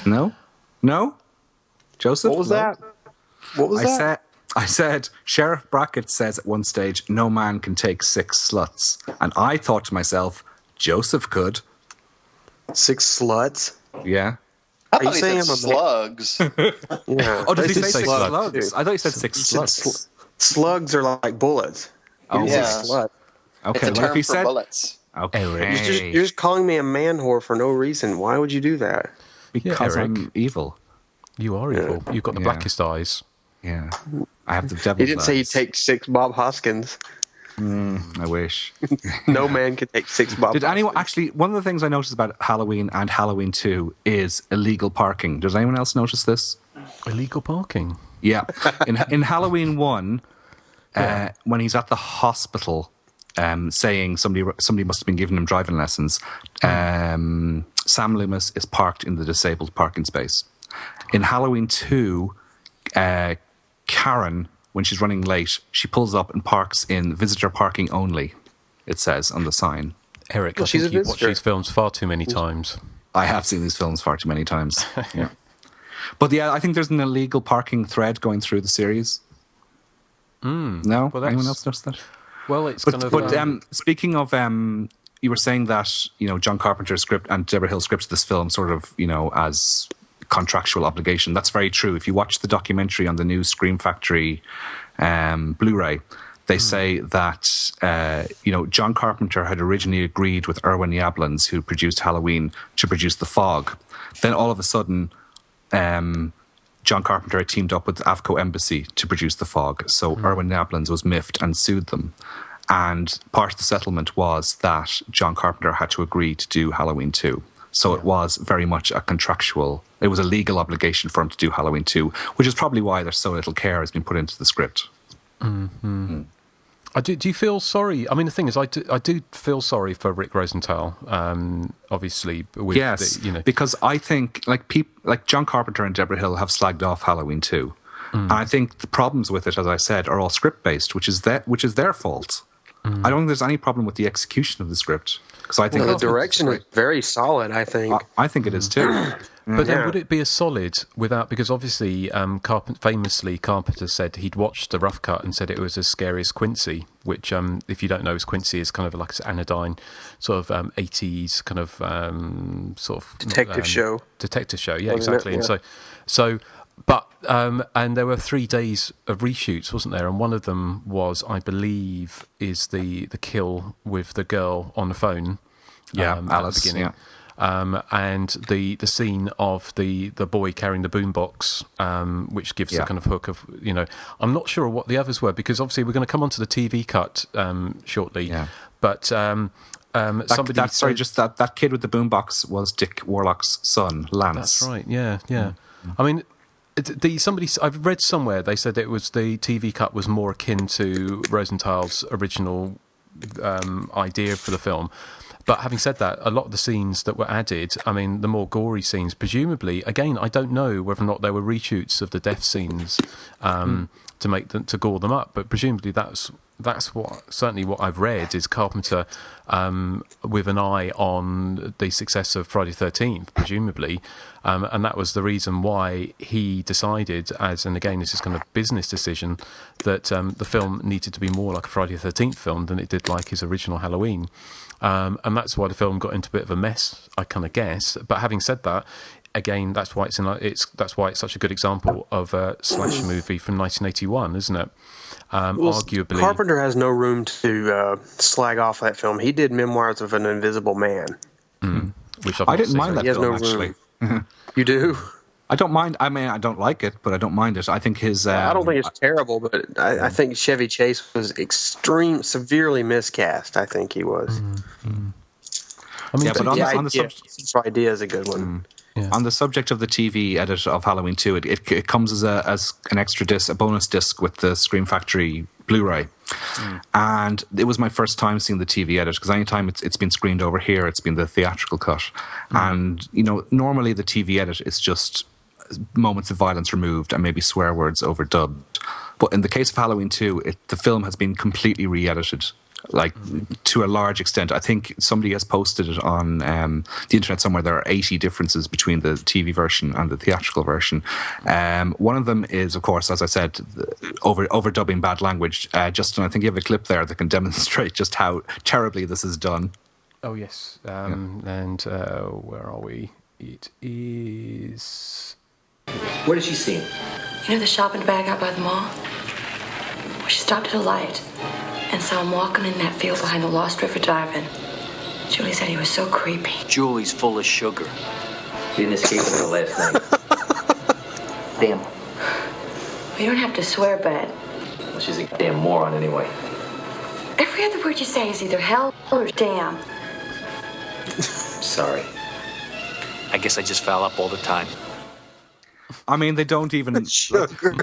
No, Joseph. What was that? What was that? I said, Sheriff Brackett says at one stage, "No man can take 6 sluts." And I thought to myself, Joseph could. 6 sluts? Yeah. I thought he said slugs. Yeah. Oh, did he say 6 slugs? I thought he said 6 sluts. Slugs are like bullets. Oh, yeah. Slut. Okay, it's a what term if he for said bullets. Okay. You're just calling me a man whore for no reason. Why would you do that? Because I'm evil. You are evil. You've got the blackest eyes. Yeah. I have the devil's He didn't say he'd eyes. take 6 Bob Hoskins. I wish. No man could take 6 Bob Did Hoskins. anyone actually? One of the things I noticed about Halloween and Halloween 2 is illegal parking. Does anyone else notice this? Illegal parking. Yeah. In Halloween 1, when he's at the hospital, saying somebody must have been giving him driving lessons, Sam Loomis is parked in the disabled parking space. In Halloween 2, Karen, when she's running late, she pulls up and parks in visitor parking only, it says on the sign. Eric, Well, I she's think a you've watched visitor. these films far too many times. I have seen these films far too many times. Yeah. But yeah, I think there's an illegal parking thread going through the series. No? Well, Anyone else notice that? Well, it's But, kind of... but speaking of, you were saying that, John Carpenter's script and Deborah Hill scripted this film sort of, as contractual obligation. That's very true. If you watch the documentary on the new Scream Factory Blu-ray, they say that, John Carpenter had originally agreed with Irwin Yablans, who produced Halloween, to produce The Fog. Then all of a sudden, John Carpenter had teamed up with the Avco Embassy to produce The Fog. So Irwin Yablans was miffed and sued them. And part of the settlement was that John Carpenter had to agree to do Halloween 2. So it was very much it was a legal obligation for him to do Halloween 2, which is probably why there's so little care has been put into the script. Mm-hmm. Do you feel sorry? I mean, the thing is, I do feel sorry for Rick Rosenthal, obviously. With Yes, because I think like John Carpenter and Deborah Hill have slagged off Halloween 2. And I think the problems with it, as I said, are all script-based, which is their fault. I don't think there's any problem with the execution of the script. Because I think the direction is very solid, I think. I think it is too. But then would it be as solid without... Because obviously, famously, Carpenter said he'd watched the rough cut and said it was as scary as Quincy, which, if you don't know, Quincy is kind of like an anodyne, sort of 80s kind of sort of... Detective show. Detective show, yeah, exactly. Yeah. And so but, and there were 3 days of reshoots, wasn't there? And one of them was, I believe, is the kill with the girl on the phone. Yeah, Alice, at the beginning. Yeah. And the scene of the boy carrying the boombox, which gives the kind of hook of, I'm not sure what the others were, because obviously we're going to come on to the TV cut shortly. Yeah. But somebody sorry, just that kid with the boombox was Dick Warlock's son, Lance. That's right. Yeah. I mean, I've read somewhere they said it was the TV cut was more akin to Rosenthal's original idea for the film. But having said that, a lot of the scenes that were added, I mean, the more gory scenes, presumably, again, I don't know whether or not there were reshoots of the death scenes to gore them up, but presumably that's certainly what I've read is Carpenter with an eye on the success of Friday the 13th, presumably, and that was the reason why he decided, and again this is kind of a business decision, that the film needed to be more like a Friday the 13th film than it did like his original Halloween, and that's why the film got into a bit of a mess, I kind of guess. But having said that, again, that's why it's such a good example of a slasher movie from 1981, isn't it? Arguably, Carpenter has no room to slag off that film. He did Memoirs of an Invisible Man. Which I didn't mind that film, actually. You do? I don't mind. I mean, I don't like it, but I don't mind it. I think his... I don't think it's terrible, but I think Chevy Chase was severely miscast. I think he was. I mean, but on the subject... His idea is a good one. Yeah. On the subject of the TV edit of Halloween 2, it comes as an extra disc, a bonus disc with the Scream Factory Blu-ray. And it was my first time seeing the TV edit, because anytime it's been screened over here, it's been the theatrical cut. And, normally the TV edit is just moments of violence removed and maybe swear words overdubbed. But in the case of Halloween 2, the film has been completely re-edited. To a large extent. I think somebody has posted it on the internet somewhere. There are 80 differences between the TV version and the theatrical version. One of them is, of course, as I said, overdubbing bad language. Justin, I think you have a clip there that can demonstrate just how terribly this is done. Oh, yes. And where are we? It is... Where did she see him? You know the shopping bag out by the mall? Well, she stopped at a light and saw him walking in that field behind the Lost River Drive-In. Julie said he was so creepy. Julie's full of sugar. He didn't escape until last night. Damn. You don't have to swear, but Well, she's a damn moron anyway. every other word you say is either hell or damn. Sorry. I guess I just foul up all the time. I mean, they don't even... Sugar.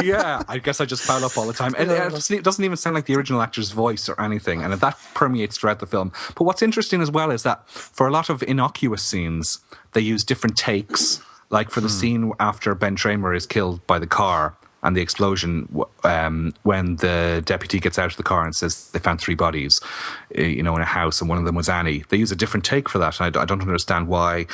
Yeah, I guess I just foul up all the time. And it doesn't even sound like the original actor's voice or anything, and that permeates throughout the film. But what's interesting as well is that for a lot of innocuous scenes, they use different takes. Like for the scene after Ben Tramer is killed by the car and the explosion, when the deputy gets out of the car and says they found 3 bodies, in a house, and one of them was Annie. They use a different take for that, and I don't understand why.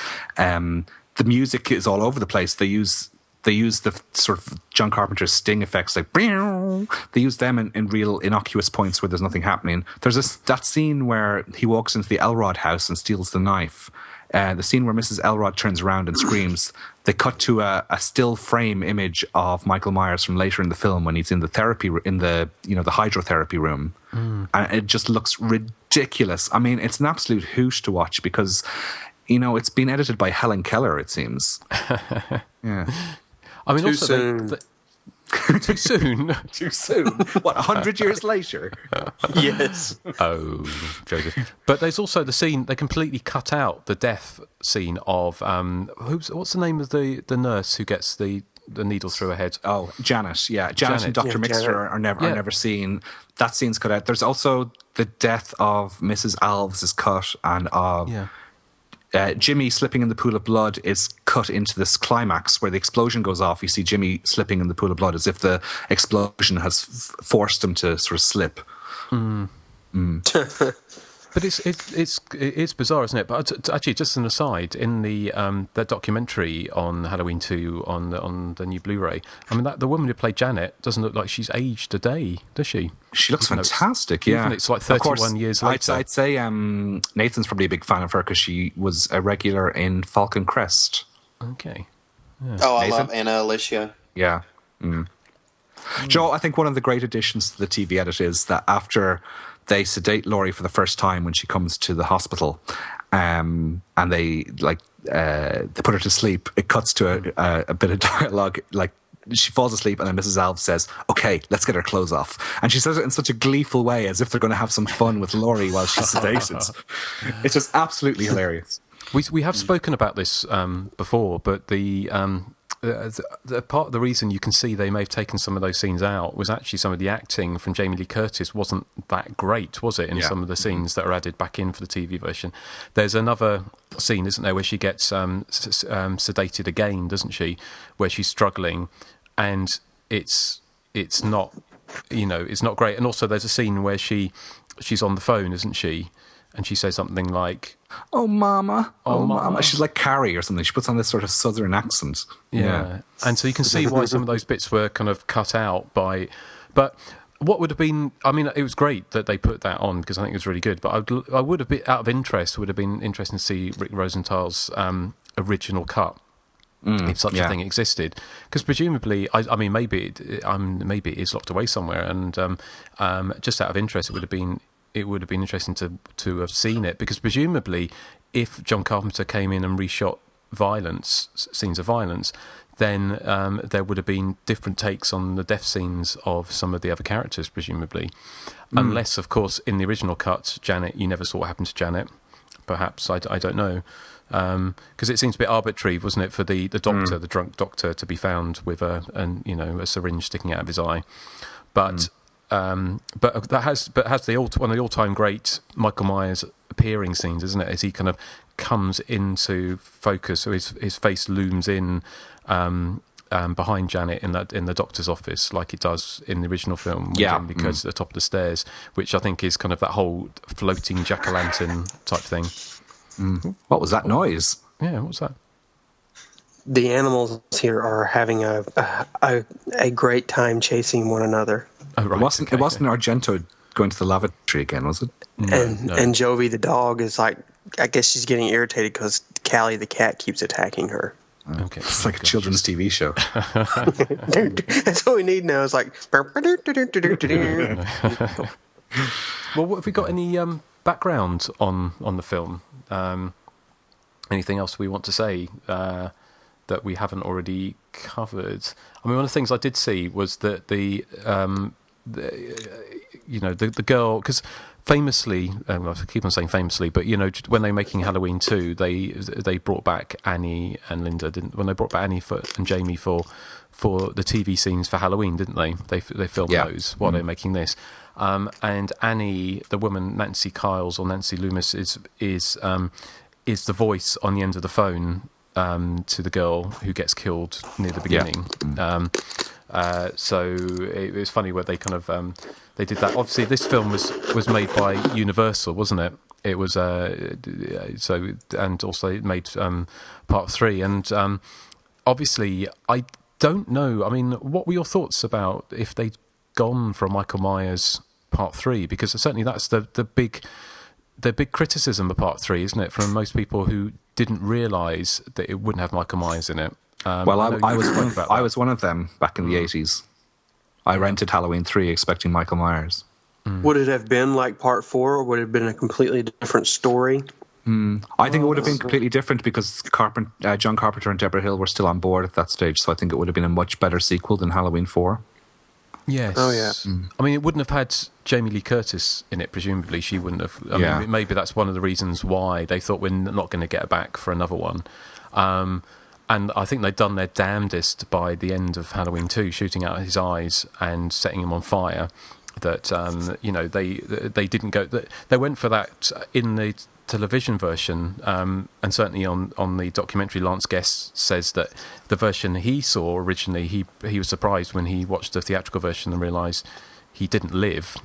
The music is all over the place. They use the sort of John Carpenter's Sting effects, like they use them in real innocuous points where there's nothing happening. There's that scene where he walks into the Elrod house and steals the knife. The scene where Mrs. Elrod turns around and screams. They cut to a still frame image of Michael Myers from later in the film when he's in the the hydrotherapy room, and it just looks ridiculous. I mean, it's an absolute hoosh to watch because, it's been edited by Helen Keller, it seems. Yeah. I mean, Too also soon. too soon. Too soon. What, 100 years later? Yes. Oh, Joseph. But there's also the scene, they completely cut out the death scene of, what's the name of the nurse who gets the needle through her head? Oh, Janet, yeah. Janet and Dr. Mixter are never seen. That scene's cut out. There's also the death of Mrs. Alves is cut, and of... Yeah. Jimmy slipping in the pool of blood is cut into this climax where the explosion goes off. You see Jimmy slipping in the pool of blood as if the explosion has forced him to sort of slip. But it's bizarre, isn't it? But actually, just an aside, in that documentary on Halloween 2 on the new Blu-ray, I mean, the woman who played Janet doesn't look like she's aged a day, does she? She looks fantastic, yeah. Even it's like 31 years later. I'd say Nathan's probably a big fan of her because she was a regular in Falcon Crest. Okay. Yeah. Oh, I Nathan? love Anna Alicia. Yeah. Joe, I think one of the great additions to the TV edit is that after they sedate Laurie for the first time when she comes to the hospital, and they put her to sleep, it cuts to a bit of dialogue, like she falls asleep and then Mrs. Alves says, "Okay, let's get her clothes off." And she says it in such a gleeful way as if they're going to have some fun with Laurie while she's sedated. It's just absolutely hilarious. We have spoken about this before, but the part of the reason you can see they may have taken some of those scenes out was actually some of the acting from Jamie Lee Curtis wasn't that great, was it, in some of the scenes that are added back in for the TV version. There's another scene, isn't there, where she gets sedated again, doesn't she, where she's struggling, and it's not, it's not great. And also there's a scene where she's on the phone, isn't she, and she says something like, "Oh, mama. Oh, mama." She's like Carrie or something. She puts on this sort of southern accent. Yeah. And so you can see why some of those bits were kind of cut out by... But what would have been... I mean, it was great that they put that on because I think it was really good. But I would have been, out of interest, would have been interesting to see Rick Rosenthal's original cut. If such a thing existed, because presumably, I mean, maybe it is locked away somewhere, and just out of interest, it would have been interesting to have seen it, because presumably if John Carpenter came in and reshot scenes of violence, then there would have been different takes on the death scenes of some of the other characters, presumably. Unless, of course, in the original cut, Janet, you never saw what happened to Janet. Perhaps, I don't know. Because it seems a bit arbitrary, wasn't it, for the doctor, the drunk doctor, to be found with a syringe sticking out of his eye. But that has one of the all-time great Michael Myers appearing scenes, isn't it? As he kind of comes into focus, so his face looms in behind Janet in the doctor's office, like it does in the original film. Because at the top of the stairs, which I think is kind of that whole floating jack-o'-lantern type thing. What was that noise? Yeah, what was that? The animals here are having a great time chasing one another. Oh, right. It wasn't Argento going to the lavatory again, was it? No. And Jovi the dog is like, I guess she's getting irritated because Callie the cat keeps attacking her. Okay, it's like a children's TV show. That's what we need now. It's like. Well, have we got any background on the film? Anything else we want to say that that we haven't already covered? I mean, one of the things I did see was that the girl, because famously, I keep on saying famously, but when they were making Halloween 2, they brought back Annie and Linda, when they brought back Annie and Jamie for the TV scenes for Halloween, didn't they? They filmed those while they were making this. And Annie, the woman, Nancy Kyles or Nancy Loomis, is the voice on the end of the phone to the girl who gets killed near the beginning. So it was funny where they kind of they did that. Obviously, this film was made by Universal, wasn't it? It was and also it made part 3. And obviously, I don't know. I mean, what were your thoughts about if they'd gone for Michael Myers part 3? Because certainly that's the big criticism of part 3, isn't it, from most people who didn't realise that it wouldn't have Michael Myers in it. I was one of them back in the 80s. I rented Halloween 3 expecting Michael Myers. Would it have been like part 4, or would it have been a completely different story? I think it would have been completely different because John Carpenter and Deborah Hill were still on board at that stage, so I think it would have been a much better sequel than Halloween 4. Yes. Oh, yeah. I mean, it wouldn't have had Jamie Lee Curtis in it, presumably. She wouldn't have. I mean, maybe that's one of the reasons why they thought we're not going to get her back for another one. And I think they'd done their damnedest by the end of Halloween 2, shooting out his eyes and setting him on fire. That they didn't go. They went for that in the television version, and certainly on the documentary. Lance Guest says that the version he saw originally, he was surprised when he watched the theatrical version and realised he didn't live.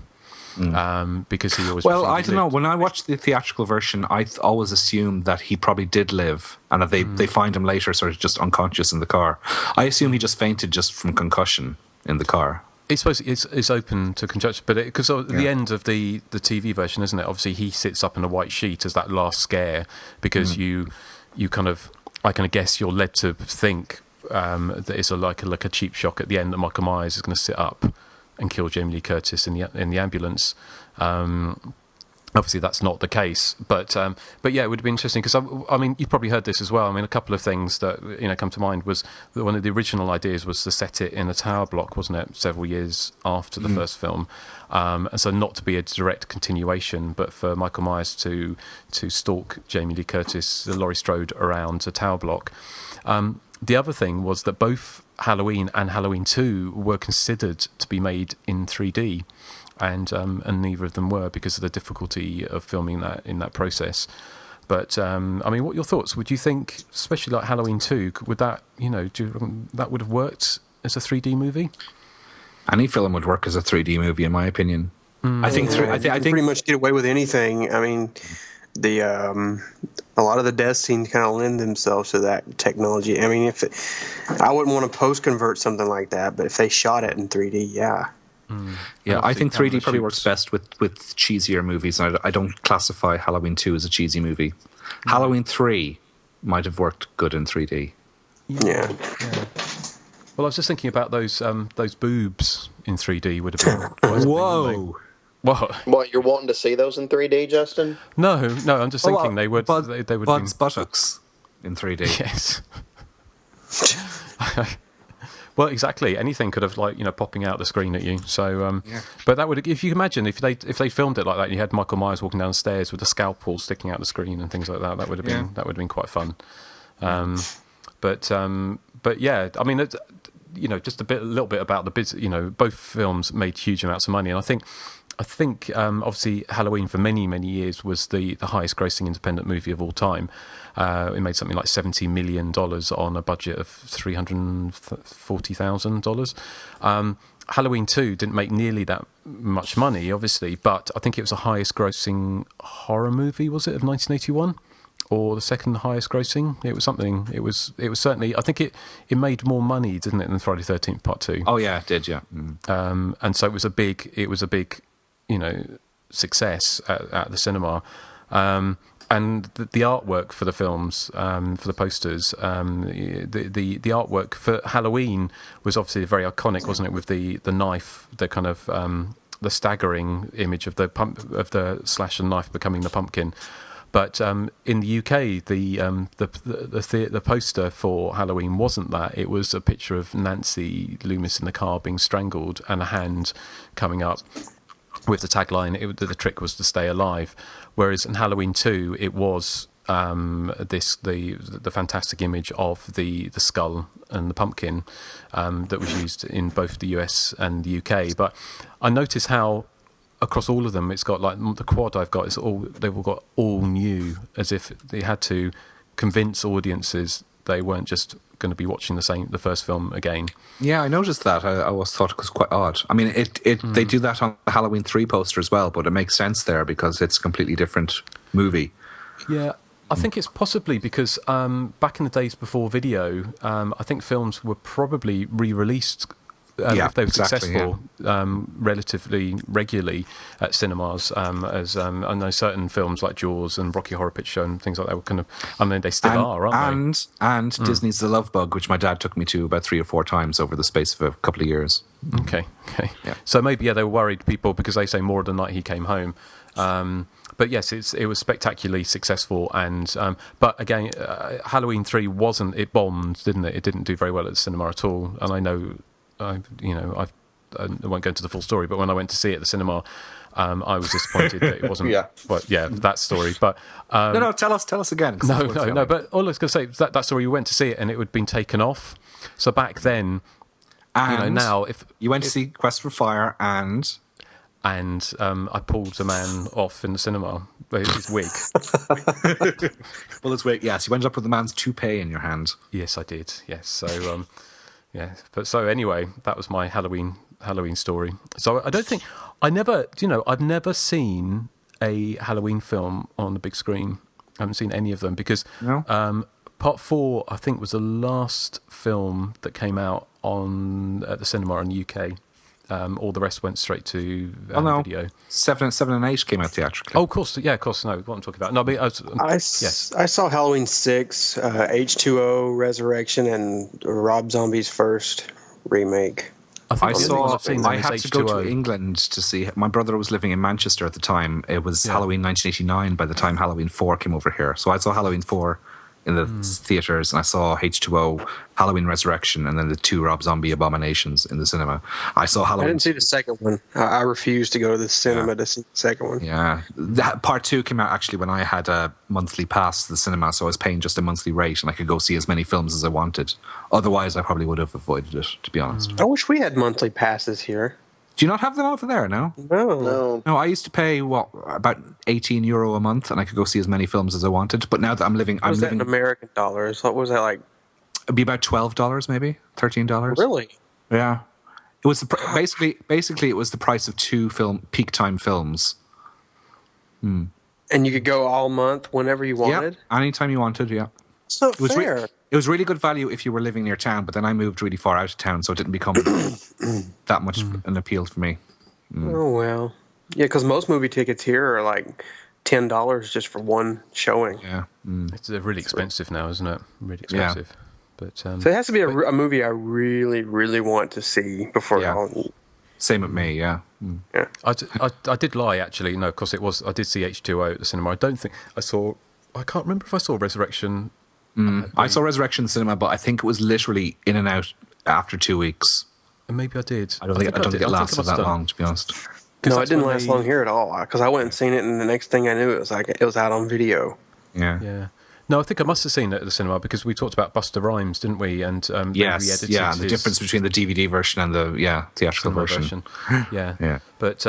Because he always. Well, I don't know. When I watched the theatrical version, I always assumed that he probably did live, and that they find him later, sort of just unconscious in the car. I assume he just fainted just from concussion in the car. It's supposed it's open to conjecture, but because at the end of the TV version, isn't it? Obviously, he sits up in a white sheet as that last scare, because you kind of, I kind of guess you're led to think that it's like a cheap shock at the end that Michael Myers is going to sit up and kill Jamie Lee Curtis in the ambulance. Obviously, that's not the case, but yeah, it would be interesting because I mean, you've probably heard this as well. I mean, a couple of things that come to mind was that one of the original ideas was to set it in a tower block, wasn't it? Several years after the first film, and so not to be a direct continuation, but for Michael Myers to stalk Jamie Lee Curtis, Laurie Strode around a tower block. The other thing was that both Halloween and Halloween 2 were considered to be made in 3D. And neither of them were because of the difficulty of filming that in that process. But I mean, what are your thoughts? Would you think, especially like Halloween 2, would that that would have worked as a 3D movie? Any film would work as a 3D movie, in my opinion. I think. I think pretty much get away with anything. I mean, a lot of the death scenes kind of lend themselves to that technology. I mean, I wouldn't want to post convert something like that, but if they shot it in 3D, yeah. Yeah, I think 3D probably works best with cheesier movies. I don't classify Halloween 2 as a cheesy movie. Halloween 3 might have worked good in 3D. Yeah. Well, I was just thinking about those boobs in 3D would have been. Whoa! What, you're wanting to see those in 3D, Justin? No, I'm just thinking they would. They would. Bud's buttocks in 3D. Yes. Well, exactly. Anything could have popping out the screen at you. So, but that would, if you imagine, if they filmed it like that, and you had Michael Myers walking down the stairs with a scalpel sticking out the screen and things like that. That would have been quite fun. But yeah, I mean, just a little bit about the business. Both films made huge amounts of money, and I think obviously Halloween for many years was the highest grossing independent movie of all time. It made something like $70 million on a budget of $340,000. Halloween 2 didn't make nearly that much money, obviously, but I think it was the highest grossing horror movie, was it, of 1981? Or the second highest grossing? It was something. It was certainly. I think it made more money, didn't it, than Friday the 13th Part 2? Oh yeah, it did. Yeah. And so it was a big success at the cinema. And the artwork for the films, for the posters, the artwork for Halloween was obviously very iconic, wasn't it? With the knife, the kind of the staggering image of the slasher knife becoming the pumpkin. But in the UK, the poster for Halloween wasn't that. It was a picture of Nancy Loomis in the car being strangled and a hand coming up with the tagline, the trick was to stay alive. Whereas in Halloween 2, it was the fantastic image of the skull and the pumpkin that was used in both the US and the UK. But I noticed how across all of them, it's got like the quad I've got is they've all got all new, as if they had to convince audiences they weren't just going to be watching the first film again. Yeah, I noticed that. I always thought it was quite odd. I mean, they do that on the Halloween 3 poster as well, but it makes sense there because it's a completely different movie. Yeah, I think it's possibly because back in the days before video, I think films were probably re-released if they were successful relatively regularly at cinemas, as I know certain films like Jaws and Rocky Horror Picture Show and things like that were kind of, I mean, they still are, aren't they? And Disney's The Love Bug, which my dad took me to about 3 or 4 times over the space of a couple of years. Okay. Yeah. So maybe, they were worried, people, because they say more of the night he came home. But yes, it was spectacularly successful, and but again, Halloween 3 it bombed, didn't it? It didn't do very well at the cinema at all, and I know, I won't go into the full story, but when I went to see it at the cinema, I was disappointed that it wasn't. That story. But no, tell us again. No. But all I was going to say is that story, you went to see it and it had been taken off. So back then, now if you went to see Quest for Fire and I pulled the man off in the cinema, his wig. Well, his wig. Yes, you ended up with the man's toupee in your hand. Yes, I did. Yes, so. Yeah, but so anyway, that was my Halloween story. So I don't think I've never seen a Halloween film on the big screen. I haven't seen any of them because Part 4, I think, was the last film that came out at the cinema in the UK. All the rest went straight to video. 7 and 8 came out theatrically. Oh, of course, yeah, of course. No, what I'm talking about. No, but I saw Halloween 6, H2O, Resurrection, and Rob Zombie's first remake. I had to go to England to see. My brother was living in Manchester at the time. It was Halloween 1989 by the time Halloween 4 came over here. So I saw Halloween 4 in the theatres, and I saw H2O, Halloween Resurrection, and then the 2 Rob Zombie abominations in the cinema. I saw Halloween. I didn't see the second one. I refused to go to the cinema to see the second one. Yeah, Part 2 came out actually when I had a monthly pass to the cinema, so I was paying just a monthly rate, and I could go see as many films as I wanted. Otherwise, I probably would have avoided it, to be honest. I wish we had monthly passes here. Do you not have them over there now? No. No, I used to pay about €18 a month, and I could go see as many films as I wanted. But now that I'm living, that in American dollars? What was that like? It'd be about $12, maybe $13. Really? Yeah. It was basically it was the price of 2 peak time films. And you could go all month whenever you wanted. Yeah, anytime you wanted. Yeah. So fair. It was really good value if you were living near town, but then I moved really far out of town, so it didn't become that much an appeal for me. Oh, well. Yeah, because most movie tickets here are like $10 just for one showing. Yeah. It's really expensive now, isn't it? Really expensive. Yeah. But, so it has to be a movie I really, really want to see before Halloween. Same with me, yeah. Yeah. I did lie, actually. No, of course it was. I did see H2O at the cinema. I can't remember if I saw Resurrection. I saw Resurrection in the cinema, but I think it was literally in and out after 2 weeks. And maybe I did. I don't think it lasted that long, to be honest. No, it didn't last long here at all. Because I went and seen it, and the next thing I knew, it was out on video. Yeah. No, I think I must have seen it at the cinema because we talked about Busta Rhymes, didn't we? And yes, the difference between the DVD version and the theatrical version. Yeah. But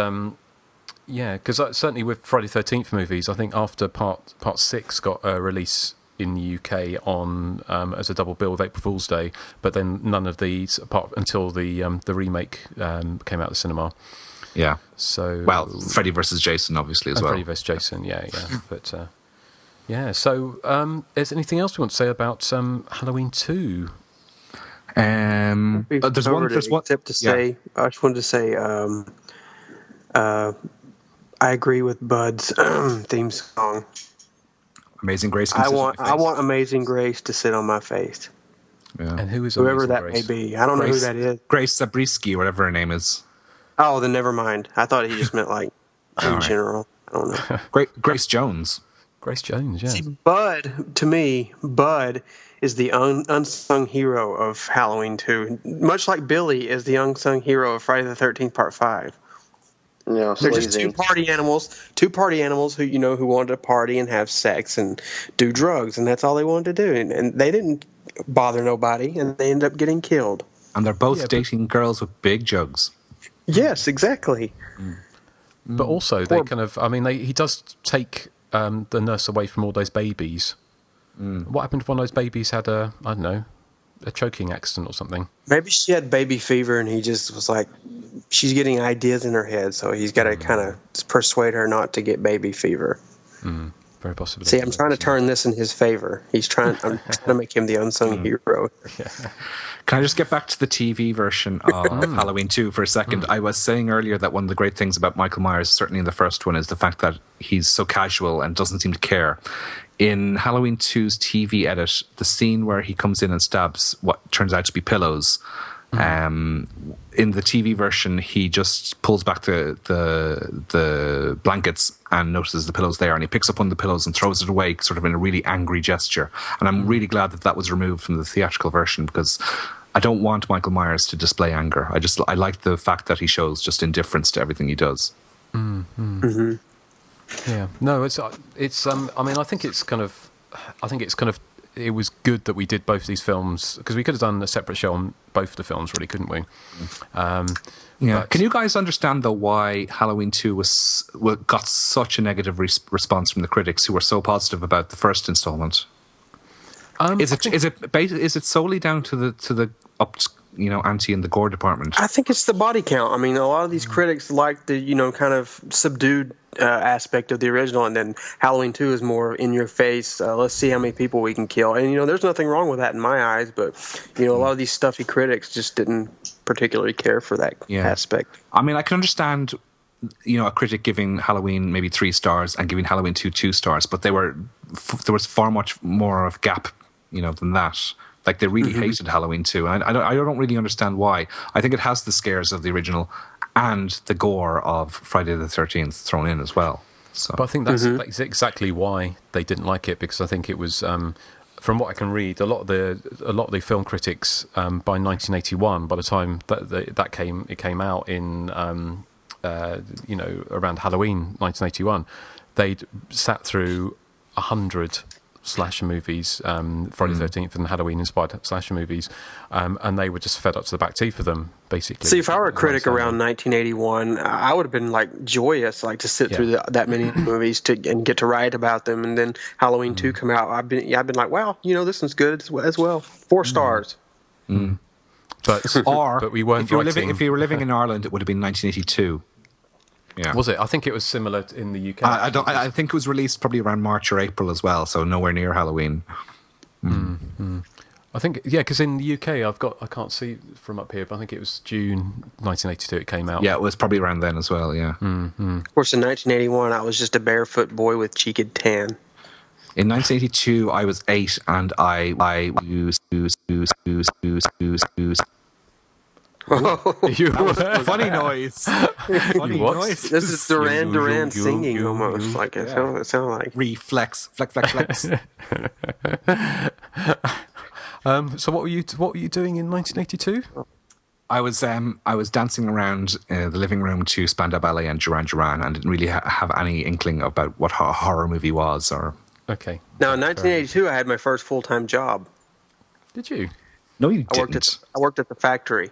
because certainly with Friday the 13th movies, I think after part 6 got a release in the UK on as a double bill with April Fool's Day, but then none of these until the remake came out of the cinema. Yeah. So Freddy vs. Jason, obviously, as well. Freddy vs. Jason, yeah. But so is there anything else we want to say about Halloween 2? There's one. Except to say, I just wanted to say, I agree with Bud's theme song. Amazing Grace. I want Amazing Grace to sit on my face. Yeah. And who is whoever Amazing that Grace? may be? I don't know who that is. Grace Zabriskie, whatever her name is. Oh, then never mind. I thought he just meant like in general. I don't know. Grace Jones. Grace Jones, yeah. See, Bud, to me, Bud is the unsung hero of Halloween 2. Much like Billy is the unsung hero of Friday the 13th Part 5. Yeah, they're just two party animals who wanted to party and have sex and do drugs, and that's all they wanted to do. And they didn't bother nobody, and they ended up getting killed. And they're both dating girls with big jugs. Yes, exactly. But also, he does take the nurse away from all those babies. What happened if one of those babies had a choking accident or something? Maybe she had baby fever, and he just was like, she's getting ideas in her head, so he's got to kind of persuade her not to get baby fever. Very possibly. See, I'm trying to turn this in his favor. I'm trying to make him the unsung hero. Yeah. Can I just get back to the TV version of Halloween 2 for a second? I was saying earlier that one of the great things about Michael Myers, certainly in the first one, is the fact that he's so casual and doesn't seem to care. In Halloween 2's TV edit, the scene where he comes in and stabs what turns out to be pillows, in the TV version, he just pulls back the blankets and notices the pillows there, and he picks up one of the pillows and throws it away, sort of in a really angry gesture. And I'm really glad that was removed from the theatrical version, because I don't want Michael Myers to display anger. I like the fact that he shows just indifference to everything he does. Yeah, no, it's. I mean, I think it's kind of. It was good that we did both these films, because we could have done a separate show on both the films, really, couldn't we? Can you guys understand though why Halloween 2 got such a negative response from the critics, who were so positive about the first installment? Is it solely down to the ante in the gore department? I think it's the body count. I mean, a lot of these critics like the kind of subdued aspect of the original, and then Halloween 2 is more in your face. Let's see how many people we can kill. And there's nothing wrong with that in my eyes, but a lot of these stuffy critics just didn't particularly care for that aspect. I mean, I can understand a critic giving Halloween maybe 3 stars and giving Halloween 2 2 stars, but there was far much more of gap than that. Like, they really hated Halloween 2, and I don't really understand why. I think it has the scares of the original and the gore of Friday the 13th thrown in as well. So. But I think that's exactly why they didn't like it, because I think it was, from what I can read, a lot of the film critics by 1981, by the time that came out in around Halloween 1981, they'd sat through 100 slasher movies, Friday the 13th and Halloween-inspired slasher movies, and they were just fed up to the back teeth of them, basically. See, if I were a critic around 1981, I would have been joyous, to sit through that many movies and get to write about them, and then Halloween 2 come out. I've been like, wow, this one's good as well. 4 stars. But we weren't. If you were living in Ireland, it would have been 1982. Yeah. Was it? I think it was similar in the UK. I think it was released probably around March or April as well, so nowhere near Halloween. I think, because in the UK, I can't see from up here, but I think it was June 1982 it came out. Yeah, it was probably around then as well, yeah. Of course, in 1981, I was just a barefoot boy with cheeked tan. In 1982, I was 8, and I used. Funny noise. Funny noise. This is Duran Duran singing almost. It sounded like reflex, flex. So what were you doing in 1982? I was dancing around the living room to Spandau Ballet and Duran Duran, and didn't really have any inkling about what a horror movie was. Okay. Now, in 1982, I had my first full-time job. Did you? No, you didn't. I worked at the factory.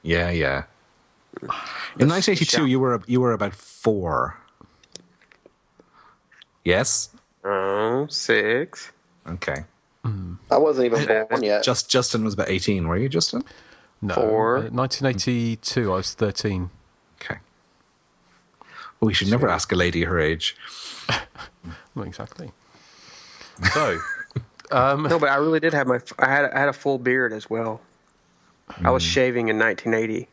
Yeah. In 1982, you were about 4. Yes? 6. Okay. I wasn't even born yet. Justin was about 18. Were you, Justin? No. 4. 1982, I was 13. Okay. Well, we should never ask a lady her age. Not exactly. So... no, but I really did have I had a full beard as well. I was shaving in 1980.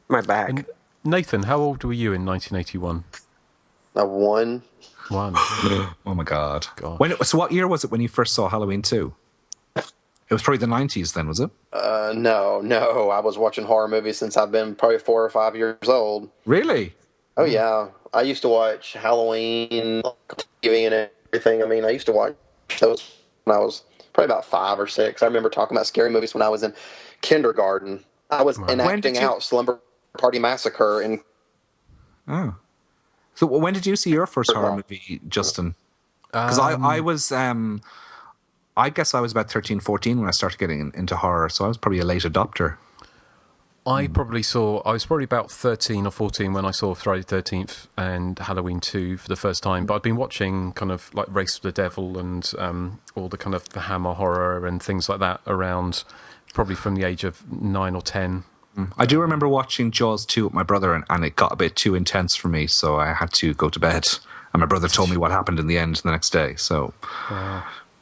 My back. And Nathan, how old were you in 1981? 1. 1. Oh my God. So what year was it when you first saw Halloween 2? It was probably the 90s then, was it? No. I was watching horror movies since I've been probably 4 or 5 years old. Really? Oh yeah, I used to watch Halloween TV and everything. I mean, I used to watch those when I was probably about 5 or 6. I remember talking about scary movies when I was in kindergarten. I was enacting out Slumber Party Massacre and. Oh, so when did you see your first horror movie, Justin? Because I was, I guess I was about 13, 14 when I started getting into horror, so I was probably a late adopter. I was probably about 13 or 14 when I saw Friday the 13th and Halloween 2 for the first time, but I'd been watching kind of like Race of the Devil and all the kind of the Hammer horror and things like that around probably from the age of 9 or 10. I do remember watching Jaws 2 with my brother, and it got a bit too intense for me, so I had to go to bed. And my brother told me what happened in the end the next day. So,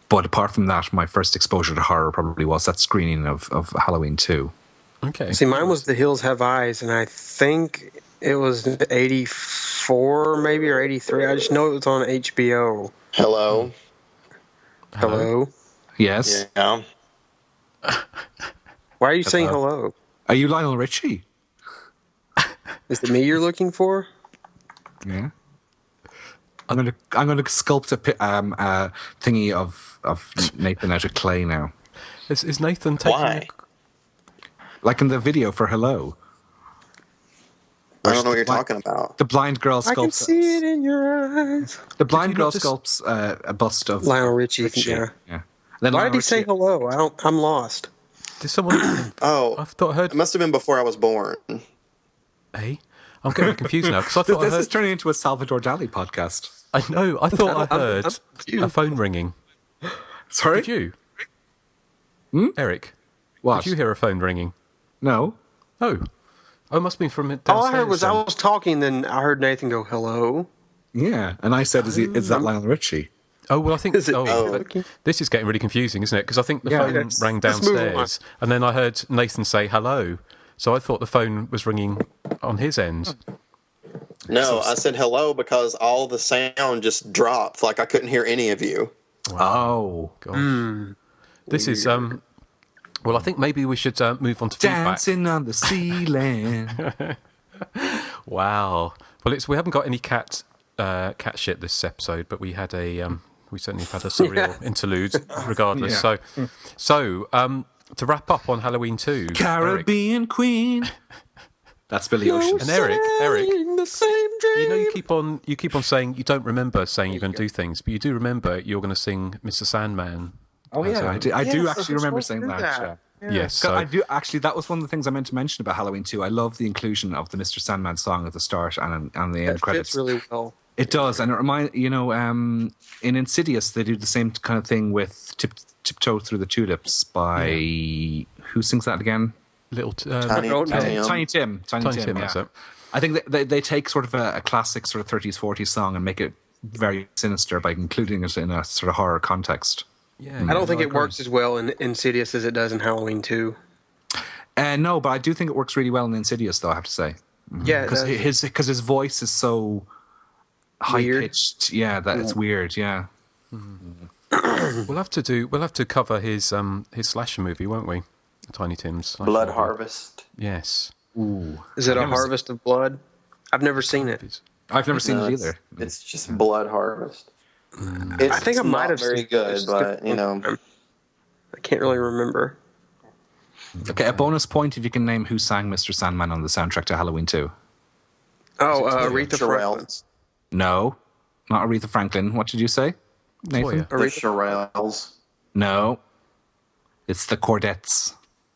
but apart from that, my first exposure to horror probably was that screening of Halloween 2. Okay. See, mine was The Hills Have Eyes, and I think it was 84 maybe or 83. I just know it was on HBO. Hello. Hello? Yes? Yeah. Why are you saying hello? Are you Lionel Richie? Is it me you're looking for? Yeah. I'm gonna sculpt a thingy of Nathan out of clay now. Is Nathan taking? Why? Like in the video for Hello. I don't know what you're talking about. The blind girl sculpts. I can see it in your eyes. The blind girl sculpts a bust of Lionel Richie. Yeah. Then Why did he say hello? I'm lost. Did someone? I heard. It must have been before I was born. Hey, I'm getting confused now because I thought this is turning into a Salvador Dali podcast. I know. I thought I heard a phone ringing. Sorry, did you? Eric, what? Did you hear a phone ringing? No. Oh, it must have been from downstairs. All I heard was I was talking, then I heard Nathan go hello. Yeah, and I said, "Is that Lionel Richie?" Oh well, I think. This is getting really confusing, isn't it? Because I think the phone rang downstairs, and then I heard Nathan say hello. So I thought the phone was ringing on his end. No, I said hello because all the sound just dropped. Like I couldn't hear any of you. Oh, gosh. This is well, I think maybe we should move on to feedback. Dancing on the ceiling. Wow. Well, we haven't got any cat shit this episode, but we had we certainly had a surreal interlude regardless. Yeah. So to wrap up on Halloween 2, Caribbean Eric, Queen. That's Billy Ocean. And Eric, the same dream. you know you keep on saying you don't remember saying you're going to do things, but you do remember you're going to sing Mr. Sandman. Oh yeah, I do actually remember saying that. Yeah. Yes, so I do actually. That was one of the things I meant to mention about Halloween 2. I love the inclusion of the Mr. Sandman song at the start and the end credits. Fits really well. It does, and it reminds in Insidious they do the same kind of thing with Tiptoe Through the Tulips by who sings that again? Tiny Tim. That's it. I think they take sort of a classic sort of 30s 40s song and make it very sinister by including it in a sort of horror context. Yeah, I don't think it works as well in Insidious as it does in Halloween 2. No, but I do think it works really well in Insidious, though, I have to say. Yeah, because his voice is so high pitched. Yeah, that it's weird. Yeah. We'll have to cover his slasher movie, won't we? Tiny Tim's Blood Harvest. Yes. Ooh. Is it a Harvest of Blood? I've never seen it. I've never seen it either. It's just Blood Harvest. I think I might have very seen good, but I can't really remember. Okay, a bonus point if you can name who sang Mr. Sandman on the soundtrack to Halloween 2. Oh, Aretha Franklin. No, not Aretha Franklin. What did you say, Nathan? The Shirelles. No, it's the Cordettes.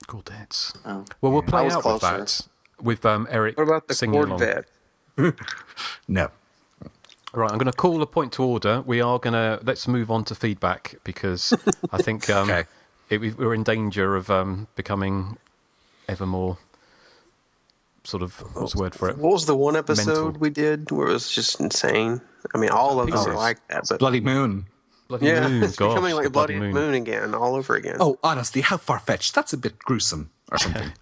Oh. Well, we'll play out with that with Erik. What about the singing Corvette? No. Right, I'm going to call a point to order. Let's move on to feedback because I think we're in danger of becoming ever more sort of, what's the word for it? What was the one episode mental. We did where it was just insane? I mean, all of them are like that. But Bloody Moon. Bloody Moon, it's gosh, becoming like the Bloody Moon again, all over again. Oh, honestly, how far-fetched. That's a bit gruesome or something.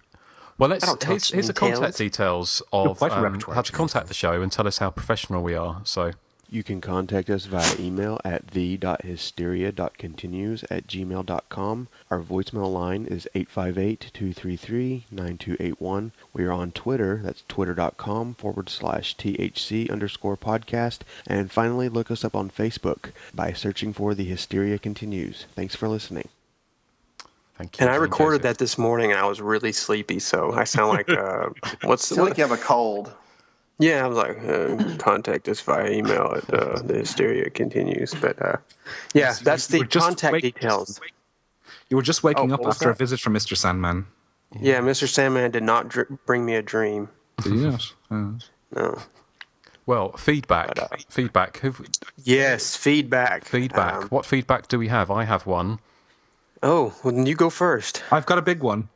Well, here's the contact details of how to contact the show and tell us how professional we are. So You can contact us via email at the.hysteria.continues@gmail.com. Our voicemail line is 858-233-9281. We are on Twitter. That's twitter.com/THC_podcast. And finally, look us up on Facebook by searching for The Hysteria Continues. Thanks for listening. Thank you. And I recorded that this morning, and I was really sleepy, so I sound like like you have a cold. Yeah, I was like, contact us via email at the Hysteria Continues. But yeah, that's the contact details. You were just waking up after a visit from Mr. Sandman. Yeah, Mr. Sandman did not bring me a dream. Did he not? No. Well, feedback. Feedback. Yes, feedback. Feedback. What feedback do we have? I have one. Oh, well, then you go first. I've got a big one.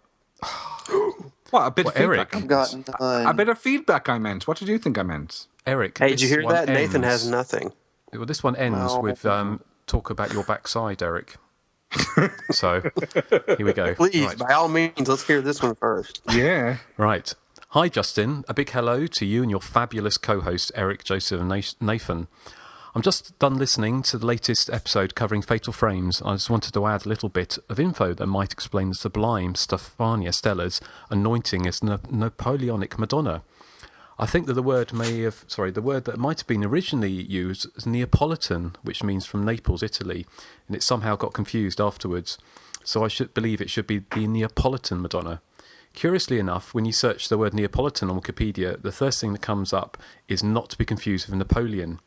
What, a bit of feedback? Eric? A bit of feedback I meant. What did you think I meant? Eric. Hey, did you hear that? Nathan has nothing. Well, this one ends with talk about your backside, Eric. So, here we go. Please, by all means, let's hear this one first. Yeah. Right. Hi, Justin. A big hello to you and your fabulous co-hosts, Erik, Joseph and Nathan. I'm just done listening to the latest episode covering Fatal Frames. I just wanted to add a little bit of info that might explain the sublime Stefania Stella's anointing as Napoleonic Madonna. I think that the word that might have been originally used as Neapolitan, which means from Naples, Italy, and it somehow got confused afterwards. So I should believe it should be the Neapolitan Madonna. Curiously enough, when you search the word Neapolitan on Wikipedia, the first thing that comes up is not to be confused with Napoleon.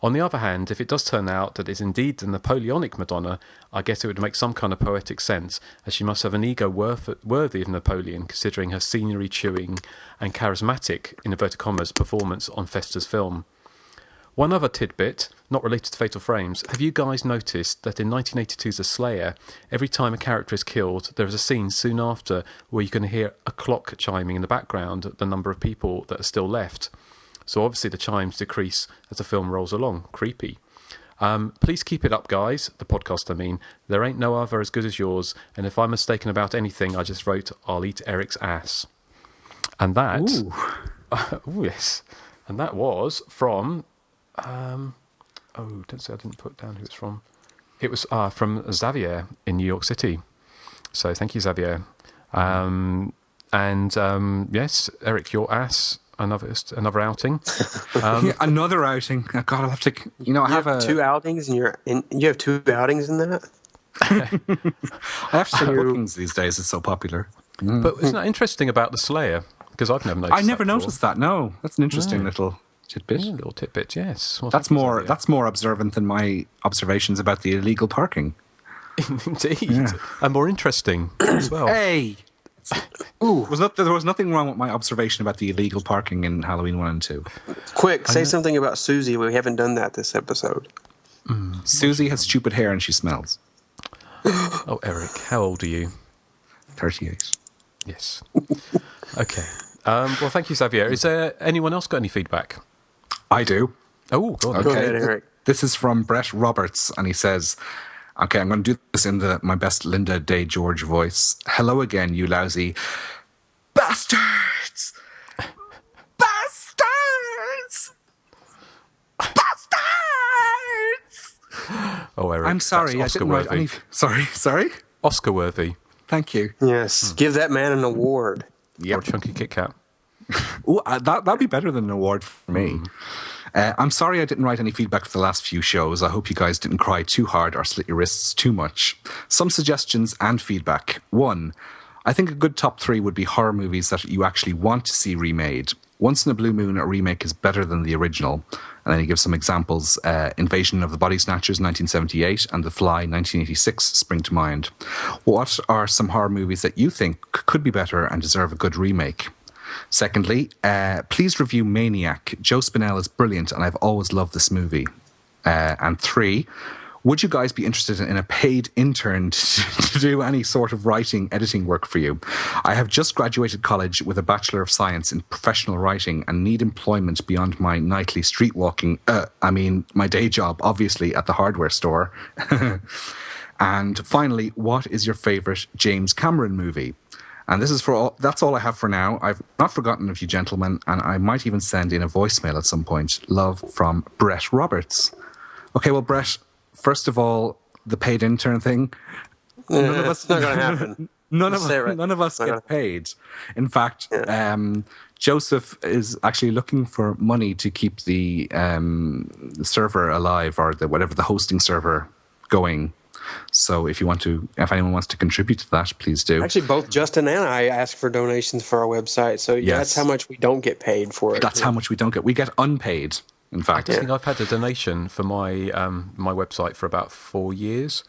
On the other hand, if it does turn out that it's indeed the Napoleonic Madonna, I guess it would make some kind of poetic sense, as she must have an ego worthy of Napoleon, considering her scenery-chewing and charismatic, in inverted commas, performance on Festa's film. One other tidbit, not related to Fatal Frames, have you guys noticed that in 1982's The Slayer, every time a character is killed, there is a scene soon after where you can hear a clock chiming in the background, the number of people that are still left? So obviously the chimes decrease as the film rolls along. Creepy. Please keep it up, guys. The podcast, I mean. There ain't no other as good as yours. And if I'm mistaken about anything, I just wrote, I'll eat Eric's ass. And that... Ooh. Yes. And that was from... don't say I didn't put down who it's from. It was from Xavier in New York City. So thank you, Xavier. Yes, Eric, your ass... Another outing. Another outing. Oh, God, I'll have to. I have 2 outings, and you have 2 outings in that. I have to take bookings these days. It's so popular. But isn't that interesting about the Slayer? Because I've never noticed. I never noticed that. No, that's an interesting little tidbit. Yeah, little tidbit. Yes. Well, that's more observant than my observations about the illegal parking. Indeed, and more interesting as well. Hey. There was nothing wrong with my observation about the illegal parking in Halloween 1 and 2. Quick, say something about Susie. We haven't done that this episode. Susie has stupid hair and she smells. Oh, Eric, how old are you? 38. Yes. Okay. Well, thank you, Xavier. Is there anyone else got any feedback? I do. Oh, go on. Okay. Go ahead, Eric. This is from Brett Roberts, and he says... Okay, I'm going to do this in my best Linda Day George voice. Hello again, you lousy bastards! Bastards! Bastards! Oh, Eric. I'm sorry, I didn't write any... Sorry? Oscar worthy. Thank you. Yes, give that man an award. Or a chunky Kit Kat. Ooh, that'd be better than an award for me. I'm sorry I didn't write any feedback for the last few shows. I hope you guys didn't cry too hard or slit your wrists too much. Some suggestions and feedback. 1, I think a good top 3 would be horror movies that you actually want to see remade. Once in a Blue Moon, a remake is better than the original. And then he gives some examples. Invasion of the Body Snatchers, 1978, and The Fly, 1986, spring to mind. What are some horror movies that you think could be better and deserve a good remake? Secondly, please review Maniac. Joe Spinell is brilliant, and I've always loved this movie. And 3, would you guys be interested in a paid intern to do any sort of writing, editing work for you? I have just graduated college with a Bachelor of Science in Professional Writing and need employment beyond my nightly street walking. My day job, obviously, at the hardware store. And finally, what is your favourite James Cameron movie? And this is that's all I have for now. I've not forgotten of you gentlemen, and I might even send in a voicemail at some point. Love from Brett Roberts. Okay, well, Brett, first of all, the paid intern thing. None of us, not going to happen. None of us get paid. In fact, Joseph is actually looking for money to keep the server alive, or the hosting server going. So if anyone wants to contribute to that, please do. Actually, both Justin and I ask for donations for our website. So that's how much we don't get paid for it. That's how much we don't get. We get unpaid, in fact. I don't think I've had a donation for my my website for about 4 years.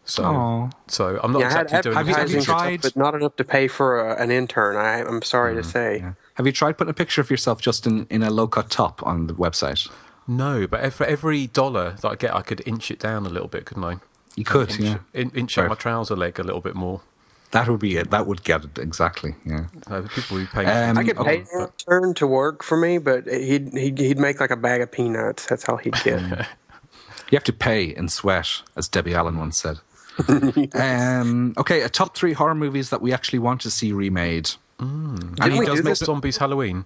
So I'm not exactly doing it. Have you tried? But not enough to pay for an intern, I'm sorry to say. Yeah. Have you tried putting a picture of yourself just in a low-cut top on the website? No, but for every $1 that I get, I could inch it down a little bit, couldn't I? You could, inch up my trouser leg a little bit more. That would be it. That would get it exactly. Yeah. People would pay. I could pay an intern to work for me, but he'd make like a bag of peanuts. That's all he'd get. You have to pay in sweat, as Debbie Allen once said. Okay, a top 3 horror movies that we actually want to see remade. And he does make Zombies Halloween.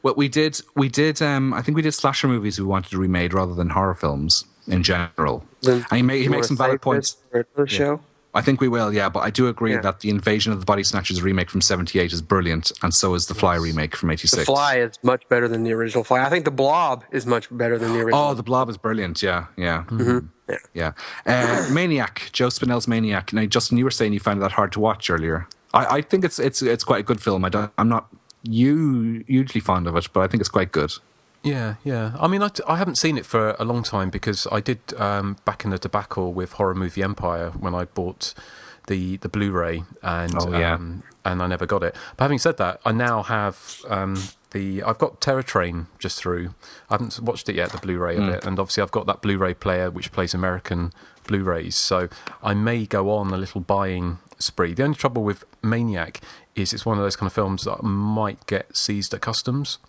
Well, we did. I think we did slasher movies we wanted to remade rather than horror films in general. And he makes some valid points. Show? I think we will, yeah. But I do agree that the Invasion of the Body Snatchers remake from '78 is brilliant, and so is the Fly remake from '86. The Fly is much better than the original Fly. I think the Blob is much better than the original. Oh, the Blob is brilliant. Yeah. Mm-hmm. Yeah. Maniac, Joe Spinell's Maniac. Now, Justin, you were saying you found that hard to watch earlier. I think it's quite a good film. I'm not hugely fond of it, but I think it's quite good. Yeah. I mean, I haven't seen it for a long time because I did back in the debacle with Horror Movie Empire when I bought the Blu-ray and I never got it. But having said that, I now have I've got Terror Train just through. I haven't watched it yet, the Blu-ray of it, and obviously I've got that Blu-ray player which plays American Blu-rays, so I may go on a little buying spree. The only trouble with Maniac is it's one of those kind of films that might get seized at customs,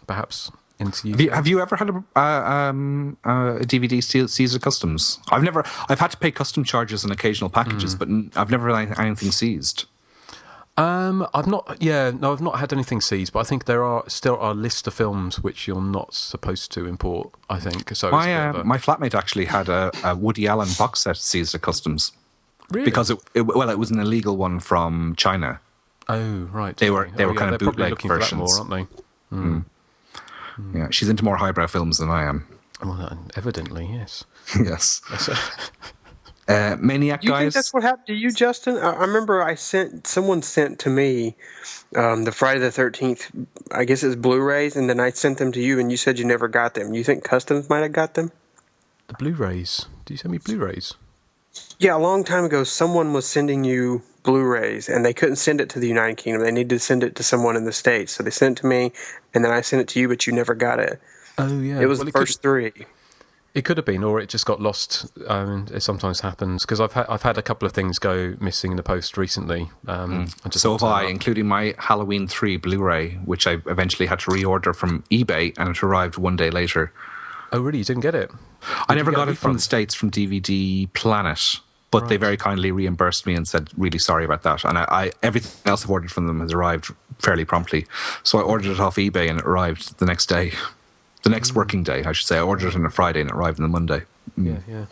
perhaps. Have you ever had a DVD seized at customs? I've had to pay custom charges on occasional packages, but I've never had anything seized. I've not had anything seized, but I think there are still a list of films which you're not supposed to import, I think. So my flatmate actually had a Woody Allen box set seized at customs. Really? Because it was an illegal one from China. Oh, right. They were kind of bootleg versions. For that more, aren't they? Yeah, she's into more highbrow films than I am. Well, evidently, yes. Yes. Maniac, do you guys. think that's what happened to you, Justin? I remember someone sent to me the Friday the 13th, I guess it's Blu-rays, and then I sent them to you, and you said you never got them. You think Customs might have got them? The Blu-rays? Did you send me Blu-rays? Yeah, a long time ago, someone was sending you Blu-rays, and they couldn't send it to the United Kingdom. They needed to send it to someone in the States. So they sent it to me, and then I sent it to you, but you never got it. Oh, yeah. It was the first 3. It could have been, or it just got lost. It sometimes happens, because I've had a couple of things go missing in the post recently. So have I, including my Halloween 3 Blu-ray, which I eventually had to reorder from eBay, and it arrived 1 day later. Oh, really? You didn't get it? I never got it from the States, from DVD Planet, but they very kindly reimbursed me and said, really sorry about that. And I everything else I've ordered from them has arrived fairly promptly. So I ordered it off eBay and it arrived the next day. The next working day, I should say. I ordered it on a Friday and it arrived on the Monday. Yeah.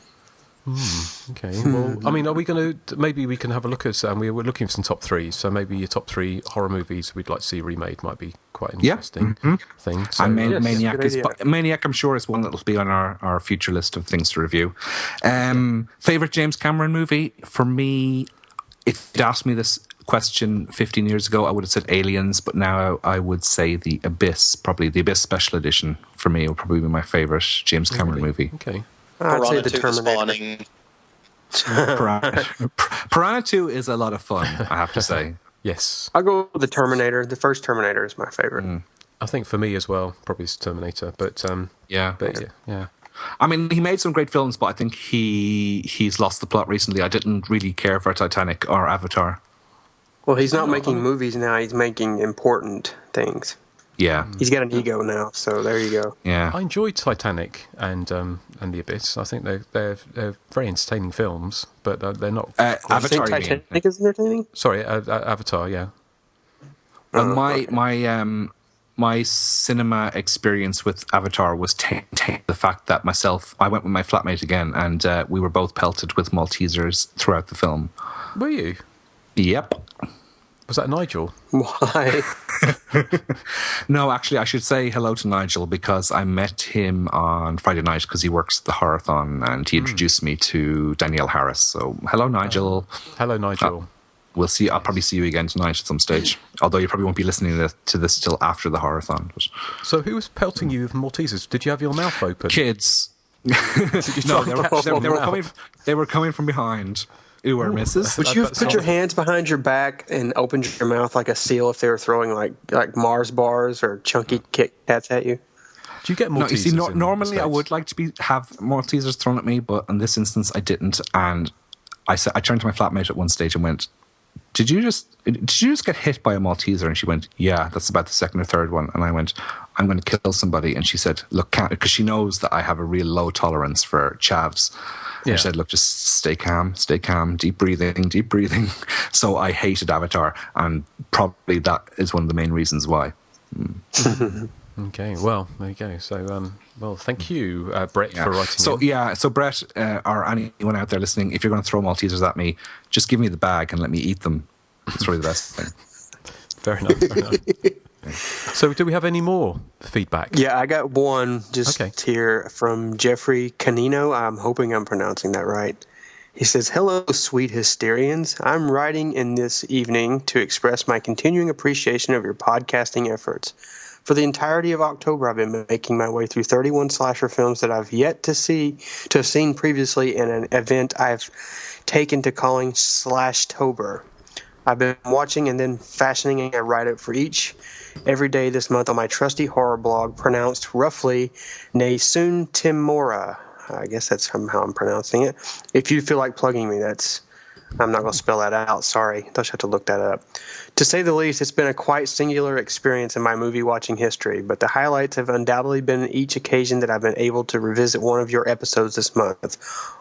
Okay. Well, I mean, are we going to... Maybe we can have a look at... we were looking for some top 3, so maybe your top 3 horror movies we'd like to see remade might be quite an interesting thing. So, and Maniac, I'm sure, is one that will be on our future list of things to review. Favourite James Cameron movie? For me, if you'd asked me this question 15 years ago, I would have said Aliens, but now I would say The Abyss. Probably The Abyss Special Edition, for me, would probably be my favourite James Cameron movie. Okay. I'd say The Terminator. Piranha 2 is a lot of fun, I have to say. Yes. I'll go with The Terminator. The first Terminator is my favorite. I think for me as well, probably it's Terminator. But yeah. I mean, he made some great films, but I think he's lost the plot recently. I didn't really care for Titanic or Avatar. Well, he's not making movies now. He's making important things. Yeah. He's got an ego now, so there you go. Yeah. I enjoyed Titanic and The Abyss. I think they're very entertaining films, but they're not... Avatar, Titanic is entertaining? Sorry, Avatar, yeah. My cinema experience with Avatar was the fact that I went with my flatmate again, and we were both pelted with Maltesers throughout the film. Were you? Yep. Was that Nigel? Why? No, actually, I should say hello to Nigel because I met him on Friday night because he works at the Horathon, and he introduced me to Danielle Harris. So, hello, Nigel. Hello, Nigel. We'll see. I'll probably see you again tonight at some stage. Although you probably won't be listening to this till after the Horathon. But. So, who was pelting you with Maltesers? Did you have your mouth open? Kids. No, they were coming from behind. You were misses. Would you have put your hands behind your back and opened your mouth like a seal if they were throwing like Mars bars or chunky Kit Kats at you? Do you get Maltesers? No, you see, normally I would like to have Maltesers thrown at me, but in this instance I didn't. And I turned to my flatmate at one stage and went, Did you just get hit by a Malteser? And she went, yeah, that's about the second or third one. And I went, I'm going to kill somebody. And she said, look, because she knows that I have a real low tolerance for chavs. And she said, look, just stay calm, deep breathing. So I hated Avatar, and probably that is one of the main reasons why. Okay, well, there you go. So, thank you, Brett, for writing. So Brett, or anyone out there listening, if you're going to throw Maltesers at me, just give me the bag and let me eat them. That's probably the best thing. Fair enough. So, do we have any more feedback? Yeah, I got one here from Jeffrey Canino. I'm hoping I'm pronouncing that right. He says, hello, sweet Hysterians. I'm writing in this evening to express my continuing appreciation of your podcasting efforts. For the entirety of October, I've been making my way through 31 slasher films that I've yet to have seen previously in an event I've taken to calling Slashtober. I've been watching and then fashioning a write-up for each every day this month on my trusty horror blog, pronounced roughly Nesun Timora. I guess that's how I'm pronouncing it. If you feel like plugging me, I'm not going to spell that out. Sorry. I'll just have to look that up. To say the least, it's been a quite singular experience in my movie watching history, but the highlights have undoubtedly been each occasion that I've been able to revisit one of your episodes this month,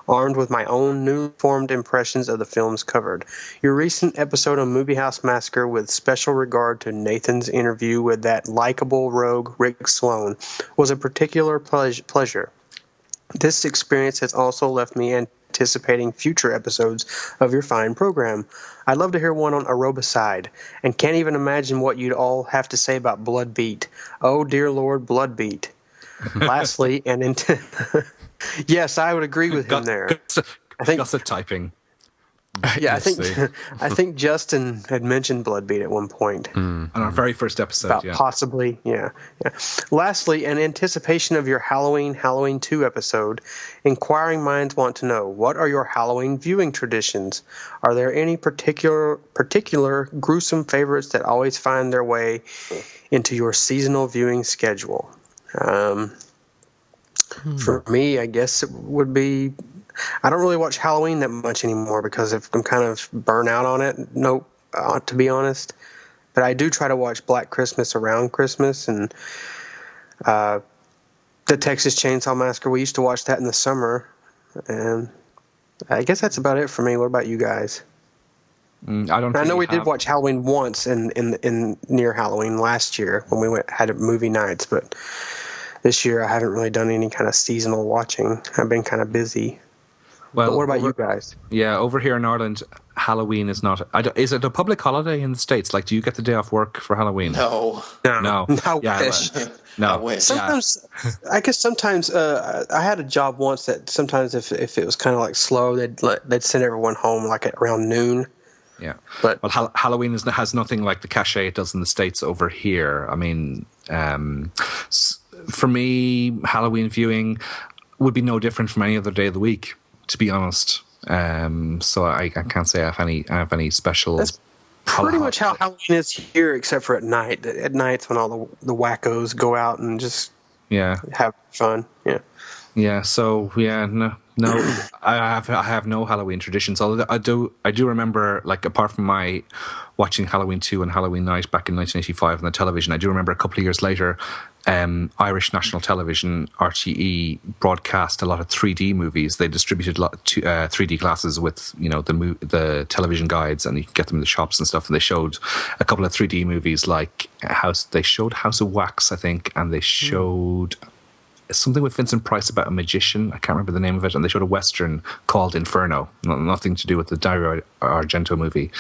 armed with my own newly formed impressions of the films covered. Your recent episode on Movie House Massacre, with special regard to Nathan's interview with that likable rogue Rick Sloan, was a particular pleasure. This experience has also left me anticipating future episodes of your fine program. I'd love to hear one on Aerobicide, and can't even imagine what you'd all have to say about Bloodbeat. Oh, dear Lord, Bloodbeat. Lastly, yes, I would agree with him there. I think that's typing. Yeah, I think Justin had mentioned Bloodbeat at one point. On our very first episode, about possibly, yeah. Lastly, in anticipation of your Halloween 2 episode, inquiring minds want to know, what are your Halloween viewing traditions? Are there any particular gruesome favorites that always find their way into your seasonal viewing schedule? For me, I guess it would be... I don't really watch Halloween that much anymore because I'm kind of burnt out on it, to be honest. But I do try to watch Black Christmas around Christmas, and the Texas Chainsaw Massacre. We used to watch that in the summer, and I guess that's about it for me. What about you guys? I know we did watch Halloween once in near Halloween last year when we had movie nights, but this year I haven't really done any kind of seasonal watching. I've been kind of busy. Well, but what about you guys? Yeah, over here in Ireland, Halloween is not... is it a public holiday in the States? Like, do you get the day off work for Halloween? No. I wish. No. I wish. Sometimes, I guess sometimes, I had a job once that sometimes if it was kind of like slow, they'd send everyone home like at around noon. Yeah. But Halloween has nothing like the cachet it does in the States over here. I mean, for me, Halloween viewing would be no different from any other day of the week, to be honest. So I can't say I have any special... That's pretty much how Halloween is here, except for at night. At night's when all the wackos go out and just have fun. Yeah. Yeah, so, no. No, I have no Halloween traditions. Although I do remember, like, apart from my watching Halloween 2 and Halloween Night back in 1985 on the television, I do remember a couple of years later, Irish National Television, RTE, broadcast a lot of 3D movies. They distributed 3D glasses with, you know, the television guides, and you can get them in the shops and stuff. And they showed a couple of 3D movies, like House of Wax, I think, and they showed something with Vincent Price about a magician. I can't remember the name of it. And they showed a Western called Inferno. Nothing to do with the Dario Argento movie.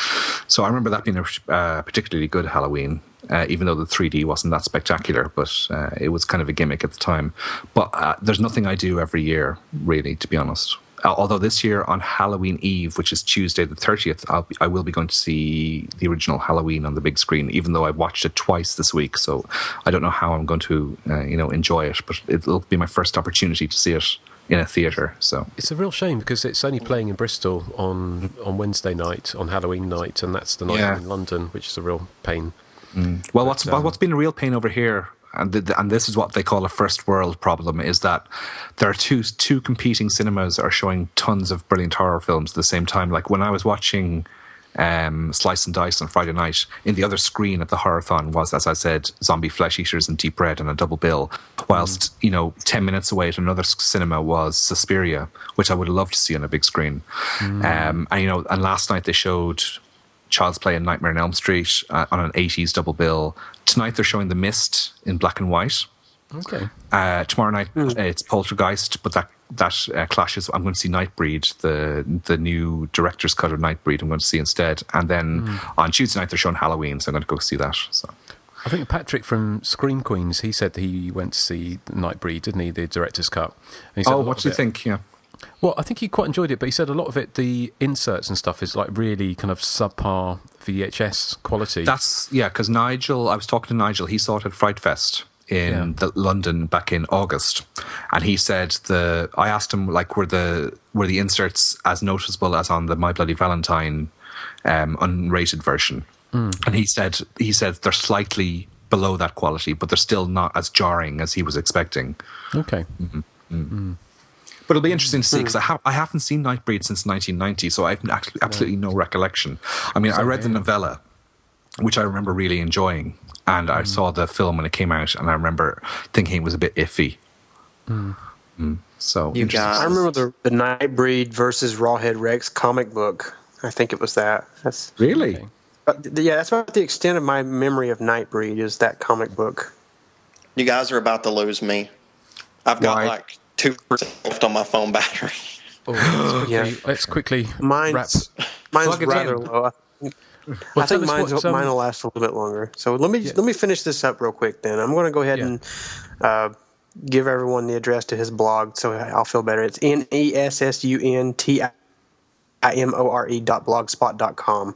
So I remember that being a particularly good Halloween, even though the 3D wasn't that spectacular, but it was kind of a gimmick at the time. But there's nothing I do every year, really, to be honest. Although this year on Halloween Eve, which is Tuesday the 30th, I will be going to see the original Halloween on the big screen, even though I watched it twice this week. So I don't know how I'm going to enjoy it, but it'll be my first opportunity to see it in a theatre. So it's a real shame because it's only playing in Bristol on Wednesday night, on Halloween night, and that's the night in London, which is a real pain. Well, what's been a real pain over here, and this is what they call a first world problem, is that there are two competing cinemas are showing tons of brilliant horror films at the same time. Like when I was watching Slice and Dice on Friday night, in the other screen at the Horrorthon was, as I said, Zombie Flesh Eaters and Deep Red on a double bill, whilst 10 minutes away at another cinema was Suspiria, which I would have loved to see on a big screen. And last night they showed Child's Play and Nightmare on Elm Street on an 80s double bill. Tonight they're showing The Mist in black and white. Okay. Tomorrow night it's Poltergeist, but that clashes. I'm going to see Nightbreed, the new director's cut of Nightbreed. I'm going to see instead, and then on Tuesday night they're showing Halloween, so I'm going to go see that. So I think Patrick from Scream Queens, he said he went to see Nightbreed, didn't he? The director's cut. And he said what do you think? Yeah. Well, I think he quite enjoyed it, but he said a lot of it, the inserts and stuff, is like really kind of subpar VHS quality. That's, because Nigel, I was talking to Nigel, he saw it at Fright Fest in London back in August, and he said I asked him, like, were the inserts as noticeable as on the My Bloody Valentine unrated version? And he said they're slightly below that quality, but they're still not as jarring as he was expecting. Okay. But it'll be interesting to see, because I haven't seen Nightbreed since 1990, so I have absolutely no recollection. I mean, I read the novella, which I remember really enjoying, and I saw the film when it came out, and I remember thinking it was a bit iffy. So I remember the Nightbreed versus Rawhead Rex comic book. I think it was that. That's really? That's about the extent of my memory of Nightbreed, is that comic book. You guys are about to lose me. I've got like 2% left on my phone battery. Let's quickly mine's rather low. I think mine will last a little bit longer. So let me finish this up real quick. Then I'm going to go ahead and give everyone the address to his blog, so I'll feel better. It's nessuntimore.blogspot.com.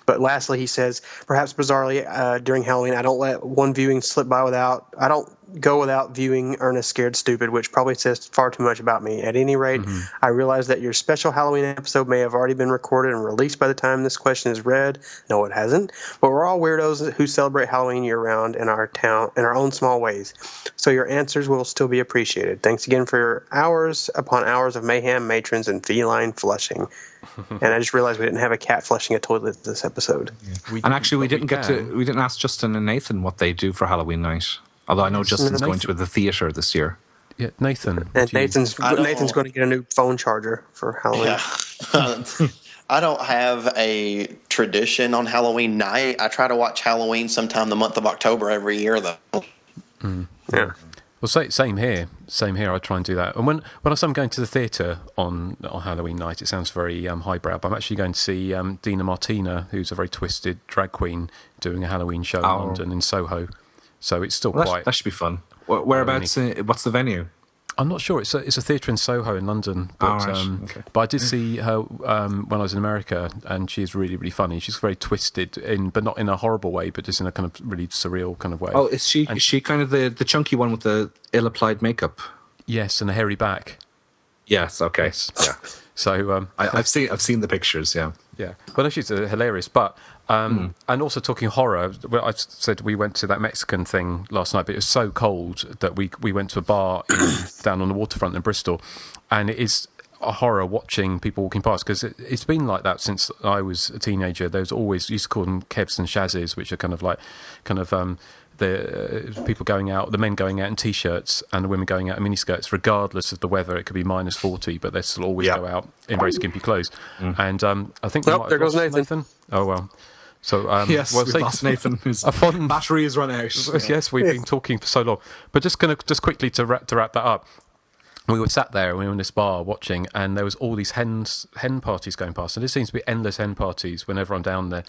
But lastly, he says, perhaps bizarrely, during Halloween, I don't let one viewing slip by I don't go without viewing Ernest Scared Stupid, which probably says far too much about me. At any rate, I realize that your special Halloween episode may have already been recorded and released by the time this question is read. No, it hasn't. But we're all weirdos who celebrate Halloween year-round in our town in our own small ways. So your answers will still be appreciated. Thanks again for your hours upon hours of mayhem, matrons, and feline flushing. And I just realized we didn't have a cat flushing a toilet this episode. And actually, we didn't ask Justin and Nathan what they do for Halloween night. Although I know Justin's going to the theatre this year. Yeah, Nathan. And Nathan's going to get a new phone charger for Halloween. Yeah. I don't have a tradition on Halloween night. I try to watch Halloween sometime the month of October every year, though. Yeah. Well, same here. Same here. I try and do that. And when I'm going to the theatre on Halloween night, it sounds very highbrow, but I'm actually going to see Dina Martina, who's a very twisted drag queen, doing a Halloween show in London, in Soho. So it's still quite... That should be fun. Whereabouts? What's the venue? I'm not sure. It's a theatre in Soho in London. But, but I did see her when I was in America, and she's really, really funny. She's very twisted, but not in a horrible way, but just in a kind of really surreal kind of way. Oh, is she kind of the chunky one with the ill-applied makeup? Yes, and a hairy back. Yes, okay. Yes. Yeah. So I've seen the pictures, yeah. Yeah. Well, no, she's hilarious. But and also talking horror, well, I said we went to that Mexican thing last night, but it was so cold that we went to a bar down on the waterfront in Bristol, and it is a horror watching people walking past, because it's been like that since I was a teenager. There's always, used to call them Kevs and Shazzes, which are kind of the people going out, the men going out in t-shirts and the women going out in miniskirts, regardless of the weather. It could be -40, but they still always go out in very skimpy clothes. And I think we might have there goes lost Nathan. Oh well. So yes, we've lost Nathan. His battery has run out. Yes, we've been talking for so long. But just quickly to wrap that up. We were sat there and we were in this bar watching, and there was all these hen parties going past, and there seems to be endless hen parties whenever I'm down there.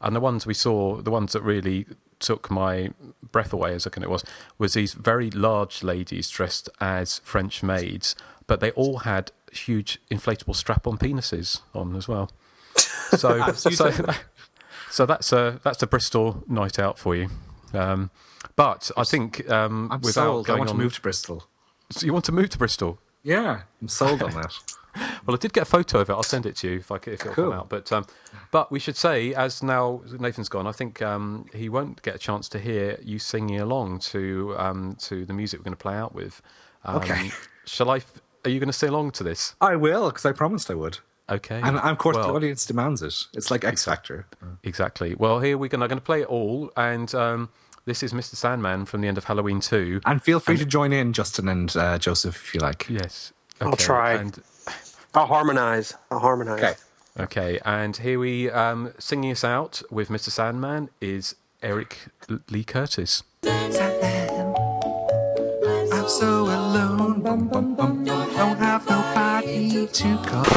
And the ones we saw, the ones that really took my breath away, as I reckon it was these very large ladies dressed as French maids, but they all had huge inflatable strap-on penises on as well. So that's a Bristol night out for you. But I think I'm sold. I want to move to Bristol. So you want to move to Bristol? Yeah, I'm sold on that. Well, I did get a photo of it. I'll send it to you if it'll come out. But we should say, as now Nathan's gone, I think he won't get a chance to hear you singing along to the music we're going to play out with. Okay. Are you going to sing along to this? I will, because I promised I would. Okay. And of course, the audience demands it. It's like X Factor. Exactly. Well, here we're going to play it all, and this is Mr. Sandman from the end of Halloween 2. And feel free to join in, Justin and Joseph, if you like. Yes. Okay. I'll try. I'll harmonise. Okay, and here we, singing us out with Mr. Sandman is Erik Lee Curtis. Sandman, I'm so alone. Don't have nobody to call.